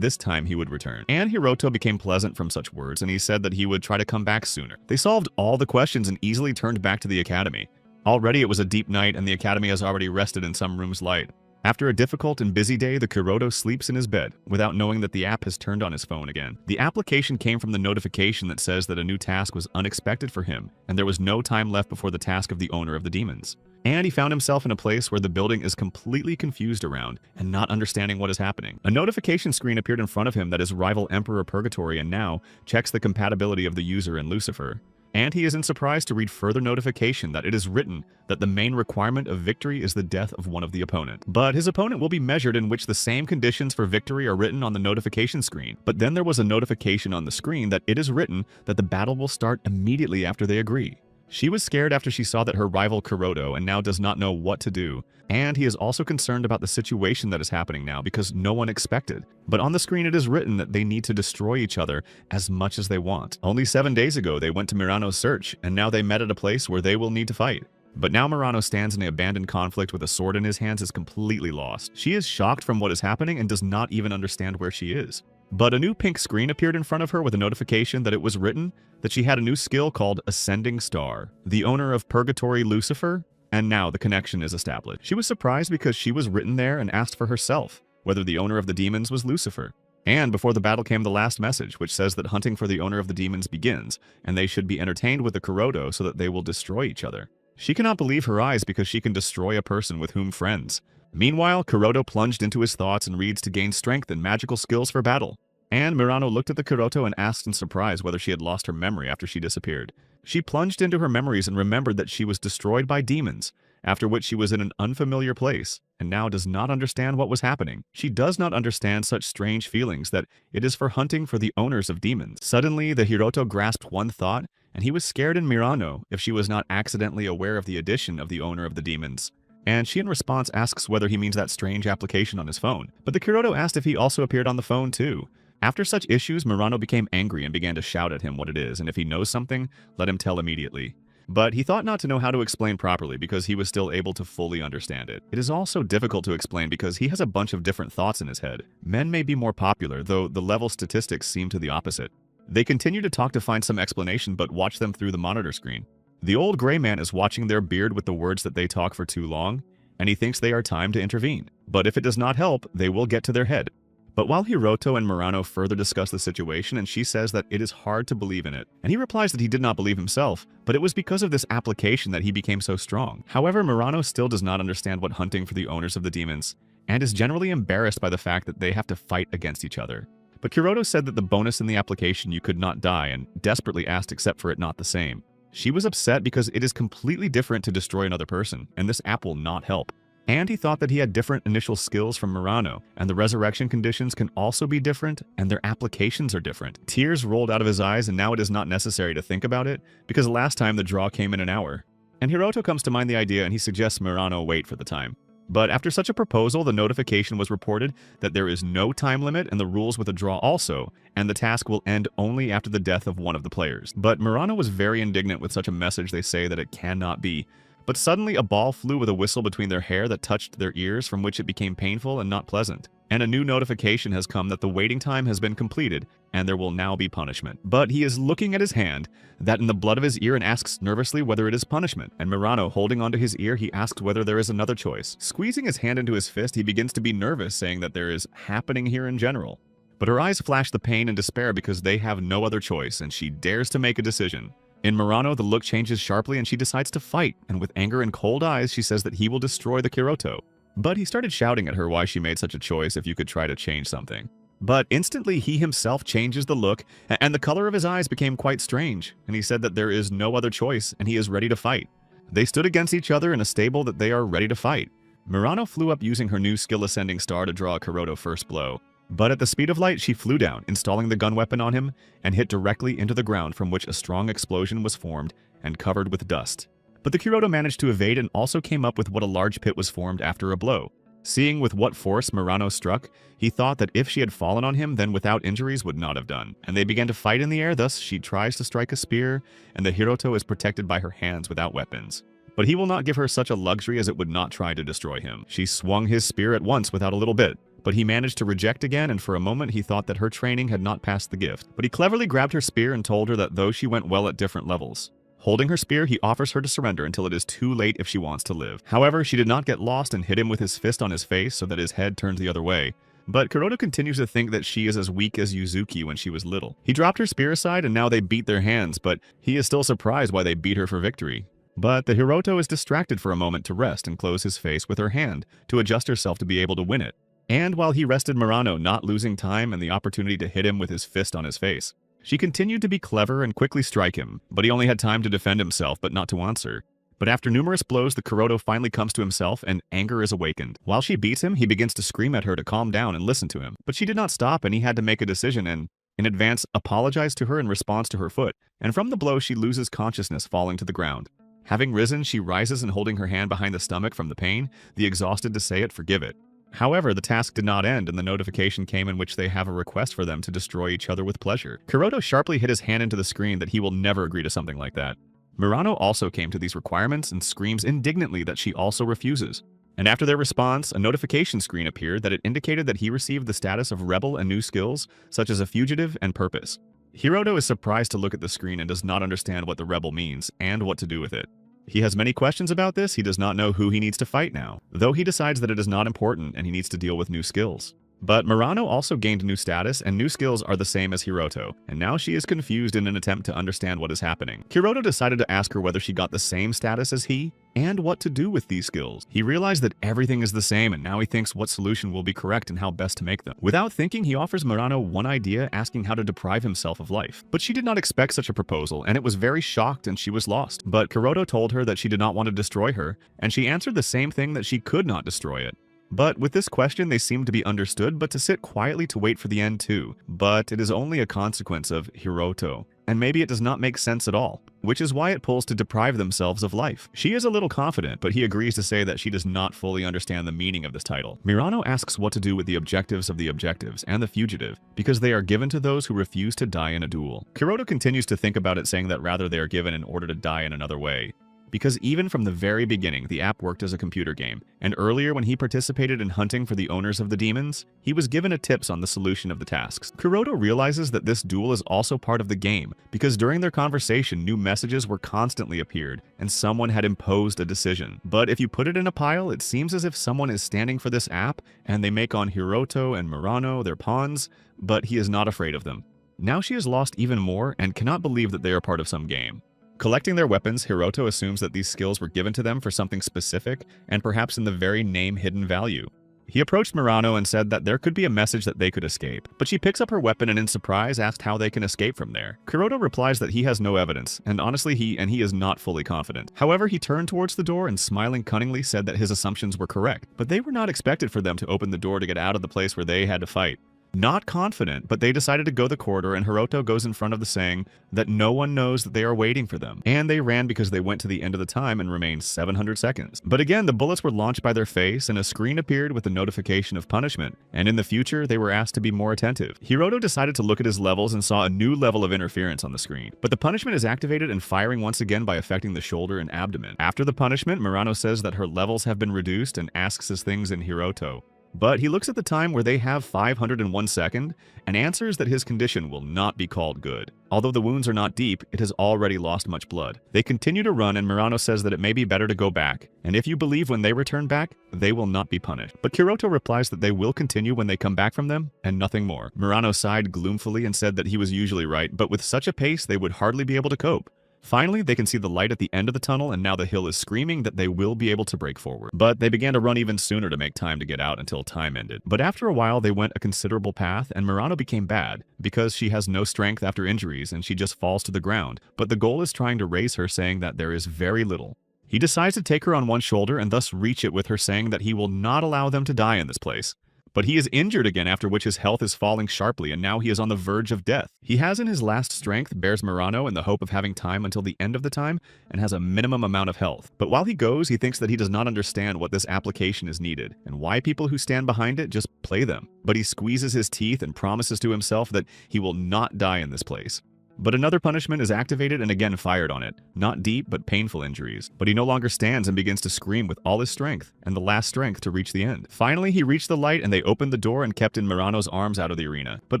this time he would return. And Hiroto became pleasant from such words and he said that he would try to come back sooner. They solved all the questions and easily turned back to the academy. Already it was a deep night and the academy has already rested in some rooms light. After a difficult and busy day, the Kuroto sleeps in his bed, without knowing that the app has turned on his phone again. The application came from the notification that says that a new task was unexpected for him, and there was no time left before the task of the owner of the demons. And he found himself in a place where the building is completely confused around, and not understanding what is happening. A notification screen appeared in front of him that his rival Emperor Purgatory and now checks the compatibility of the user and Lucifer. And he is in surprise to read further notification that it is written that the main requirement of victory is the death of one of the opponent. But his opponent will be measured in which the same conditions for victory are written on the notification screen. But then there was a notification on the screen that it is written that the battle will start immediately after they agree. She was scared after she saw that her rival Kuroto and now does not know what to do. And he is also concerned about the situation that is happening now because no one expected. But on the screen it is written that they need to destroy each other as much as they want. Only 7 days ago they went to Murano's search, and now they met at a place where they will need to fight. But now Murano stands in an abandoned conflict with a sword in his hands, is completely lost. She is shocked from what is happening and does not even understand where she is. But a new pink screen appeared in front of her with a notification that it was written that she had a new skill called Ascending Star, the owner of Purgatory Lucifer, and now the connection is established. She was surprised because she was written there and asked for herself whether the owner of the demons was Lucifer. And before the battle came the last message, which says that hunting for the owner of the demons begins, and they should be entertained with the Kuroto so that they will destroy each other. She cannot believe her eyes because she can destroy a person with whom friends. Meanwhile, Kuroto plunged into his thoughts and reads to gain strength and magical skills for battle. And Murano looked at the Kuroto and asked in surprise whether she had lost her memory after she disappeared. She plunged into her memories and remembered that she was destroyed by demons, after which she was in an unfamiliar place, and now does not understand what was happening. She does not understand such strange feelings that it is for hunting for the owners of demons. Suddenly, the Hiroto grasped one thought, and he was scared in Murano if she was not accidentally aware of the addition of the owner of the demons. And she in response asks whether he means that strange application on his phone. But the Kuroto asked if he also appeared on the phone too. After such issues, Murano became angry and began to shout at him what it is, and if he knows something, let him tell immediately. But he thought not to know how to explain properly because he was still able to fully understand it. It is also difficult to explain because he has a bunch of different thoughts in his head. Men may be more popular, though the level statistics seem to the opposite. They continue to talk to find some explanation but watch them through the monitor screen. The old gray man is watching their beard with the words that they talk for too long, and he thinks they are time to intervene. But if it does not help, they will get to their head. But while Hiroto and Murano further discuss the situation, and she says that it is hard to believe in it, and he replies that he did not believe himself, but it was because of this application that he became so strong. However, Murano still does not understand what hunting for the owners of the demons, and is generally embarrassed by the fact that they have to fight against each other. But Kuroto said that the bonus in the application you could not die, and desperately asked except for it not the same. She was upset because it is completely different to destroy another person, and this app will not help. And he thought that he had different initial skills from Murano, and the resurrection conditions can also be different, and their applications are different. Tears rolled out of his eyes, and now it is not necessary to think about it, because last time the draw came in an hour. And Hiroto comes to mind the idea, and he suggests Murano wait for the time. But after such a proposal, the notification was reported that there is no time limit and the rules with a draw also, and the task will end only after the death of one of the players. But Murano was very indignant with such a message. They say that it cannot be. But suddenly a ball flew with a whistle between their hair that touched their ears, from which it became painful and not pleasant. And a new notification has come that the waiting time has been completed, and there will now be punishment. But he is looking at his hand, that in the blood of his ear, and asks nervously whether it is punishment. And Murano, holding onto his ear, he asks whether there is another choice. Squeezing his hand into his fist, he begins to be nervous, saying that there is happening here in general. But her eyes flash the pain and despair because they have no other choice, and she dares to make a decision. In Murano, the look changes sharply and she decides to fight, and with anger and cold eyes, she says that he will destroy the Kuroto. But he started shouting at her why she made such a choice if you could try to change something. But instantly he himself changes the look, and the color of his eyes became quite strange, and he said that there is no other choice and he is ready to fight. They stood against each other in a stable that they are ready to fight. Murano flew up using her new skill Ascending Star to draw a Kuroto first blow. But at the speed of light, she flew down, installing the gun weapon on him, and hit directly into the ground, from which a strong explosion was formed and covered with dust. But the Kuroto managed to evade and also came up with what a large pit was formed after a blow. Seeing with what force Murano struck, he thought that if she had fallen on him, then without injuries would not have done. And they began to fight in the air, thus she tries to strike a spear, and the Hiroto is protected by her hands without weapons. But he will not give her such a luxury as it would not try to destroy him. She swung his spear at once without a little bit. But he managed to reject again, and for a moment he thought that her training had not passed the gift. But he cleverly grabbed her spear and told her that though she went well at different levels. Holding her spear, he offers her to surrender until it is too late if she wants to live. However, she did not get lost and hit him with his fist on his face so that his head turns the other way. But Kuroto continues to think that she is as weak as Yuzuki when she was little. He dropped her spear aside and now they beat their hands, but he is still surprised why they beat her for victory. But the Hiroto is distracted for a moment to rest and close his face with her hand to adjust herself to be able to win it. And while he rested Murano, not losing time and the opportunity to hit him with his fist on his face, she continued to be clever and quickly strike him, but he only had time to defend himself but not to answer. But after numerous blows, the Kuroto finally comes to himself and anger is awakened. While she beats him, he begins to scream at her to calm down and listen to him. But she did not stop and he had to make a decision, and in advance apologized to her in response to her foot, and from the blow she loses consciousness, falling to the ground. Having risen, she rises and holding her hand behind the stomach from the pain, the exhausted to say it, forgive it. However, the task did not end, and the notification came in which they have a request for them to destroy each other with pleasure. Kuroto sharply hit his hand into the screen that he will never agree to something like that. Murano also came to these requirements and screams indignantly that she also refuses. And after their response, a notification screen appeared that it indicated that he received the status of rebel and new skills, such as a fugitive and purpose. Hiroto is surprised to look at the screen and does not understand what the rebel means and what to do with it. He has many questions about this. He does not know who he needs to fight now, though he decides that it is not important and he needs to deal with new skills. But Murano also gained new status, and new skills are the same as Hiroto, and now she is confused in an attempt to understand what is happening. Hiroto decided to ask her whether she got the same status as he, and what to do with these skills. He realized that everything is the same, and now he thinks what solution will be correct and how best to make them. Without thinking, he offers Murano one idea, asking how to deprive himself of life. But she did not expect such a proposal, and it was very shocked and she was lost. But Hiroto told her that she did not want to destroy her, and she answered the same thing, that she could not destroy it. But with this question, they seem to be understood, but to sit quietly to wait for the end too. But it is only a consequence of Hiroto, and maybe it does not make sense at all, which is why it pulls to deprive themselves of life. She is a little confident, but he agrees to say that she does not fully understand the meaning of this title. Murano asks what to do with the objectives of the objectives and the fugitive, because they are given to those who refuse to die in a duel. Kuroto continues to think about it, saying that rather they are given in order to die in another way. Because even from the very beginning, the app worked as a computer game, and earlier when he participated in hunting for the owners of the demons, he was given a tips on the solution of the tasks. Kuroto realizes that this duel is also part of the game, because during their conversation, new messages were constantly appeared, and someone had imposed a decision. But if you put it in a pile, it seems as if someone is standing for this app, and they make on Hiroto and Murano their pawns, but he is not afraid of them. Now she is lost even more, and cannot believe that they are part of some game. Collecting their weapons, Hiroto assumes that these skills were given to them for something specific, and perhaps in the very name hidden value. He approached Murano and said that there could be a message that they could escape, but she picks up her weapon and in surprise asked how they can escape from there. Kuroto replies that he has no evidence, and honestly he is not fully confident. However, he turned towards the door and smiling cunningly said that his assumptions were correct, but they were not expected for them to open the door to get out of the place where they had to fight. Not confident, but they decided to go the corridor, and Hiroto goes in front of the saying that no one knows that they are waiting for them. And they ran because they went to the end of the time and remained 700 seconds. But again, the bullets were launched by their face, and a screen appeared with the notification of punishment, and in the future, they were asked to be more attentive. Hiroto decided to look at his levels and saw a new level of interference on the screen. But the punishment is activated and firing once again by affecting the shoulder and abdomen. After the punishment, Murano says that her levels have been reduced and asks his things in Hiroto. But he looks at the time where they have 501 seconds and answers that his condition will not be called good. Although the wounds are not deep, it has already lost much blood. They continue to run, and Murano says that it may be better to go back, and if you believe when they return back, they will not be punished. But Kuroto replies that they will continue when they come back from them, and nothing more. Murano sighed gloomfully and said that he was usually right, but with such a pace they would hardly be able to cope. Finally, they can see the light at the end of the tunnel, and now the hill is screaming that they will be able to break forward. But they began to run even sooner to make time to get out until time ended. But after a while, they went a considerable path, and Murano became bad, because she has no strength after injuries and she just falls to the ground. But the goal is trying to raise her, saying that there is very little. He decides to take her on one shoulder and thus reach it with her, saying that he will not allow them to die in this place. But he is injured again, after which his health is falling sharply, and now he is on the verge of death. He has in his last strength, bears Murano in the hope of having time until the end of the time, and has a minimum amount of health. But while he goes, he thinks that he does not understand what this application is needed, and why people who stand behind it just play them. But he squeezes his teeth and promises to himself that he will not die in this place. But another punishment is activated and again fired on it. Not deep, but painful injuries. But he no longer stands and begins to scream with all his strength, and the last strength to reach the end. Finally, he reached the light, and they opened the door and kept in Murano's arms out of the arena. But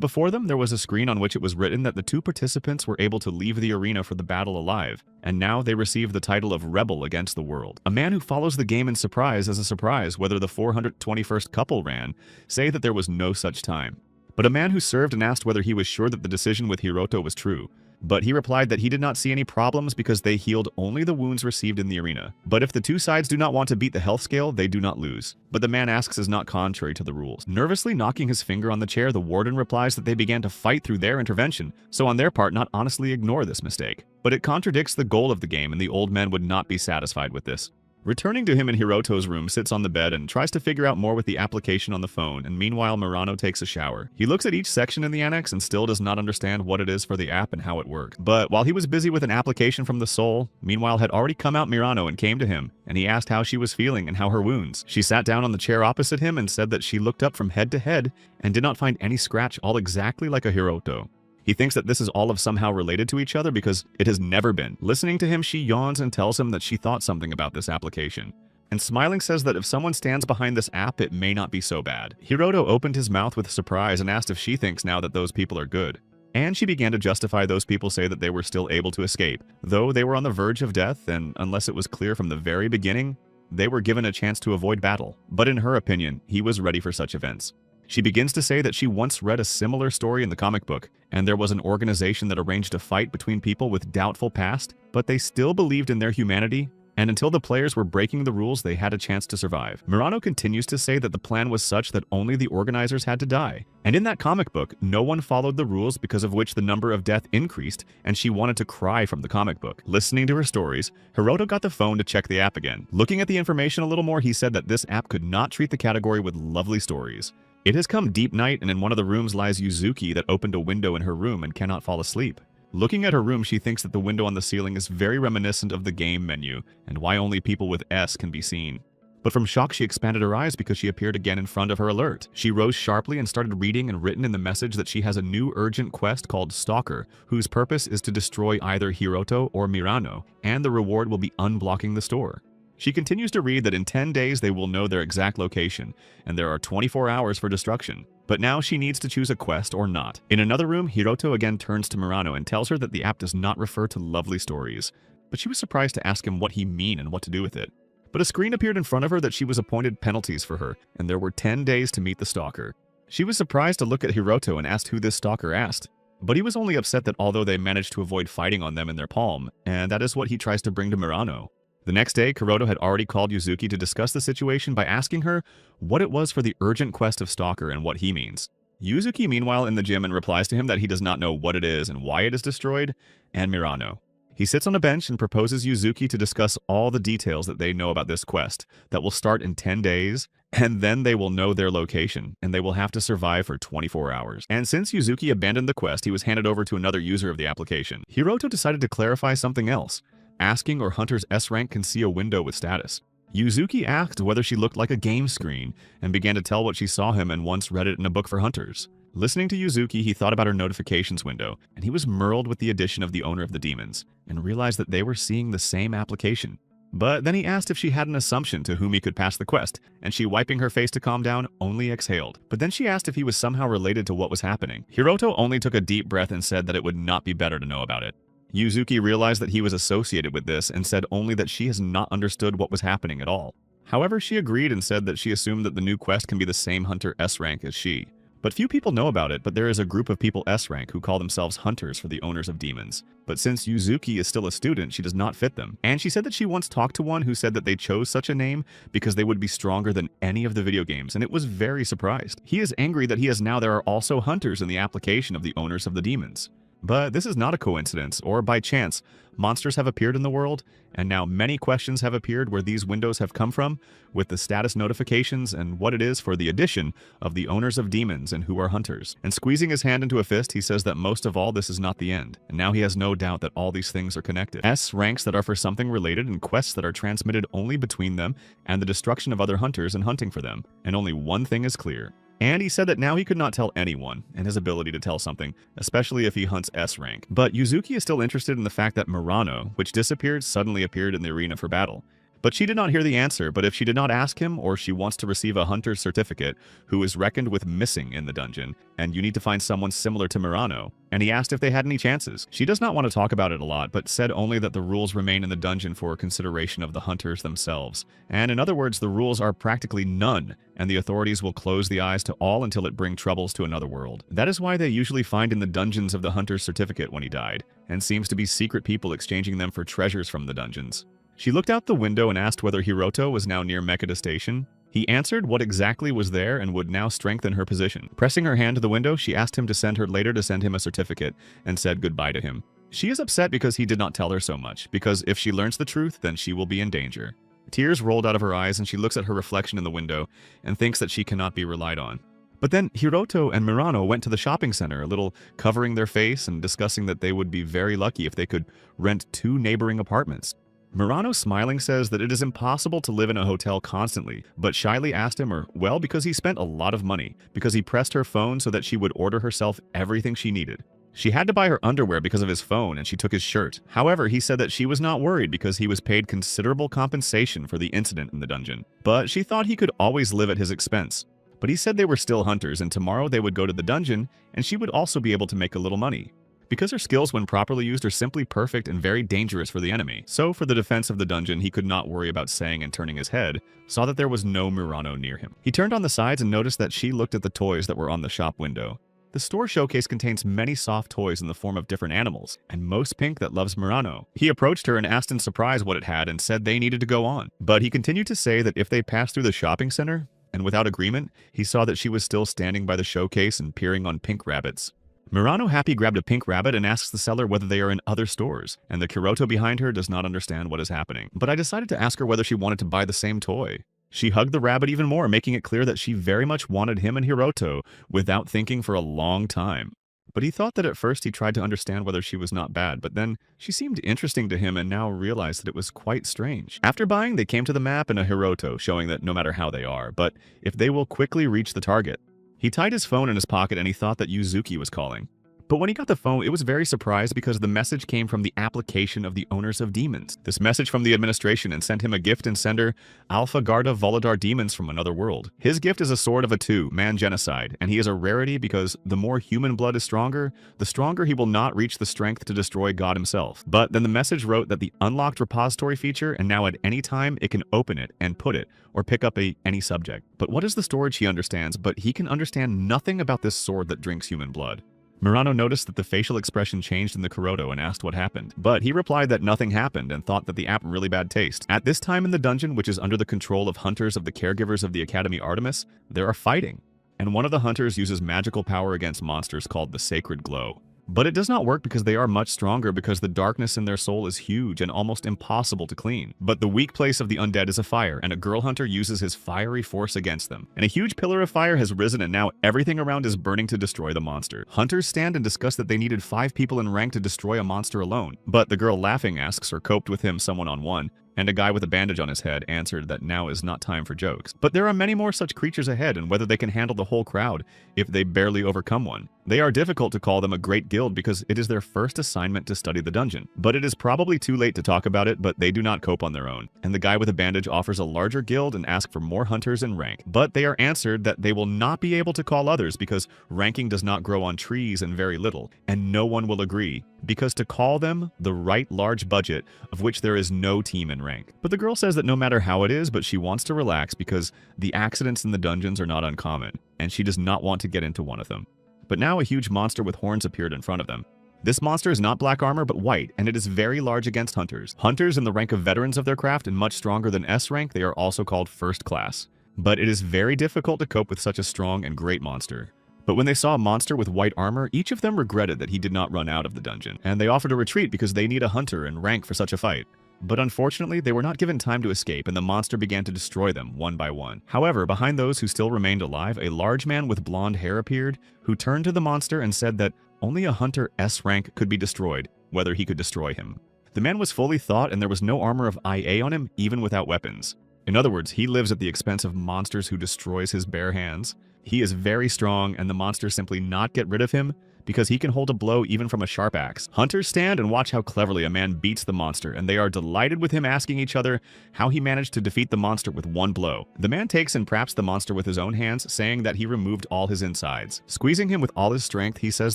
before them, there was a screen on which it was written that the two participants were able to leave the arena for the battle alive, and now they receive the title of Rebel against the world. A man who follows the game in surprise as a surprise whether the 421st couple ran, say that there was no such time. But a man who served and asked whether he was sure that the decision with Hiroto was true. But he replied that he did not see any problems because they healed only the wounds received in the arena. But if the two sides do not want to beat the health scale, they do not lose. But the man asks is not contrary to the rules. Nervously knocking his finger on the chair, the warden replies that they began to fight through their intervention, so on their part not honestly ignore this mistake. But it contradicts the goal of the game, and the old men would not be satisfied with this. Returning to him in Hiroto's room, sits on the bed and tries to figure out more with the application on the phone, and meanwhile Murano takes a shower. He looks at each section in the annex and still does not understand what it is for the app and how it works. But while he was busy with an application from the soul, meanwhile had already come out Murano and came to him, and he asked how she was feeling and how her wounds. She sat down on the chair opposite him and said that she looked up from head to head and did not find any scratch, all exactly like a Hiroto. He thinks that this is all of somehow related to each other because it has never been. Listening to him, she yawns and tells him that she thought something about this application. And smiling says that if someone stands behind this app, it may not be so bad. Hiroto opened his mouth with surprise and asked if she thinks now that those people are good. And she began to justify those people say that they were still able to escape, though they were on the verge of death, and unless it was clear from the very beginning, they were given a chance to avoid battle. But in her opinion, he was ready for such events. She begins to say that she once read a similar story in the comic book, and there was an organization that arranged a fight between people with doubtful past, but they still believed in their humanity, and until the players were breaking the rules, they had a chance to survive. Murano continues to say that the plan was such that only the organizers had to die. And in that comic book, no one followed the rules, because of which the number of death increased, and she wanted to cry from the comic book. Listening to her stories, Hiroto got the phone to check the app again. Looking at the information a little more, he said that this app could not treat the category with lovely stories. It has come deep night, and in one of the rooms lies Yuzuki that opened a window in her room and cannot fall asleep. Looking at her room, she thinks that the window on the ceiling is very reminiscent of the game menu, and why only people with S can be seen. But from shock, she expanded her eyes because she appeared again in front of her alert. She rose sharply and started reading, and written in the message that she has a new urgent quest called Stalker, whose purpose is to destroy either Hiroto or Murano, and the reward will be unblocking the store. She continues to read that in 10 days they will know their exact location, and there are 24 hours for destruction. But now she needs to choose a quest or not. In another room, Hiroto again turns to Murano and tells her that the app does not refer to lovely stories. But she was surprised to ask him what he mean and what to do with it. But a screen appeared in front of her that she was appointed penalties for her, and there were 10 days to meet the stalker. She was surprised to look at Hiroto and asked who this stalker asked. But he was only upset that although they managed to avoid fighting on them in their palm, and that is what he tries to bring to Murano. The next day, Kuroto had already called Yuzuki to discuss the situation by asking her what it was for the urgent quest of Stalker and what he means. Yuzuki, meanwhile, in the gym and replies to him that he does not know what it is and why it is destroyed, and Murano. He sits on a bench and proposes Yuzuki to discuss all the details that they know about this quest that will start in 10 days, and then they will know their location, and they will have to survive for 24 hours. And since Yuzuki abandoned the quest, he was handed over to another user of the application. Hiroto decided to clarify something else, asking or Hunter's S-Rank can see a window with status. Yuzuki asked whether she looked like a game screen, and began to tell what she saw him and once read it in a book for hunters. Listening to Yuzuki, he thought about her notifications window, and he was merled with the addition of the owner of the demons, and realized that they were seeing the same application. But then he asked if she had an assumption to whom he could pass the quest, and she, wiping her face to calm down, only exhaled. But then she asked if he was somehow related to what was happening. Hiroto only took a deep breath and said that it would not be better to know about it. Yuzuki realized that he was associated with this and said only that she has not understood what was happening at all. However, she agreed and said that she assumed that the new quest can be the same Hunter S-Rank as she. But few people know about it, but there is a group of people S-Rank who call themselves hunters for the owners of demons. But since Yuzuki is still a student, she does not fit them. And she said that she once talked to one who said that they chose such a name because they would be stronger than any of the video games, and it was very surprised. He is angry that there are also hunters in the application of the owners of the demons. But this is not a coincidence, or by chance. Monsters have appeared in the world, and now many questions have appeared where these windows have come from, with the status notifications and what it is for the addition of the owners of demons and who are hunters. And squeezing his hand into a fist, he says that most of all this is not the end, and now he has no doubt that all these things are connected. S-Ranks that are for something related and quests that are transmitted only between them and the destruction of other hunters and hunting for them, and only one thing is clear. And he said that now he could not tell anyone, and his ability to tell something, especially if he hunts S-Rank. But Yuzuki is still interested in the fact that Murano, which disappeared, suddenly appeared in the arena for battle. But she did not hear the answer, but if she did not ask him, or she wants to receive a hunter's certificate, who is reckoned with missing in the dungeon, and you need to find someone similar to Murano, and he asked if they had any chances. She does not want to talk about it a lot, but said only that the rules remain in the dungeon for consideration of the hunters themselves. And in other words, the rules are practically none, and the authorities will close the eyes to all until it bring troubles to another world. That is why they usually find in the dungeons of the hunter's certificate when he died, and seems to be secret people exchanging them for treasures from the dungeons. She looked out the window and asked whether Hiroto was now near Mekida Station. He answered what exactly was there and would now strengthen her position. Pressing her hand to the window, she asked him to send her later to send him a certificate, and said goodbye to him. She is upset because he did not tell her so much, because if she learns the truth, then she will be in danger. Tears rolled out of her eyes and she looks at her reflection in the window and thinks that she cannot be relied on. But then Hiroto and Murano went to the shopping center, a little covering their face and discussing that they would be very lucky if they could rent 2 neighboring apartments. Murano, smiling, says that it is impossible to live in a hotel constantly, but shyly asked him, well, because he spent a lot of money, because he pressed her phone so that she would order herself everything she needed. She had to buy her underwear because of his phone, and she took his shirt. However, he said that she was not worried because he was paid considerable compensation for the incident in the dungeon, but she thought he could always live at his expense. But he said they were still hunters, and tomorrow they would go to the dungeon, and she would also be able to make a little money. Because her skills when properly used are simply perfect and very dangerous for the enemy. So for the defense of the dungeon, he could not worry about saying and turning his head, saw that there was no Murano near him. He turned on the sides and noticed that she looked at the toys that were on the shop window. The store showcase contains many soft toys in the form of different animals, and most pink that loves Murano. He approached her and asked in surprise what it had and said they needed to go on. But he continued to say that if they passed through the shopping center, and without agreement, he saw that she was still standing by the showcase and peering on pink rabbits. Murano happy grabbed a pink rabbit and asks the seller whether they are in other stores, and the Kiroto behind her does not understand what is happening. But I decided to ask her whether she wanted to buy the same toy. She hugged the rabbit even more, making it clear that she very much wanted him and Hiroto without thinking for a long time. But he thought that at first he tried to understand whether she was not bad, but then she seemed interesting to him and now realized that it was quite strange. After buying, they came to the map and a Hiroto, showing that no matter how they are, but if they will quickly reach the target. He tied his phone in his pocket and he thought that Yuzuki was calling. But when he got the phone, it was very surprised because the message came from the application of the owners of demons. This message from the administration and sent him a gift and sender, Alpha Garda Volodar demons from another world. His gift is a sword of a 2, man genocide, and he is a rarity because the more human blood is stronger, the stronger he will not reach the strength to destroy God himself. But then the message wrote that the unlocked repository feature, and now at any time it can open it and put it, or pick up any subject. But what is the storage he understands, but he can understand nothing about this sword that drinks human blood. Murano noticed that the facial expression changed in the Kuroto and asked what happened, but he replied that nothing happened and thought that the app really bad taste. At this time in the dungeon, which is under the control of hunters of the caregivers of the Academy Artemis, there are fighting, and one of the hunters uses magical power against monsters called the Sacred Glow. But it does not work because they are much stronger because the darkness in their soul is huge and almost impossible to clean. But the weak place of the undead is a fire, and a girl hunter uses his fiery force against them. And a huge pillar of fire has risen and now everything around is burning to destroy the monster. Hunters stand and discuss that they needed 5 people in rank to destroy a monster alone. But the girl laughing asks or coped with him someone on one, and a guy with a bandage on his head answered that now is not time for jokes. But there are many more such creatures ahead, and whether they can handle the whole crowd if they barely overcome one. They are difficult to call them a great guild because it is their first assignment to study the dungeon. But it is probably too late to talk about it, but they do not cope on their own. And the guy with a bandage offers a larger guild and asks for more hunters in rank. But they are answered that they will not be able to call others because ranking does not grow on trees and very little, and no one will agree. Because to call them the right large budget of which there is no team in rank. But the girl says that no matter how it is, but she wants to relax because the accidents in the dungeons are not uncommon, and she does not want to get into one of them. But now a huge monster with horns appeared in front of them. This monster is not black armor but white, and it is very large against hunters. Hunters in the rank of veterans of their craft and much stronger than S rank, they are also called first class. But it is very difficult to cope with such a strong and great monster. But when they saw a monster with white armor, each of them regretted that he did not run out of the dungeon, and they offered a retreat because they need a hunter in rank for such a fight. But unfortunately, they were not given time to escape, and the monster began to destroy them one by one. However, behind those who still remained alive, a large man with blonde hair appeared, who turned to the monster and said that only a hunter S rank could be destroyed, whether he could destroy him. The man was fully thought, and there was no armor of IA on him, even without weapons. In other words, he lives at the expense of monsters who destroys his bare hands. He is very strong, and the monsters simply not get rid of him because he can hold a blow even from a sharp axe. Hunters stand and watch how cleverly a man beats the monster, and they are delighted with him, asking each other how he managed to defeat the monster with one blow. The man takes and praps the monster with his own hands, saying that he removed all his insides. Squeezing him with all his strength, he says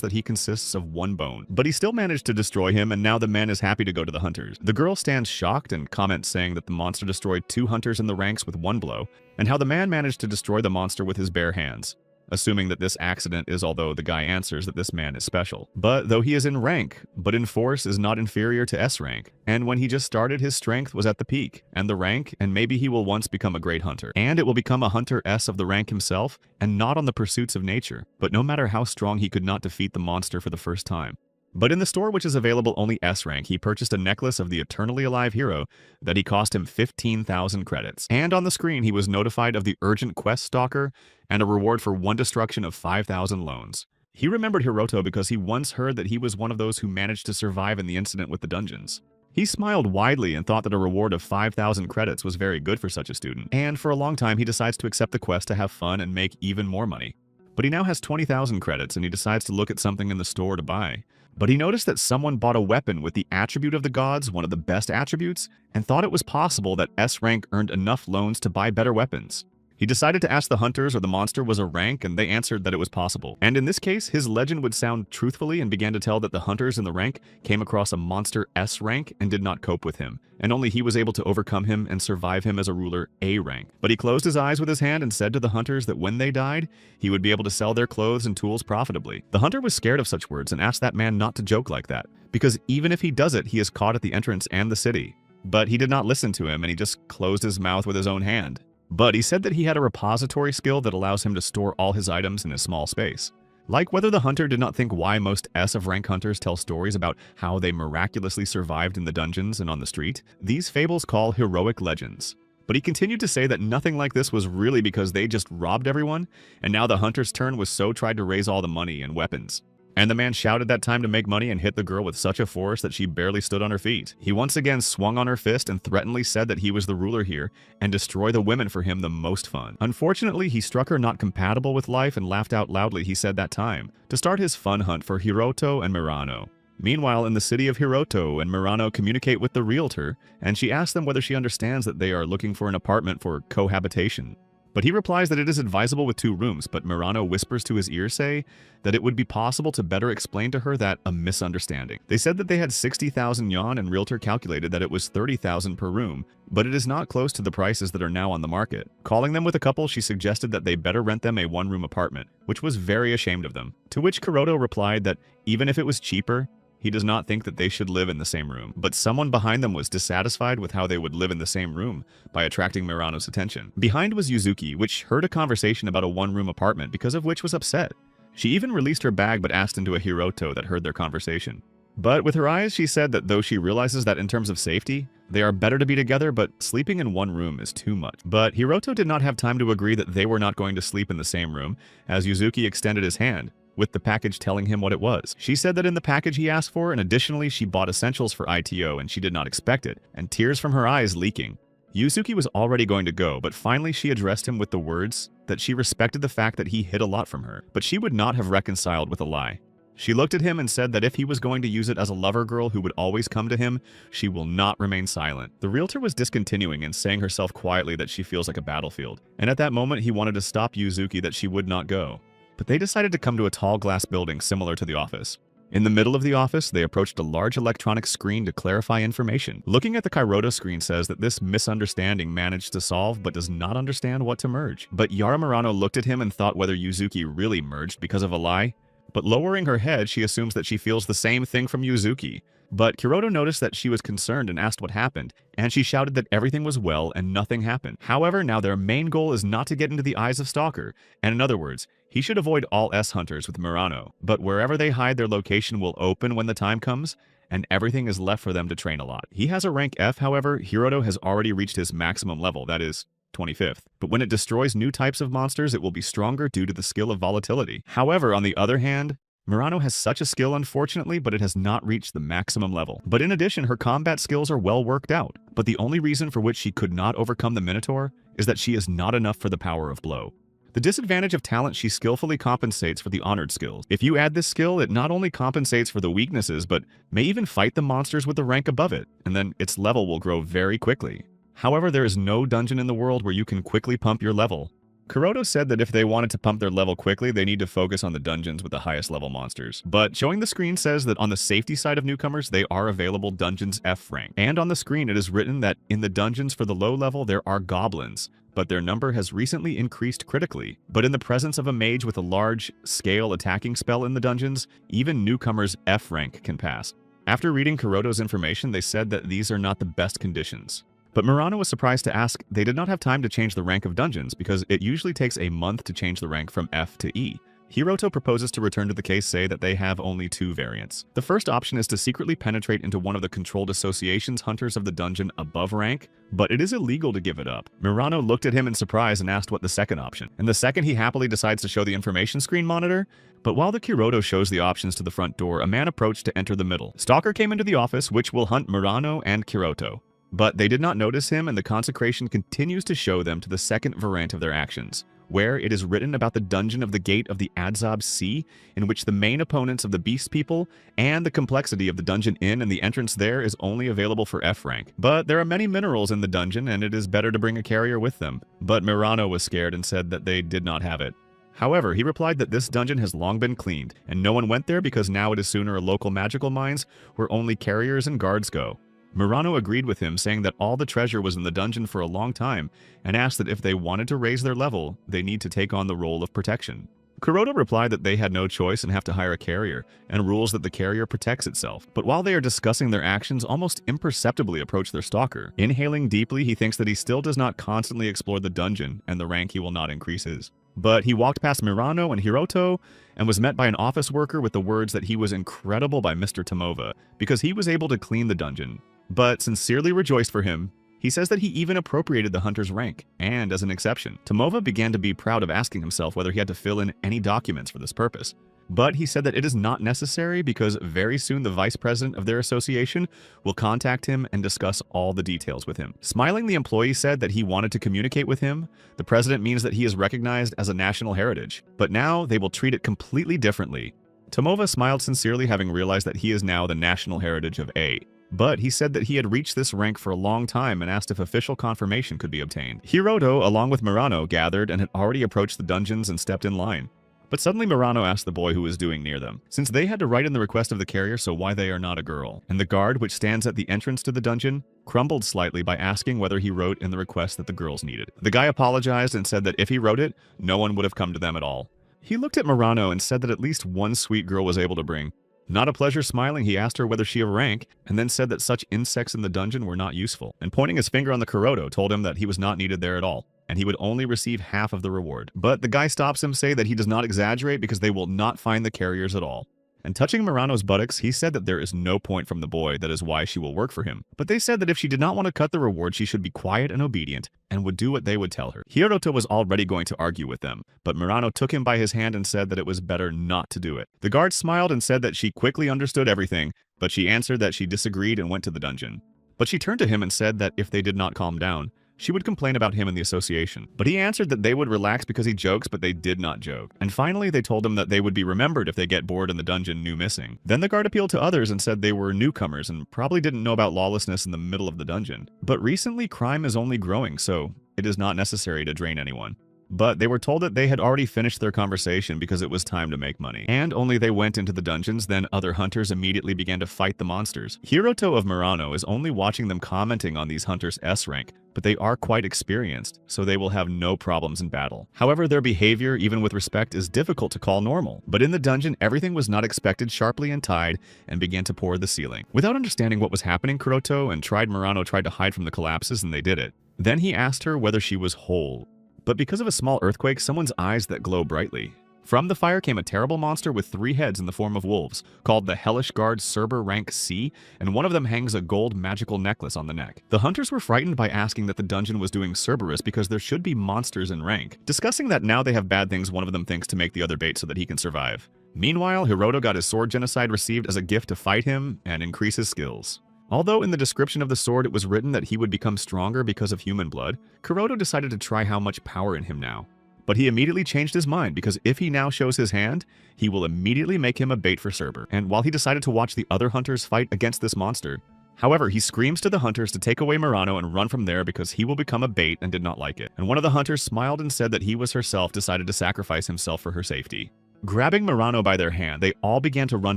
that he consists of one bone. But he still managed to destroy him, and now the man is happy to go to the hunters. The girl stands shocked and comments saying that the monster destroyed 2 hunters in the ranks with one blow, and how the man managed to destroy the monster with his bare hands. Assuming that this accident is, although the guy answers that this man is special. But though he is in rank, but in force is not inferior to S rank. And when he just started, his strength was at the peak, and the rank, and maybe he will once become a great hunter. And it will become a hunter S of the rank himself, and not on the pursuits of nature. But no matter how strong, he could not defeat the monster for the first time. But in the store, which is available only S rank, he purchased a necklace of the eternally alive hero that he cost him 15,000 credits. And on the screen, he was notified of the urgent quest stalker and a reward for one destruction of 5,000 loans. He remembered Hiroto because he once heard that he was one of those who managed to survive in the incident with the dungeons. He smiled widely and thought that a reward of 5,000 credits was very good for such a student. And for a long time, he decides to accept the quest to have fun and make even more money. But he now has 20,000 credits and he decides to look at something in the store to buy. But he noticed that someone bought a weapon with the attribute of the gods, one of the best attributes, and thought it was possible that S rank earned enough loans to buy better weapons. He decided to ask the hunters or the monster was a rank, and they answered that it was possible. And in this case, his legend would sound truthfully and began to tell that the hunters in the rank came across a monster S rank and did not cope with him, and only he was able to overcome him and survive him as a ruler A rank. But he closed his eyes with his hand and said to the hunters that when they died, he would be able to sell their clothes and tools profitably. The hunter was scared of such words and asked that man not to joke like that, because even if he does it, he is caught at the entrance and the city. But he did not listen to him and he just closed his mouth with his own hand. But he said that he had a repository skill that allows him to store all his items in a small space. Like whether the hunter did not think why most S of rank hunters tell stories about how they miraculously survived in the dungeons and on the street, these fables call heroic legends. But he continued to say that nothing like this was really because they just robbed everyone, and now the hunter's turn was so tried to raise all the money and weapons. And the man shouted that time to make money and hit the girl with such a force that she barely stood on her feet. He once again swung on her fist and threateningly said that he was the ruler here and destroy the women for him the most fun. Unfortunately, he struck her not compatible with life and laughed out loudly, he said that time, to start his fun hunt for Hiroto and Murano. Meanwhile, in the city of Hiroto and Murano communicate with the realtor, and she asks them whether she understands that they are looking for an apartment for cohabitation. But he replies that it is advisable with 2 rooms, but Murano whispers to his ear say that it would be possible to better explain to her that a misunderstanding. They said that they had 60,000 yuan and realtor calculated that it was 30,000 per room, but it is not close to the prices that are now on the market. Calling them with a couple, she suggested that they better rent them a 1-room apartment, which was very ashamed of them. To which Kuroto replied that even if it was cheaper, he does not think that they should live in the same room, but someone behind them was dissatisfied with how they would live in the same room by attracting Murano's attention. Behind was Yuzuki, which heard a conversation about a 1-room apartment, because of which was upset. She even released her bag but asked into a Hiroto that heard their conversation. But with her eyes, she said that though she realizes that in terms of safety, they are better to be together, but sleeping in one room is too much. But Hiroto did not have time to agree that they were not going to sleep in the same room, as Yuzuki extended his hand, with the package telling him what it was. She said that in the package he asked for, and additionally she bought essentials for ITO and she did not expect it, and tears from her eyes leaking. Yuzuki was already going to go, but finally she addressed him with the words that she respected the fact that he hid a lot from her, but she would not have reconciled with a lie. She looked at him and said that if he was going to use it as a lover girl who would always come to him, she will not remain silent. The realtor was discontinuing and saying herself quietly that she feels like a battlefield, and at that moment he wanted to stop Yuzuki that she would not go. But they decided to come to a tall glass building similar to the office. In the middle of the office, they approached a large electronic screen to clarify information. Looking at the Kairoto screen says that this misunderstanding managed to solve but does not understand what to merge. But Yara Murano looked at him and thought whether Yuzuki really merged because of a lie. But lowering her head, she assumes that she feels the same thing from Yuzuki. But Kuroto noticed that she was concerned and asked what happened, and she shouted that everything was well and nothing happened. However, now their main goal is not to get into the eyes of Stalker, and in other words, he should avoid all S-hunters with Murano, but wherever they hide, their location will open when the time comes, and everything is left for them to train a lot. He has a rank F, however, Hiroto has already reached his maximum level, that is, 25th. But when it destroys new types of monsters, it will be stronger due to the skill of volatility. However, on the other hand, Murano has such a skill unfortunately, but it has not reached the maximum level. But in addition, her combat skills are well worked out. But the only reason for which she could not overcome the Minotaur is that she is not enough for the power of blow. The disadvantage of talent, she skillfully compensates for the honored skills. If you add this skill, it not only compensates for the weaknesses, but may even fight the monsters with the rank above it, and then its level will grow very quickly. However, there is no dungeon in the world where you can quickly pump your level. Kuroto said that if they wanted to pump their level quickly, they need to focus on the dungeons with the highest level monsters. But showing the screen says that on the safety side of newcomers, they are available dungeons F rank. And on the screen, it is written that in the dungeons for the low level, there are goblins, but their number has recently increased critically. But in the presence of a mage with a large scale attacking spell in the dungeons, even newcomers F rank can pass. After reading Kuroto's information, they said that these are not the best conditions. But Murano was surprised to ask they did not have time to change the rank of dungeons because it usually takes a month to change the rank from F to E. Hiroto proposes to return to the case, say that they have only two variants. The first option is to secretly penetrate into one of the controlled association's hunters of the dungeon above rank, but it is illegal to give it up. Murano looked at him in surprise and asked what the second option. And the second, he happily decides to show the information screen monitor. But while the Kiroto shows the options to the front door, a man approached to enter the middle. Stalker came into the office, which will hunt Murano and Kiroto. But they did not notice him, and the consecration continues to show them to the second variant of their actions, where it is written about the dungeon of the Gate of the Adzab Sea, in which the main opponents of the Beast People and the complexity of the dungeon inn and the entrance there is only available for F rank. But there are many minerals in the dungeon, and it is better to bring a carrier with them. But Murano was scared and said that they did not have it. However, he replied that this dungeon has long been cleaned, and no one went there because now it is sooner a local magical mines where only carriers and guards go. Murano agreed with him, saying that all the treasure was in the dungeon for a long time, and asked that if they wanted to raise their level, they need to take on the role of protection. Kuroda replied that they had no choice and have to hire a carrier, and rules that the carrier protects itself. But while they are discussing their actions, almost imperceptibly approach their stalker. Inhaling deeply, he thinks that he still does not constantly explore the dungeon, and the rank he will not increase his. But he walked past Murano and Hiroto and was met by an office worker with the words that he was incredible by Mr. Tomova because he was able to clean the dungeon. But sincerely rejoiced for him, he says that he even appropriated the hunter's rank, and as an exception. Tomova began to be proud of asking himself whether he had to fill in any documents for this purpose. But he said that it is not necessary because very soon the vice president of their association will contact him and discuss all the details with him. Smiling, the employee said that he wanted to communicate with him. The president means that he is recognized as a national heritage, but now they will treat it completely differently. Tomova smiled sincerely, having realized that he is now the national heritage of A. But he said that he had reached this rank for a long time and asked if official confirmation could be obtained. Hiroto, along with Murano, gathered and had already approached the dungeons and stepped in line. But suddenly Murano asked the boy who was doing near them, since they had to write in the request of the carrier, so why they are not a girl. And the guard, which stands at the entrance to the dungeon, crumbled slightly by asking whether he wrote in the request that the girls needed. The guy apologized and said that if he wrote it, no one would have come to them at all. He looked at Murano and said that at least one sweet girl was able to bring. Not a pleasure smiling, he asked her whether she of rank, and then said that such insects in the dungeon were not useful, and pointing his finger on the Kuroto, told him that he was not needed there at all, and he would only receive half of the reward. But the guy stops him, saying that he does not exaggerate because they will not find the carriers at all. And touching Murano's buttocks, he said that there is no point from the boy, that is why she will work for him. But they said that if she did not want to cut the reward, she should be quiet and obedient, and would do what they would tell her. Hiroto was already going to argue with them, but Murano took him by his hand and said that it was better not to do it. The guard smiled and said that she quickly understood everything, but she answered that she disagreed and went to the dungeon. But she turned to him and said that if they did not calm down, she would complain about him in the association. But he answered that they would relax because he jokes, but they did not joke. And finally, they told him that they would be remembered if they get bored in the dungeon new missing. Then the guard appealed to others and said they were newcomers and probably didn't know about lawlessness in the middle of the dungeon. But recently, crime is only growing, so it is not necessary to drain anyone. But they were told that they had already finished their conversation because it was time to make money. And only they went into the dungeons, then other hunters immediately began to fight the monsters. Hiroto of Murano is only watching them commenting on these hunters' S rank, but they are quite experienced, so they will have no problems in battle. However, their behavior, even with respect, is difficult to call normal. But in the dungeon, everything was not expected, sharply untied, and began to pour the ceiling. Without understanding what was happening, Kuroto and Murano tried to hide from the collapses, and they did it. Then he asked her whether she was whole. But because of a small earthquake, someone's eyes that glow brightly. From the fire came a terrible monster with 3 heads in the form of wolves, called the Hellish Guard Cerber Rank C, and one of them hangs a gold magical necklace on the neck. The hunters were frightened by asking that the dungeon was doing Cerberus because there should be monsters in rank. Discussing that now they have bad things, one of them thinks to make the other bait so that he can survive. Meanwhile, Hiroto got his sword genocide received as a gift to fight him and increase his skills. Although in the description of the sword it was written that he would become stronger because of human blood, Kuroto decided to try how much power in him now. But he immediately changed his mind because if he now shows his hand, he will immediately make him a bait for Cerber. And while he decided to watch the other hunters fight against this monster, however, he screams to the hunters to take away Murano and run from there because he will become a bait and did not like it. And one of the hunters smiled and said that he was herself decided to sacrifice himself for her safety. Grabbing Murano by their hand, they all began to run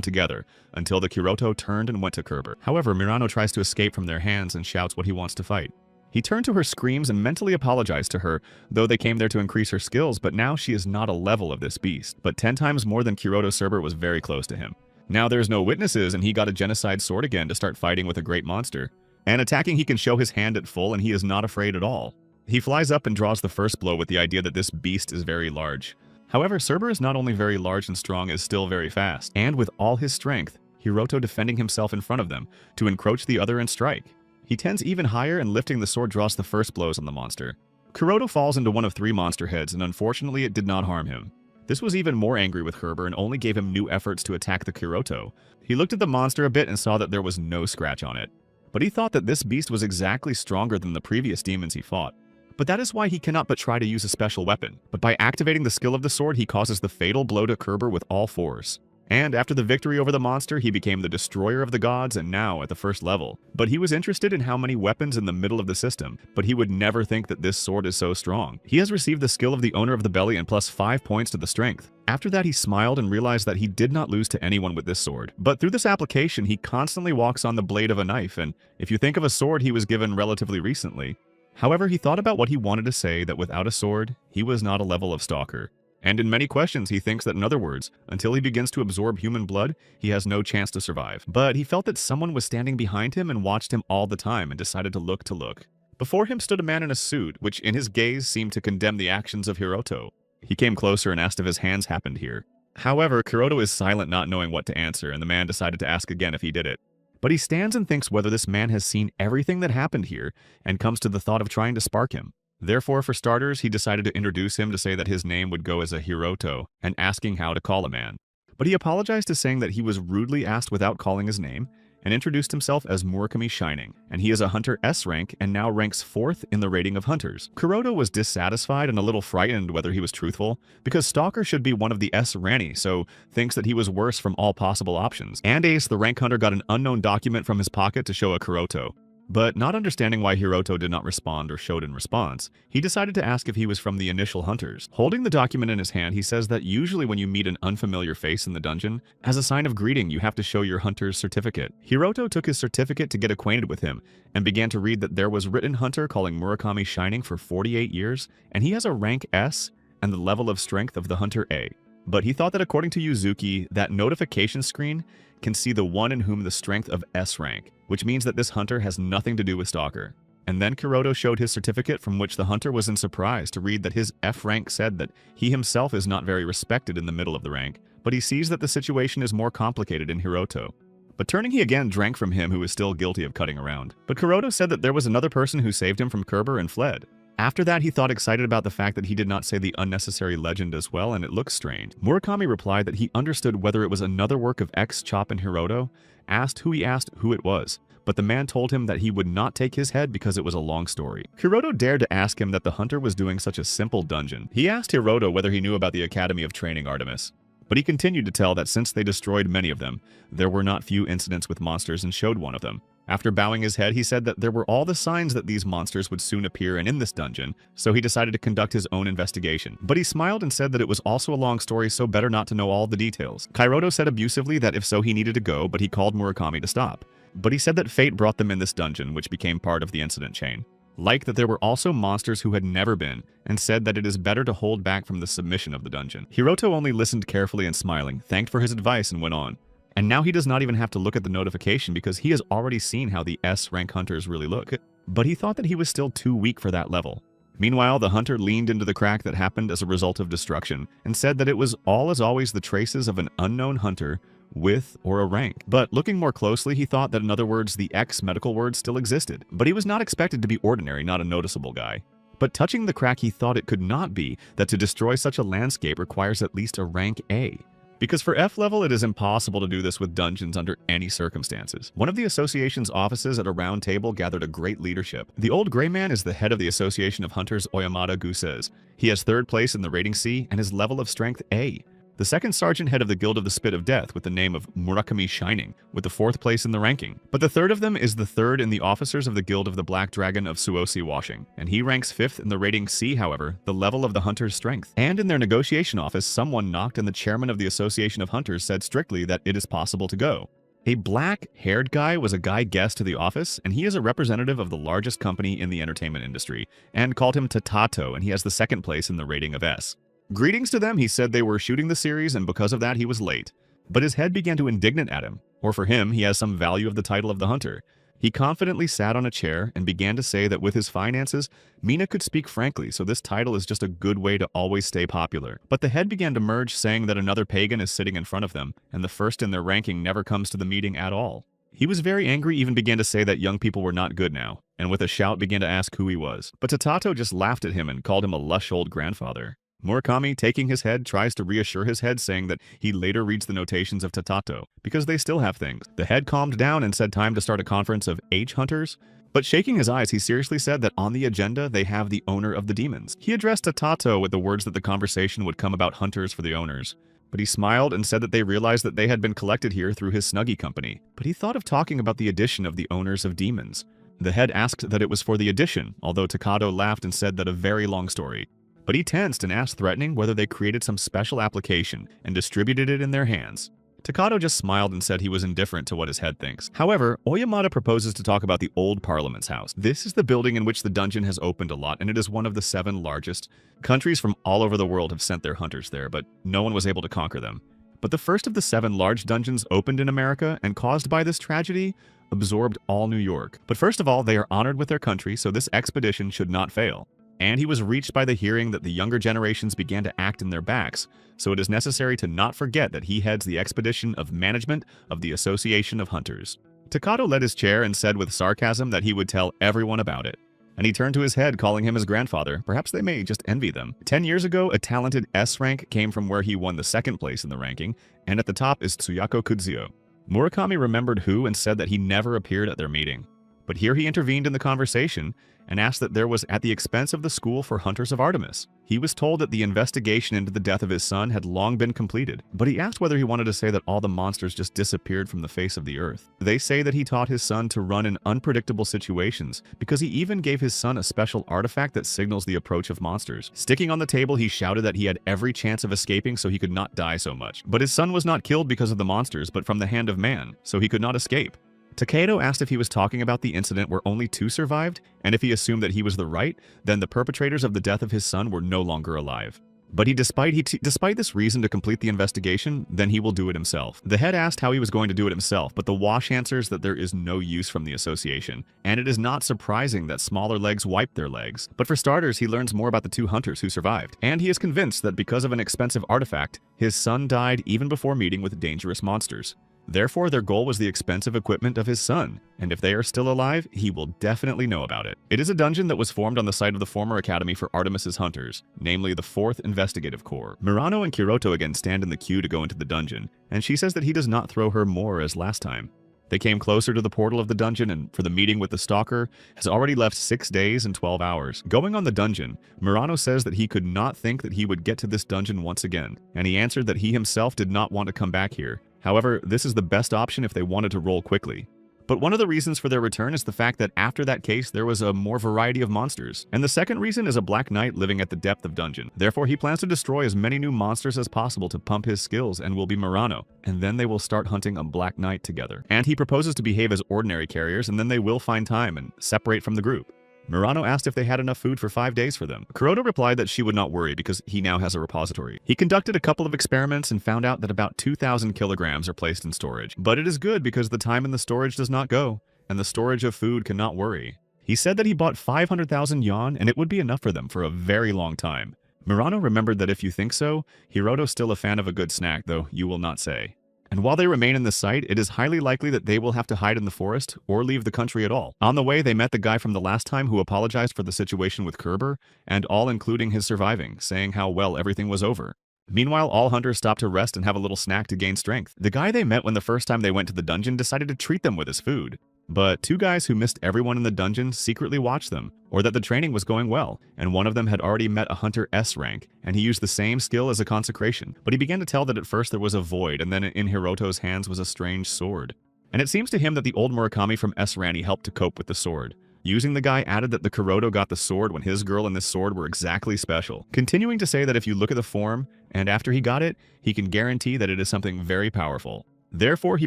together until the Kuroto turned and went to Kerber. However, Murano tries to escape from their hands and shouts what he wants to fight. He turned to her screams and mentally apologized to her, though they came there to increase her skills, but now she is not a level of this beast. But 10 times more than Kuroto Cerber was very close to him. Now there's no witnesses and he got a genocide sword again to start fighting with a great monster. And attacking, he can show his hand at full and he is not afraid at all. He flies up and draws the first blow with the idea that this beast is very large. However, Cerber is not only very large and strong, is still very fast, and with all his strength, Hiroto defending himself in front of them to encroach the other and strike. He tends even higher and lifting the sword draws the first blows on the monster. Kuroto falls into one of 3 monster heads and unfortunately it did not harm him. This was even more angry with Herber and only gave him new efforts to attack the Kuroto. He looked at the monster a bit and saw that there was no scratch on it. But he thought that this beast was exactly stronger than the previous demons he fought. But that is why he cannot but try to use a special weapon. But by activating the skill of the sword, he causes the fatal blow to Kerber with all force. And after the victory over the monster, he became the destroyer of the gods and now at the first level. But he was interested in how many weapons in the middle of the system, but he would never think that this sword is so strong. He has received the skill of the owner of the belly and plus 5 points to the strength. After that, he smiled and realized that he did not lose to anyone with this sword. But through this application, he constantly walks on the blade of a knife, and if you think of a sword he was given relatively recently. However, he thought about what he wanted to say, that without a sword, he was not a level of stalker. And in many questions, he thinks that in other words, until he begins to absorb human blood, he has no chance to survive. But he felt that someone was standing behind him and watched him all the time and decided to look. Before him stood a man in a suit, which in his gaze seemed to condemn the actions of Hiroto. He came closer and asked if his hands happened here. However, Kuroto is silent, not knowing what to answer, and the man decided to ask again if he did it. But he stands and thinks whether this man has seen everything that happened here and comes to the thought of trying to spark him. Therefore, for starters, he decided to introduce him to say that his name would go as a Hiroto and asking how to call a man. But he apologized to saying that he was rudely asked without calling his name and introduced himself as Murakami Shining, and he is a Hunter S rank and now ranks 4th in the rating of Hunters. Kuroto was dissatisfied and a little frightened whether he was truthful, because Stalker should be one of the S Rani, so thinks that he was worse from all possible options. And Ace, the rank hunter, got an unknown document from his pocket to show a Kuroto. But not understanding why Hiroto did not respond or showed in response, he decided to ask if he was from the initial hunters. Holding the document in his hand, he says that usually when you meet an unfamiliar face in the dungeon, as a sign of greeting, you have to show your hunter's certificate. Hiroto took his certificate to get acquainted with him and began to read that there was written hunter calling Murakami Shining for 48 years, and he has a rank S and the level of strength of the hunter A. But he thought that according to Yuzuki, that notification screen can see the one in whom the strength of S rank, which means that this hunter has nothing to do with Stalker. And then Kuroto showed his certificate, from which the hunter was in surprise to read that his F rank said that he himself is not very respected in the middle of the rank, but he sees that the situation is more complicated in Hiroto. But turning, he again drank from him who is still guilty of cutting around. But Kuroto said that there was another person who saved him from Kerber and fled. After that, he thought excited about the fact that he did not say the unnecessary legend as well, and it looks strange. Murakami replied that he understood whether it was another work of X, Chop, and Hiroto, asked who it was, but the man told him that he would not take his head because it was a long story. Hiroto dared to ask him that the hunter was doing such a simple dungeon. He asked Hiroto whether he knew about the Academy of Training Artemis, but he continued to tell that since they destroyed many of them, there were not few incidents with monsters and showed one of them. After bowing his head, he said that there were all the signs that these monsters would soon appear and in this dungeon, so he decided to conduct his own investigation. But he smiled and said that it was also a long story, so better not to know all the details. Kairoto said abusively that if so he needed to go, but he called Murakami to stop. But he said that fate brought them in this dungeon, which became part of the incident chain. Like that there were also monsters who had never been, and said that it is better to hold back from the submission of the dungeon. Hiroto only listened carefully and smiling, thanked for his advice and went on. And now he does not even have to look at the notification because he has already seen how the S rank hunters really look. But he thought that he was still too weak for that level. Meanwhile, the hunter leaned into the crack that happened as a result of destruction and said that it was all as always the traces of an unknown hunter with or a rank. But looking more closely, he thought that in other words, the X medical word still existed. But he was not expected to be ordinary, not a noticeable guy. But touching the crack, he thought it could not be that to destroy such a landscape requires at least a rank A. Because for F level, it is impossible to do this with dungeons under any circumstances. One of the association's offices at a round table gathered a great leadership. The old gray man is the head of the Association of Hunters, Oyamada Gusez. He has 3rd place in the rating C and his level of strength A. The 2nd sergeant head of the Guild of the Spit of Death with the name of Murakami Shining, with the 4th place in the ranking. But the 3rd of them is the 3rd in the officers of the Guild of the Black Dragon of Suosi Washing, and he ranks 5th in the rating C, however, the level of the hunter's strength. And in their negotiation office, someone knocked and the chairman of the Association of Hunters said strictly that it is possible to go. A black-haired guy was a guy guest to the office, and he is a representative of the largest company in the entertainment industry, and called him Tatato, and he has the 2nd place in the rating of S. Greetings to them, he said they were shooting the series and because of that he was late. But his head began to indignant at him, or for him, he has some value of the title of the hunter. He confidently sat on a chair and began to say that with his finances, Mina could speak frankly, so this title is just a good way to always stay popular. But the head began to merge, saying that another pagan is sitting in front of them, and the first in their ranking never comes to the meeting at all. He was very angry, even began to say that young people were not good now, and with a shout began to ask who he was. But Tatato just laughed at him and called him a lush old grandfather. Murakami, taking his head, tries to reassure his head, saying that he later reads the notations of Tatato, because they still have things. The head calmed down and said time to start a conference of H-Hunters, but shaking his eyes, he seriously said that on the agenda they have the owner of the demons. He addressed Tatato with the words that the conversation would come about hunters for the owners. But he smiled and said that they realized that they had been collected here through his Snuggie company. But he thought of talking about the addition of the owners of demons. The head asked that it was for the addition, although Takato laughed and said that a very long story. But he tensed and asked threatening whether they created some special application and distributed it in their hands. Takato just smiled and said he was indifferent to what his head thinks. However, Oyamada proposes to talk about the old Parliament's house. This is the building in which the dungeon has opened a lot, and it is one of the 7 largest. Countries from all over the world have sent their hunters there, but no one was able to conquer them. But the first of the 7 large dungeons opened in America, and caused by this tragedy, absorbed all New York. But first of all, they are honored with their country, so this expedition should not fail. And he was reached by the hearing that the younger generations began to act in their backs, so it is necessary to not forget that he heads the expedition of management of the Association of Hunters. Takato led his chair and said with sarcasm that he would tell everyone about it. And he turned to his head, calling him his grandfather. Perhaps they may just envy them. 10 years ago, a talented S rank came from where he won the 2nd place in the ranking, and at the top is Tsuyako Kuzuo. Murakami remembered who and said that he never appeared at their meeting. But here he intervened in the conversation and asked that there was at the expense of the School for Hunters of Artemis. He was told that the investigation into the death of his son had long been completed, but he asked whether he wanted to say that all the monsters just disappeared from the face of the earth. They say that he taught his son to run in unpredictable situations, because he even gave his son a special artifact that signals the approach of monsters. Sticking on the table, he shouted that he had every chance of escaping so he could not die so much. But his son was not killed because of the monsters, but from the hand of man, so he could not escape. Takedo asked if he was talking about the incident where only 2 survived, and if he assumed that he was the right, then the perpetrators of the death of his son were no longer alive. But despite this reason to complete the investigation, then he will do it himself. The head asked how he was going to do it himself, but the wash answers that there is no use from the association, and it is not surprising that smaller legs wiped their legs. But for starters, he learns more about the 2 hunters who survived, and he is convinced that because of an expensive artifact, his son died even before meeting with dangerous monsters. Therefore, their goal was the expensive equipment of his son, and if they are still alive, he will definitely know about it. It is a dungeon that was formed on the site of the former Academy for Artemis's Hunters, namely the 4th Investigative Corps. Murano and Kiroto again stand in the queue to go into the dungeon, and she says that he does not throw her more as last time. They came closer to the portal of the dungeon, and for the meeting with the stalker has already left 6 days and 12 hours. Going on the dungeon, Murano says that he could not think that he would get to this dungeon once again, and he answered that he himself did not want to come back here. However, this is the best option if they wanted to roll quickly. But one of the reasons for their return is the fact that after that case there was a more variety of monsters. And the second reason is a black knight living at the depth of dungeon. Therefore, he plans to destroy as many new monsters as possible to pump his skills and will be Murano. And then they will start hunting a black knight together. And he proposes to behave as ordinary carriers, and then they will find time and separate from the group. Murano asked if they had enough food for 5 days for them. Kuroto replied that she would not worry because he now has a repository. He conducted a couple of experiments and found out that about 2,000 kilograms are placed in storage. But it is good because the time in the storage does not go, and the storage of food cannot worry. He said that he bought 500,000 yuan and it would be enough for them for a very long time. Murano remembered that if you think so, Hiroto's still a fan of a good snack, though you will not say. And while they remain in the site, it is highly likely that they will have to hide in the forest or leave the country at all. On the way, they met the guy from the last time who apologized for the situation with Kerber, and all including his surviving, saying how well everything was over. Meanwhile, all hunters stop to rest and have a little snack to gain strength. The guy they met when the first time they went to the dungeon decided to treat them with his food. But 2 guys who missed everyone in the dungeon secretly watched them, or that the training was going well, and one of them had already met a hunter S rank, and he used the same skill as a consecration. But he began to tell that at first there was a void, and then in Hiroto's hands was a strange sword. And it seems to him that the old Murakami from S Ranny helped to cope with the sword. Using the guy added that the Kuroto got the sword when his girl and this sword were exactly special, continuing to say that if you look at the form, and after he got it, he can guarantee that it is something very powerful. Therefore, he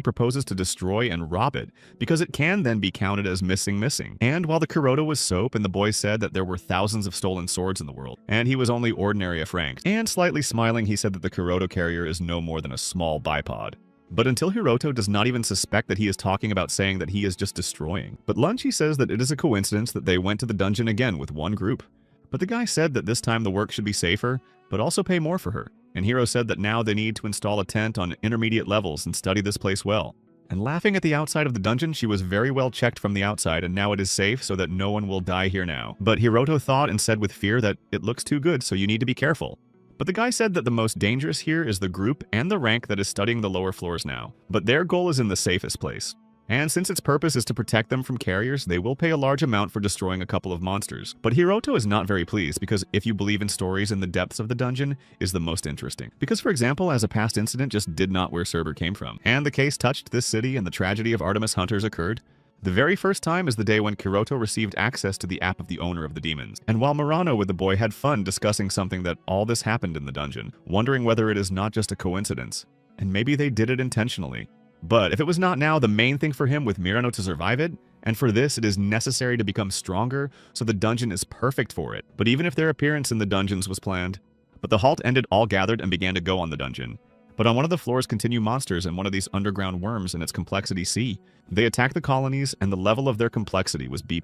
proposes to destroy and rob it, because it can then be counted as missing. And while the Kuroto was soap and the boy said that there were thousands of stolen swords in the world, and he was only ordinary if ranked, and slightly smiling he said that the Kuroto carrier is no more than a small bipod. But until Hiroto does not even suspect that he is talking about saying that he is just destroying. But lunch he says that it is a coincidence that they went to the dungeon again with one group. But the guy said that this time the work should be safer, but also pay more for her. And Hiro said that now they need to install a tent on intermediate levels and study this place well. And laughing at the outside of the dungeon, she was very well checked from the outside, and now it is safe so that no one will die here now. But Hiroto thought and said with fear that it looks too good, so you need to be careful. But the guy said that the most dangerous here is the group and the rank that is studying the lower floors now. But their goal is in the safest place. And since its purpose is to protect them from carriers, they will pay a large amount for destroying a couple of monsters. But Hiroto is not very pleased because if you believe in stories in the depths of the dungeon is the most interesting. Because for example, as a past incident just did not where Cerber came from. And the case touched this city and the tragedy of Artemis Hunters occurred. The very first time is the day when Hiroto received access to the app of the owner of the demons. And while Murano with the boy had fun discussing something that all this happened in the dungeon, wondering whether it is not just a coincidence. And maybe they did it intentionally. But if it was not now the main thing for him with Murano to survive it, and for this it is necessary to become stronger, so the dungeon is perfect for it. But even if their appearance in the dungeons was planned. But the halt ended, all gathered and began to go on the dungeon. But on one of the floors continue monsters and one of these underground worms in its complexity C. They attack the colonies and the level of their complexity was B+.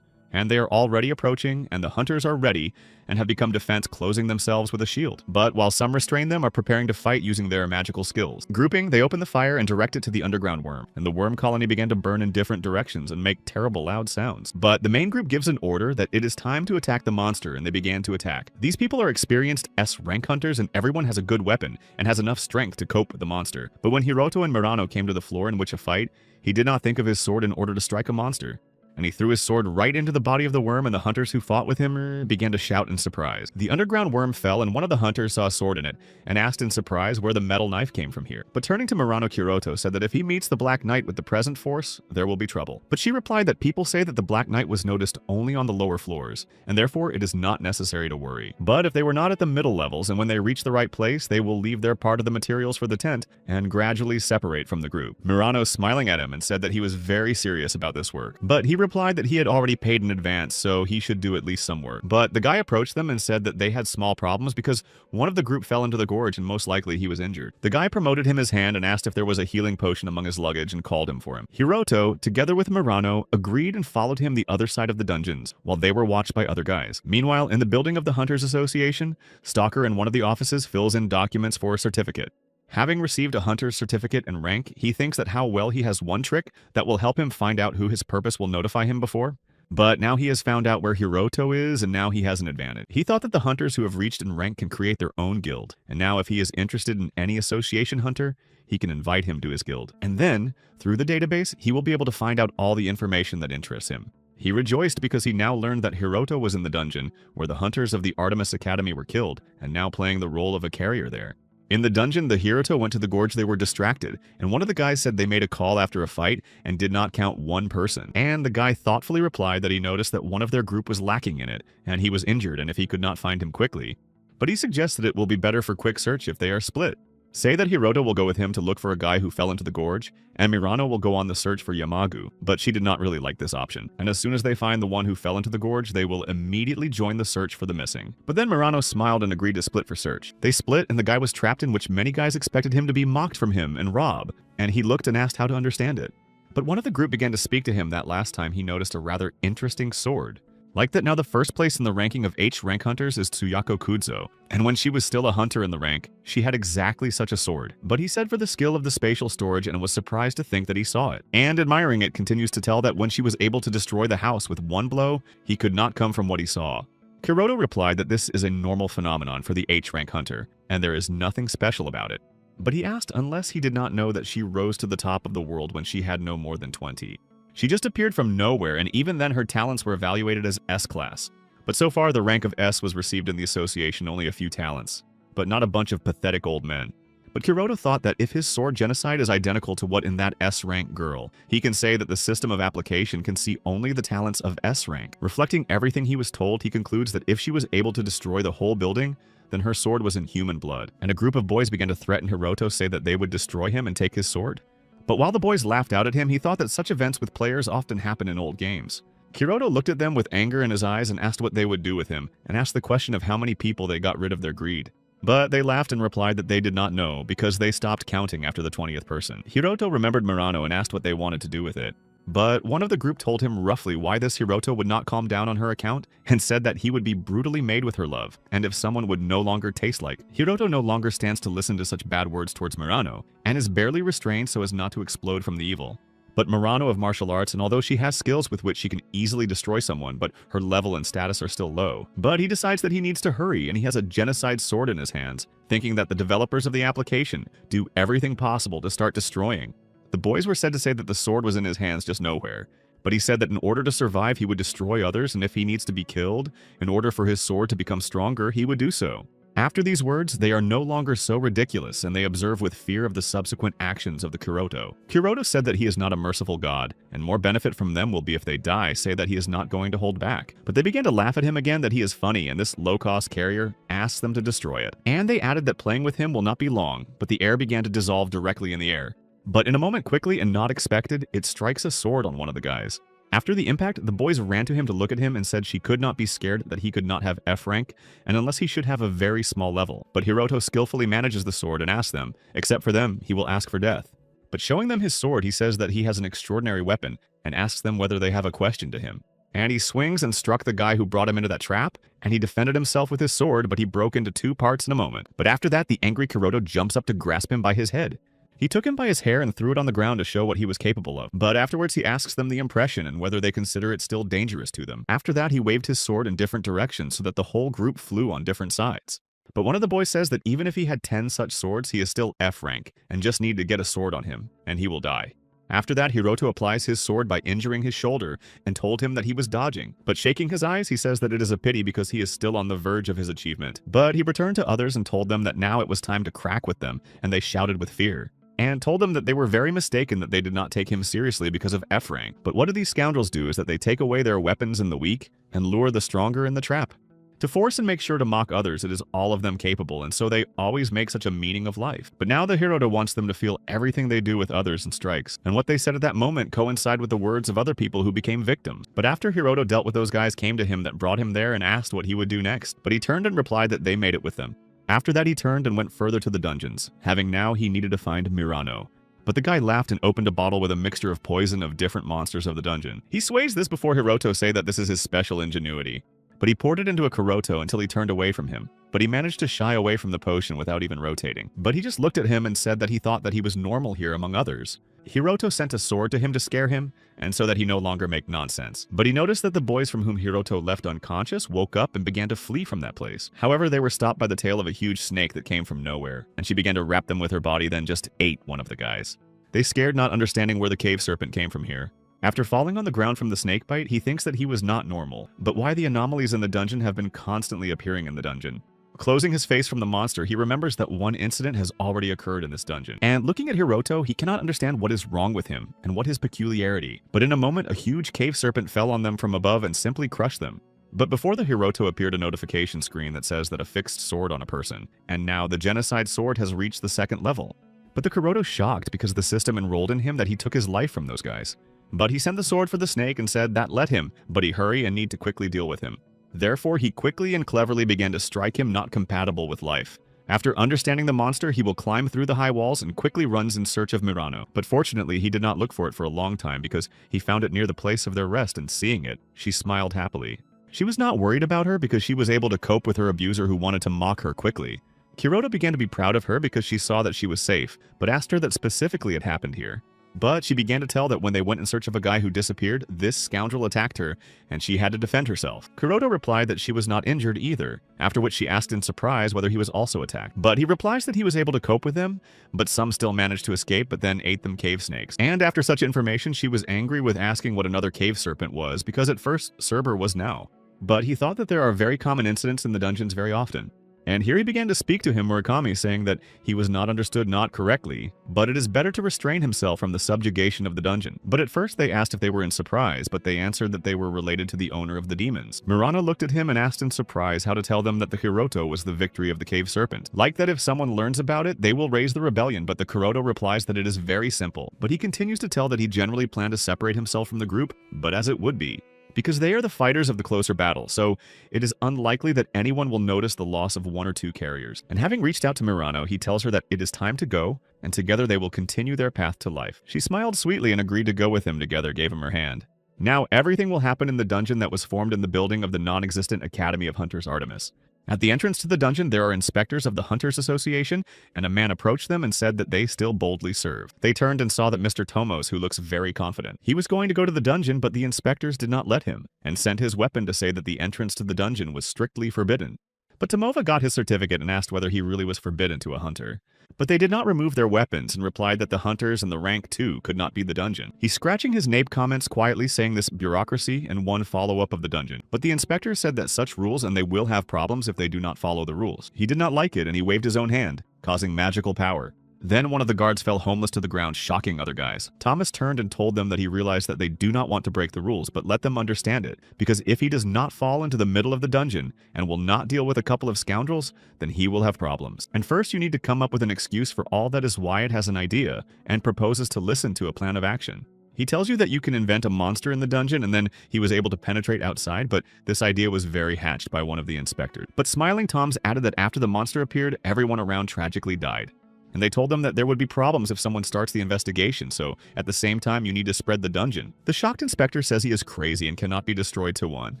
And they are already approaching, and the hunters are ready, and have become defense, closing themselves with a shield. But while some restrain them, are preparing to fight using their magical skills. Grouping, they open the fire and direct it to the underground worm, and the worm colony began to burn in different directions and make terrible loud sounds. But the main group gives an order that it is time to attack the monster, and they began to attack. These people are experienced S-rank hunters, and everyone has a good weapon, and has enough strength to cope with the monster. But when Hiroto and Murano came to the floor in which a fight, he did not think of his sword in order to strike a monster. And he threw his sword right into the body of the worm, and the hunters who fought with him began to shout in surprise. The underground worm fell, and one of the hunters saw a sword in it, and asked in surprise where the metal knife came from here. But turning to Murano, Hiroto said that if he meets the Black Knight with the present force, there will be trouble. But she replied that people say that the Black Knight was noticed only on the lower floors, and therefore it is not necessary to worry. But if they were not at the middle levels, and when they reach the right place, they will leave their part of the materials for the tent, and gradually separate from the group. Murano smiling at him and said that he was very serious about this work. But he replied that he had already paid in advance, so he should do at least some work. But the guy approached them and said that they had small problems because one of the group fell into the gorge and most likely he was injured. The guy promoted him his hand and asked if there was a healing potion among his luggage and called him for him. Hiroto, together with Murano, agreed and followed him the other side of the dungeons, while they were watched by other guys. Meanwhile, in the building of the Hunters Association, Stalker in one of the offices fills in documents for a certificate. Having received a hunter's certificate and rank, he thinks that how well he has one trick that will help him find out who his purpose will notify him before. But now he has found out where Hiroto is, and now he has an advantage. He thought that the hunters who have reached in rank can create their own guild, and now if he is interested in any association hunter, he can invite him to his guild. And then, through the database, he will be able to find out all the information that interests him. He rejoiced because he now learned that Hiroto was in the dungeon, where the hunters of the Artemis Academy were killed, and now playing the role of a carrier there. In the dungeon, the Hiroto went to the gorge. They were distracted, and one of the guys said they made a call after a fight and did not count one person. And the guy thoughtfully replied that he noticed that one of their group was lacking in it, and he was injured and if he could not find him quickly. But he suggested it will be better for quick search if they are split. Say that Hiroto will go with him to look for a guy who fell into the gorge, and Murano will go on the search for Yamagu, but she did not really like this option. And as soon as they find the one who fell into the gorge, they will immediately join the search for the missing. But then Murano smiled and agreed to split for search. They split, and the guy was trapped in which many guys expected him to be mocked from him and rob, and he looked and asked how to understand it. But one of the group began to speak to him that last time he noticed a rather interesting sword. Like that now the first place in the ranking of H rank hunters is Tsuyako Kudzo, and when she was still a hunter in the rank, she had exactly such a sword. But he said for the skill of the spatial storage and was surprised to think that he saw it. And admiring it continues to tell that when she was able to destroy the house with one blow, he could not come from what he saw. Hiroto replied that this is a normal phenomenon for the H rank hunter, and there is nothing special about it. But he asked unless he did not know that she rose to the top of the world when she had no more than 20. She just appeared from nowhere, and even then her talents were evaluated as S-class. But so far the rank of S was received in the association only a few talents, but not a bunch of pathetic old men. But Hiroto thought that if his sword genocide is identical to what in that S-rank girl, he can say that the system of application can see only the talents of S-rank. Reflecting everything he was told, he concludes that if she was able to destroy the whole building, then her sword was in human blood. And a group of boys began to threaten Hiroto, say that they would destroy him and take his sword. But while the boys laughed out at him, he thought that such events with players often happen in old games. Hiroto looked at them with anger in his eyes and asked what they would do with him, and asked the question of how many people they got rid of their greed. But they laughed and replied that they did not know because they stopped counting after the 20th person. Hiroto remembered Murano and asked what they wanted to do with it. But one of the group told him roughly why this Hiroto would not calm down on her account and said that he would be brutally made with her love, and if someone would no longer taste like. Hiroto no longer stands to listen to such bad words towards Murano, and is barely restrained so as not to explode from the evil. But Murano of martial arts, and although she has skills with which she can easily destroy someone, but her level and status are still low. But he decides that he needs to hurry, and he has a genocide sword in his hands, thinking that the developers of the application do everything possible to start destroying. The boys were said to say that the sword was in his hands just nowhere, but he said that in order to survive he would destroy others, and if he needs to be killed, in order for his sword to become stronger, he would do so. After these words, they are no longer so ridiculous, and they observe with fear of the subsequent actions of the Kuroto. Kuroto said that he is not a merciful god, and more benefit from them will be if they die, say that he is not going to hold back. But they began to laugh at him again that he is funny, and this low-cost carrier asks them to destroy it. And they added that playing with him will not be long, but the air began to dissolve directly in the air. But in a moment quickly and not expected, it strikes a sword on one of the guys. After the impact, the boys ran to him to look at him and said she could not be scared that he could not have F rank, and unless he should have a very small level. But Hiroto skillfully manages the sword and asks them, except for them, he will ask for death. But showing them his sword, he says that he has an extraordinary weapon, and asks them whether they have a question to him. And he swings and struck the guy who brought him into that trap, and he defended himself with his sword, but he broke into two parts in a moment. But after that, the angry Kuroto jumps up to grasp him by his head. He took him by his hair and threw it on the ground to show what he was capable of. But afterwards he asks them the impression and whether they consider it still dangerous to them. After that he waved his sword in different directions so that the whole group flew on different sides. But one of the boys says that even if he had 10 such swords, he is still F rank and just need to get a sword on him, and he will die. After that, Hiroto applies his sword by injuring his shoulder and told him that he was dodging. But shaking his eyes, he says that it is a pity because he is still on the verge of his achievement. But he returned to others and told them that now it was time to crack with them, and they shouted with fear. And told them that they were very mistaken that they did not take him seriously because of F rank. But what do these scoundrels do is that they take away their weapons in the weak and lure the stronger in the trap. To force and make sure to mock others, it is all of them capable, and so they always make such a meaning of life. But now the Hiroto wants them to feel everything they do with others and strikes, and what they said at that moment coincide with the words of other people who became victims. But after Hiroto dealt with those guys came to him that brought him there and asked what he would do next, but he turned and replied that they made it with them. After that he turned and went further to the dungeons, having now he needed to find Murano. But the guy laughed and opened a bottle with a mixture of poison of different monsters of the dungeon. He sways this before Hiroto say that this is his special ingenuity. But he poured it into a Kuroto until he turned away from him. But he managed to shy away from the potion without even rotating. But he just looked at him and said that he thought that he was normal here among others. Hiroto sent a sword to him to scare him, and so that he no longer make nonsense. But he noticed that the boys from whom Hiroto left unconscious woke up and began to flee from that place. However, they were stopped by the tail of a huge snake that came from nowhere, and she began to wrap them with her body, then just ate one of the guys. They scared, not understanding where the cave serpent came from here. After falling on the ground from the snake bite, he thinks that he was not normal, but why the anomalies in the dungeon have been constantly appearing in the dungeon. Closing his face from the monster, he remembers that one incident has already occurred in this dungeon. And looking at Hiroto, he cannot understand what is wrong with him and what his peculiarity. But in a moment, a huge cave serpent fell on them from above and simply crushed them. But before the Hiroto appeared a notification screen that says that a fixed sword on a person, and now the genocide sword has reached the 2nd level. But the Kuroto's shocked because the system enrolled in him that he took his life from those guys. But he sent the sword for the snake and said that let him, but he hurry and need to quickly deal with him. Therefore, he quickly and cleverly began to strike him not compatible with life. After understanding the monster, he will climb through the high walls and quickly runs in search of Murano. But fortunately, he did not look for it for a long time because he found it near the place of their rest, and seeing it, she smiled happily. She was not worried about her because she was able to cope with her abuser who wanted to mock her quickly. Kuroto began to be proud of her because she saw that she was safe, but asked her that specifically it happened here. But she began to tell that when they went in search of a guy who disappeared, this scoundrel attacked her, and she had to defend herself. Kuroto replied that she was not injured either, after which she asked in surprise whether he was also attacked. But he replies that he was able to cope with them, but some still managed to escape but then ate them cave snakes. And after such information, she was angry with asking what another cave serpent was, because at first, Cerber was now. But he thought that there are very common incidents in the dungeons very often. And here he began to speak to him, Murakami, saying that he was not understood not correctly, but it is better to restrain himself from the subjugation of the dungeon. But at first they asked if they were in surprise, but they answered that they were related to the owner of the demons. Murano looked at him and asked in surprise how to tell them that the Hiroto was the victory of the cave serpent. Like that if someone learns about it, they will raise the rebellion, but the Kuroto replies that it is very simple. But he continues to tell that he generally planned to separate himself from the group, but as it would be. because they are the fighters of the closer battle, so it is unlikely that anyone will notice the loss of 1 or 2 carriers. And having reached out to Murano, he tells her that it is time to go, and together they will continue their path to life. She smiled sweetly and agreed to go with him together, gave him her hand. Now, everything will happen in the dungeon that was formed in the building of the non-existent Academy of Hunters Artemis. At the entrance to the dungeon, there are inspectors of the Hunters Association, and a man approached them and said that they still boldly serve. They turned and saw that Mr. Tomos, who looks very confident. He was going to go to the dungeon, but the inspectors did not let him, and sent his weapon to say that the entrance to the dungeon was strictly forbidden. But Tomova got his certificate and asked whether he really was forbidden to a hunter. But they did not remove their weapons and replied that the hunters and the rank 2 could not be the dungeon. He's scratching his nape comments quietly, saying this bureaucracy and one follow-up of the dungeon. But the inspector said that such rules and they will have problems if they do not follow the rules. He did not like it and he waved his own hand, causing magical power. Then one of the guards fell homeless to the ground, shocking other guys. Thomas turned and told them that he realized that they do not want to break the rules, but let them understand it, because if he does not fall into the middle of the dungeon and will not deal with a couple of scoundrels, then he will have problems. And first you need to come up with an excuse for all that is Wyatt has an idea and proposes to listen to a plan of action. He tells you that you can invent a monster in the dungeon and then he was able to penetrate outside, but this idea was very hatched by one of the inspectors. But smiling Toms added that after the monster appeared, everyone around tragically died. And they told them that there would be problems if someone starts the investigation, so at the same time you need to spread the dungeon. The shocked inspector says he is crazy and cannot be destroyed to one.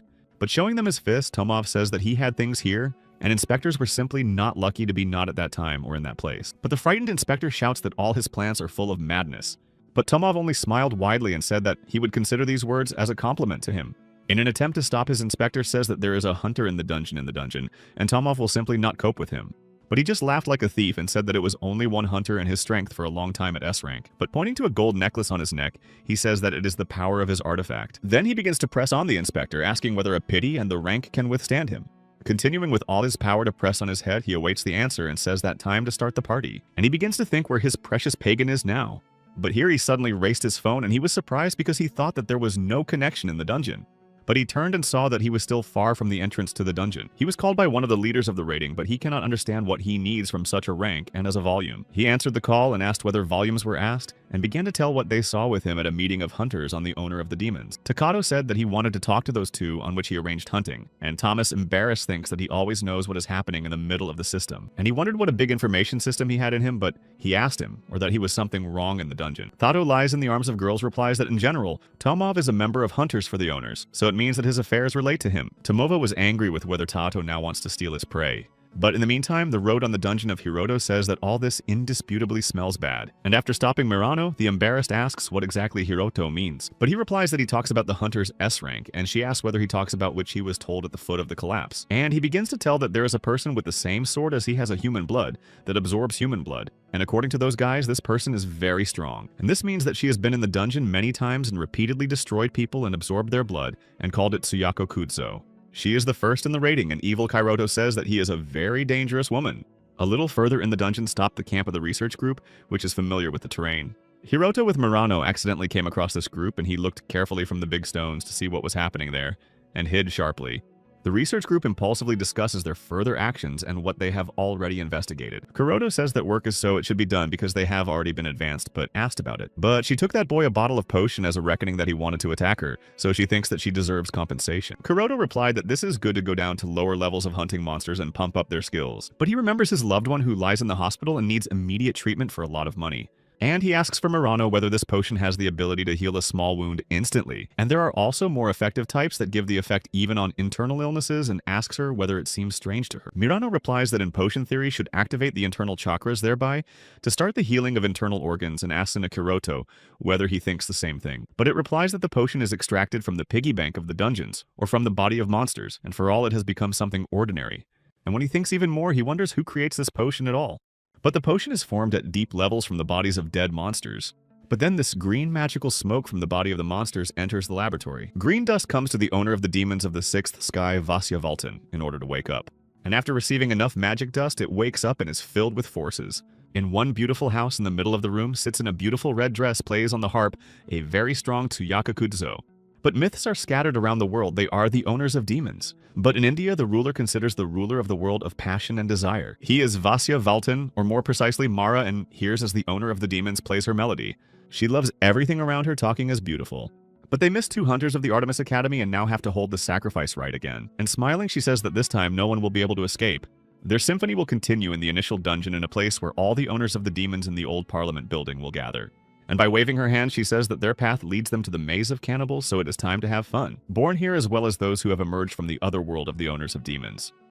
But showing them his fist, Tomov says that he had things here, and inspectors were simply not lucky to be not at that time or in that place. But the frightened inspector shouts that all his plans are full of madness. But Tomov only smiled widely and said that he would consider these words as a compliment to him. In an attempt to stop his inspector says that there is a hunter in the dungeon, and Tomov will simply not cope with him. But he just laughed like a thief and said that it was only one hunter and his strength for a long time at S-Rank. But pointing to a gold necklace on his neck, he says that it is the power of his artifact. Then he begins to press on the inspector, asking whether a pity and the rank can withstand him. Continuing with all his power to press on his head, he awaits the answer and says that time to start the party. And he begins to think where his precious pagan is now. But here he suddenly raced his phone and he was surprised because he thought that there was no connection in the dungeon. But he turned and saw that he was still far from the entrance to the dungeon. He was called by one of the leaders of the raiding, but he cannot understand what he needs from such a rank and as a volume. He answered the call and asked whether volumes were asked, and began to tell what they saw with him at a meeting of hunters on the owner of the demons. Takato said that he wanted to talk to those two, on which he arranged hunting, and Thomas, embarrassed, thinks that he always knows what is happening in the middle of the system. And he wondered what a big information system he had in him, but he asked him, or that he was something wrong in the dungeon. Thato lies in the arms of girls replies that in general, Tomov is a member of hunters for the owners, so it means that his affairs relate to him. Tomova was angry with whether Tato now wants to steal his prey. But in the meantime, the road on the dungeon of Hiroto says that all this indisputably smells bad. And after stopping Murano, the embarrassed asks what exactly Hiroto means. But he replies that he talks about the hunter's S-rank, and she asks whether he talks about which he was told at the foot of the collapse. And he begins to tell that there is a person with the same sword as he has a human blood, that absorbs human blood. And according to those guys, this person is very strong. And this means that she has been in the dungeon many times and repeatedly destroyed people and absorbed their blood, and called it Tsuyako Kudzo. She is the first in the raiding, and evil Kairoto says that he is a very dangerous woman. A little further in the dungeon stopped the camp of the research group, which is familiar with the terrain. Hiroto with Murano accidentally came across this group, and he looked carefully from the big stones to see what was happening there, and hid sharply. The research group impulsively discusses their further actions and what they have already investigated. Kuroto says that work is so it should be done because they have already been advanced, but asked about it. But she took that boy a bottle of potion as a reckoning that he wanted to attack her, so she thinks that she deserves compensation. Kuroto replied that this is good to go down to lower levels of hunting monsters and pump up their skills. But he remembers his loved one who lies in the hospital and needs immediate treatment for a lot of money. And he asks for Murano whether this potion has the ability to heal a small wound instantly. And there are also more effective types that give the effect even on internal illnesses, and asks her whether it seems strange to her. Murano replies that in potion theory should activate the internal chakras thereby to start the healing of internal organs, and asks in a Kuroto whether he thinks the same thing. But it replies that the potion is extracted from the piggy bank of the dungeons, or from the body of monsters, and for all it has become something ordinary. And when he thinks even more, he wonders who creates this potion at all. But the potion is formed at deep levels from the bodies of dead monsters. But then this green magical smoke from the body of the monsters enters the laboratory. Green dust comes to the owner of the demons of the sixth sky, Vasya Valton, in order to wake up. And after receiving enough magic dust, it wakes up and is filled with forces. In one beautiful house in the middle of the room sits in a beautiful red dress, plays on the harp, a very strong Tsuyaka Kudzo. But myths are scattered around the world. They are the owners of demons. But in India, the ruler considers the ruler of the world of passion and desire. He is Vasya Valton, or more precisely Mara, and hears as the owner of the demons plays her melody. She loves everything around her, talking as beautiful. But they missed 2 hunters of the Artemis Academy and now have to hold the sacrifice rite again. And smiling, she says that this time no one will be able to escape. Their symphony will continue in the initial dungeon in a place where all the owners of the demons in the old Parliament building will gather. And by waving her hand, she says that their path leads them to the maze of cannibals, so it is time to have fun. Born here as well as those who have emerged from the other world of the owners of demons.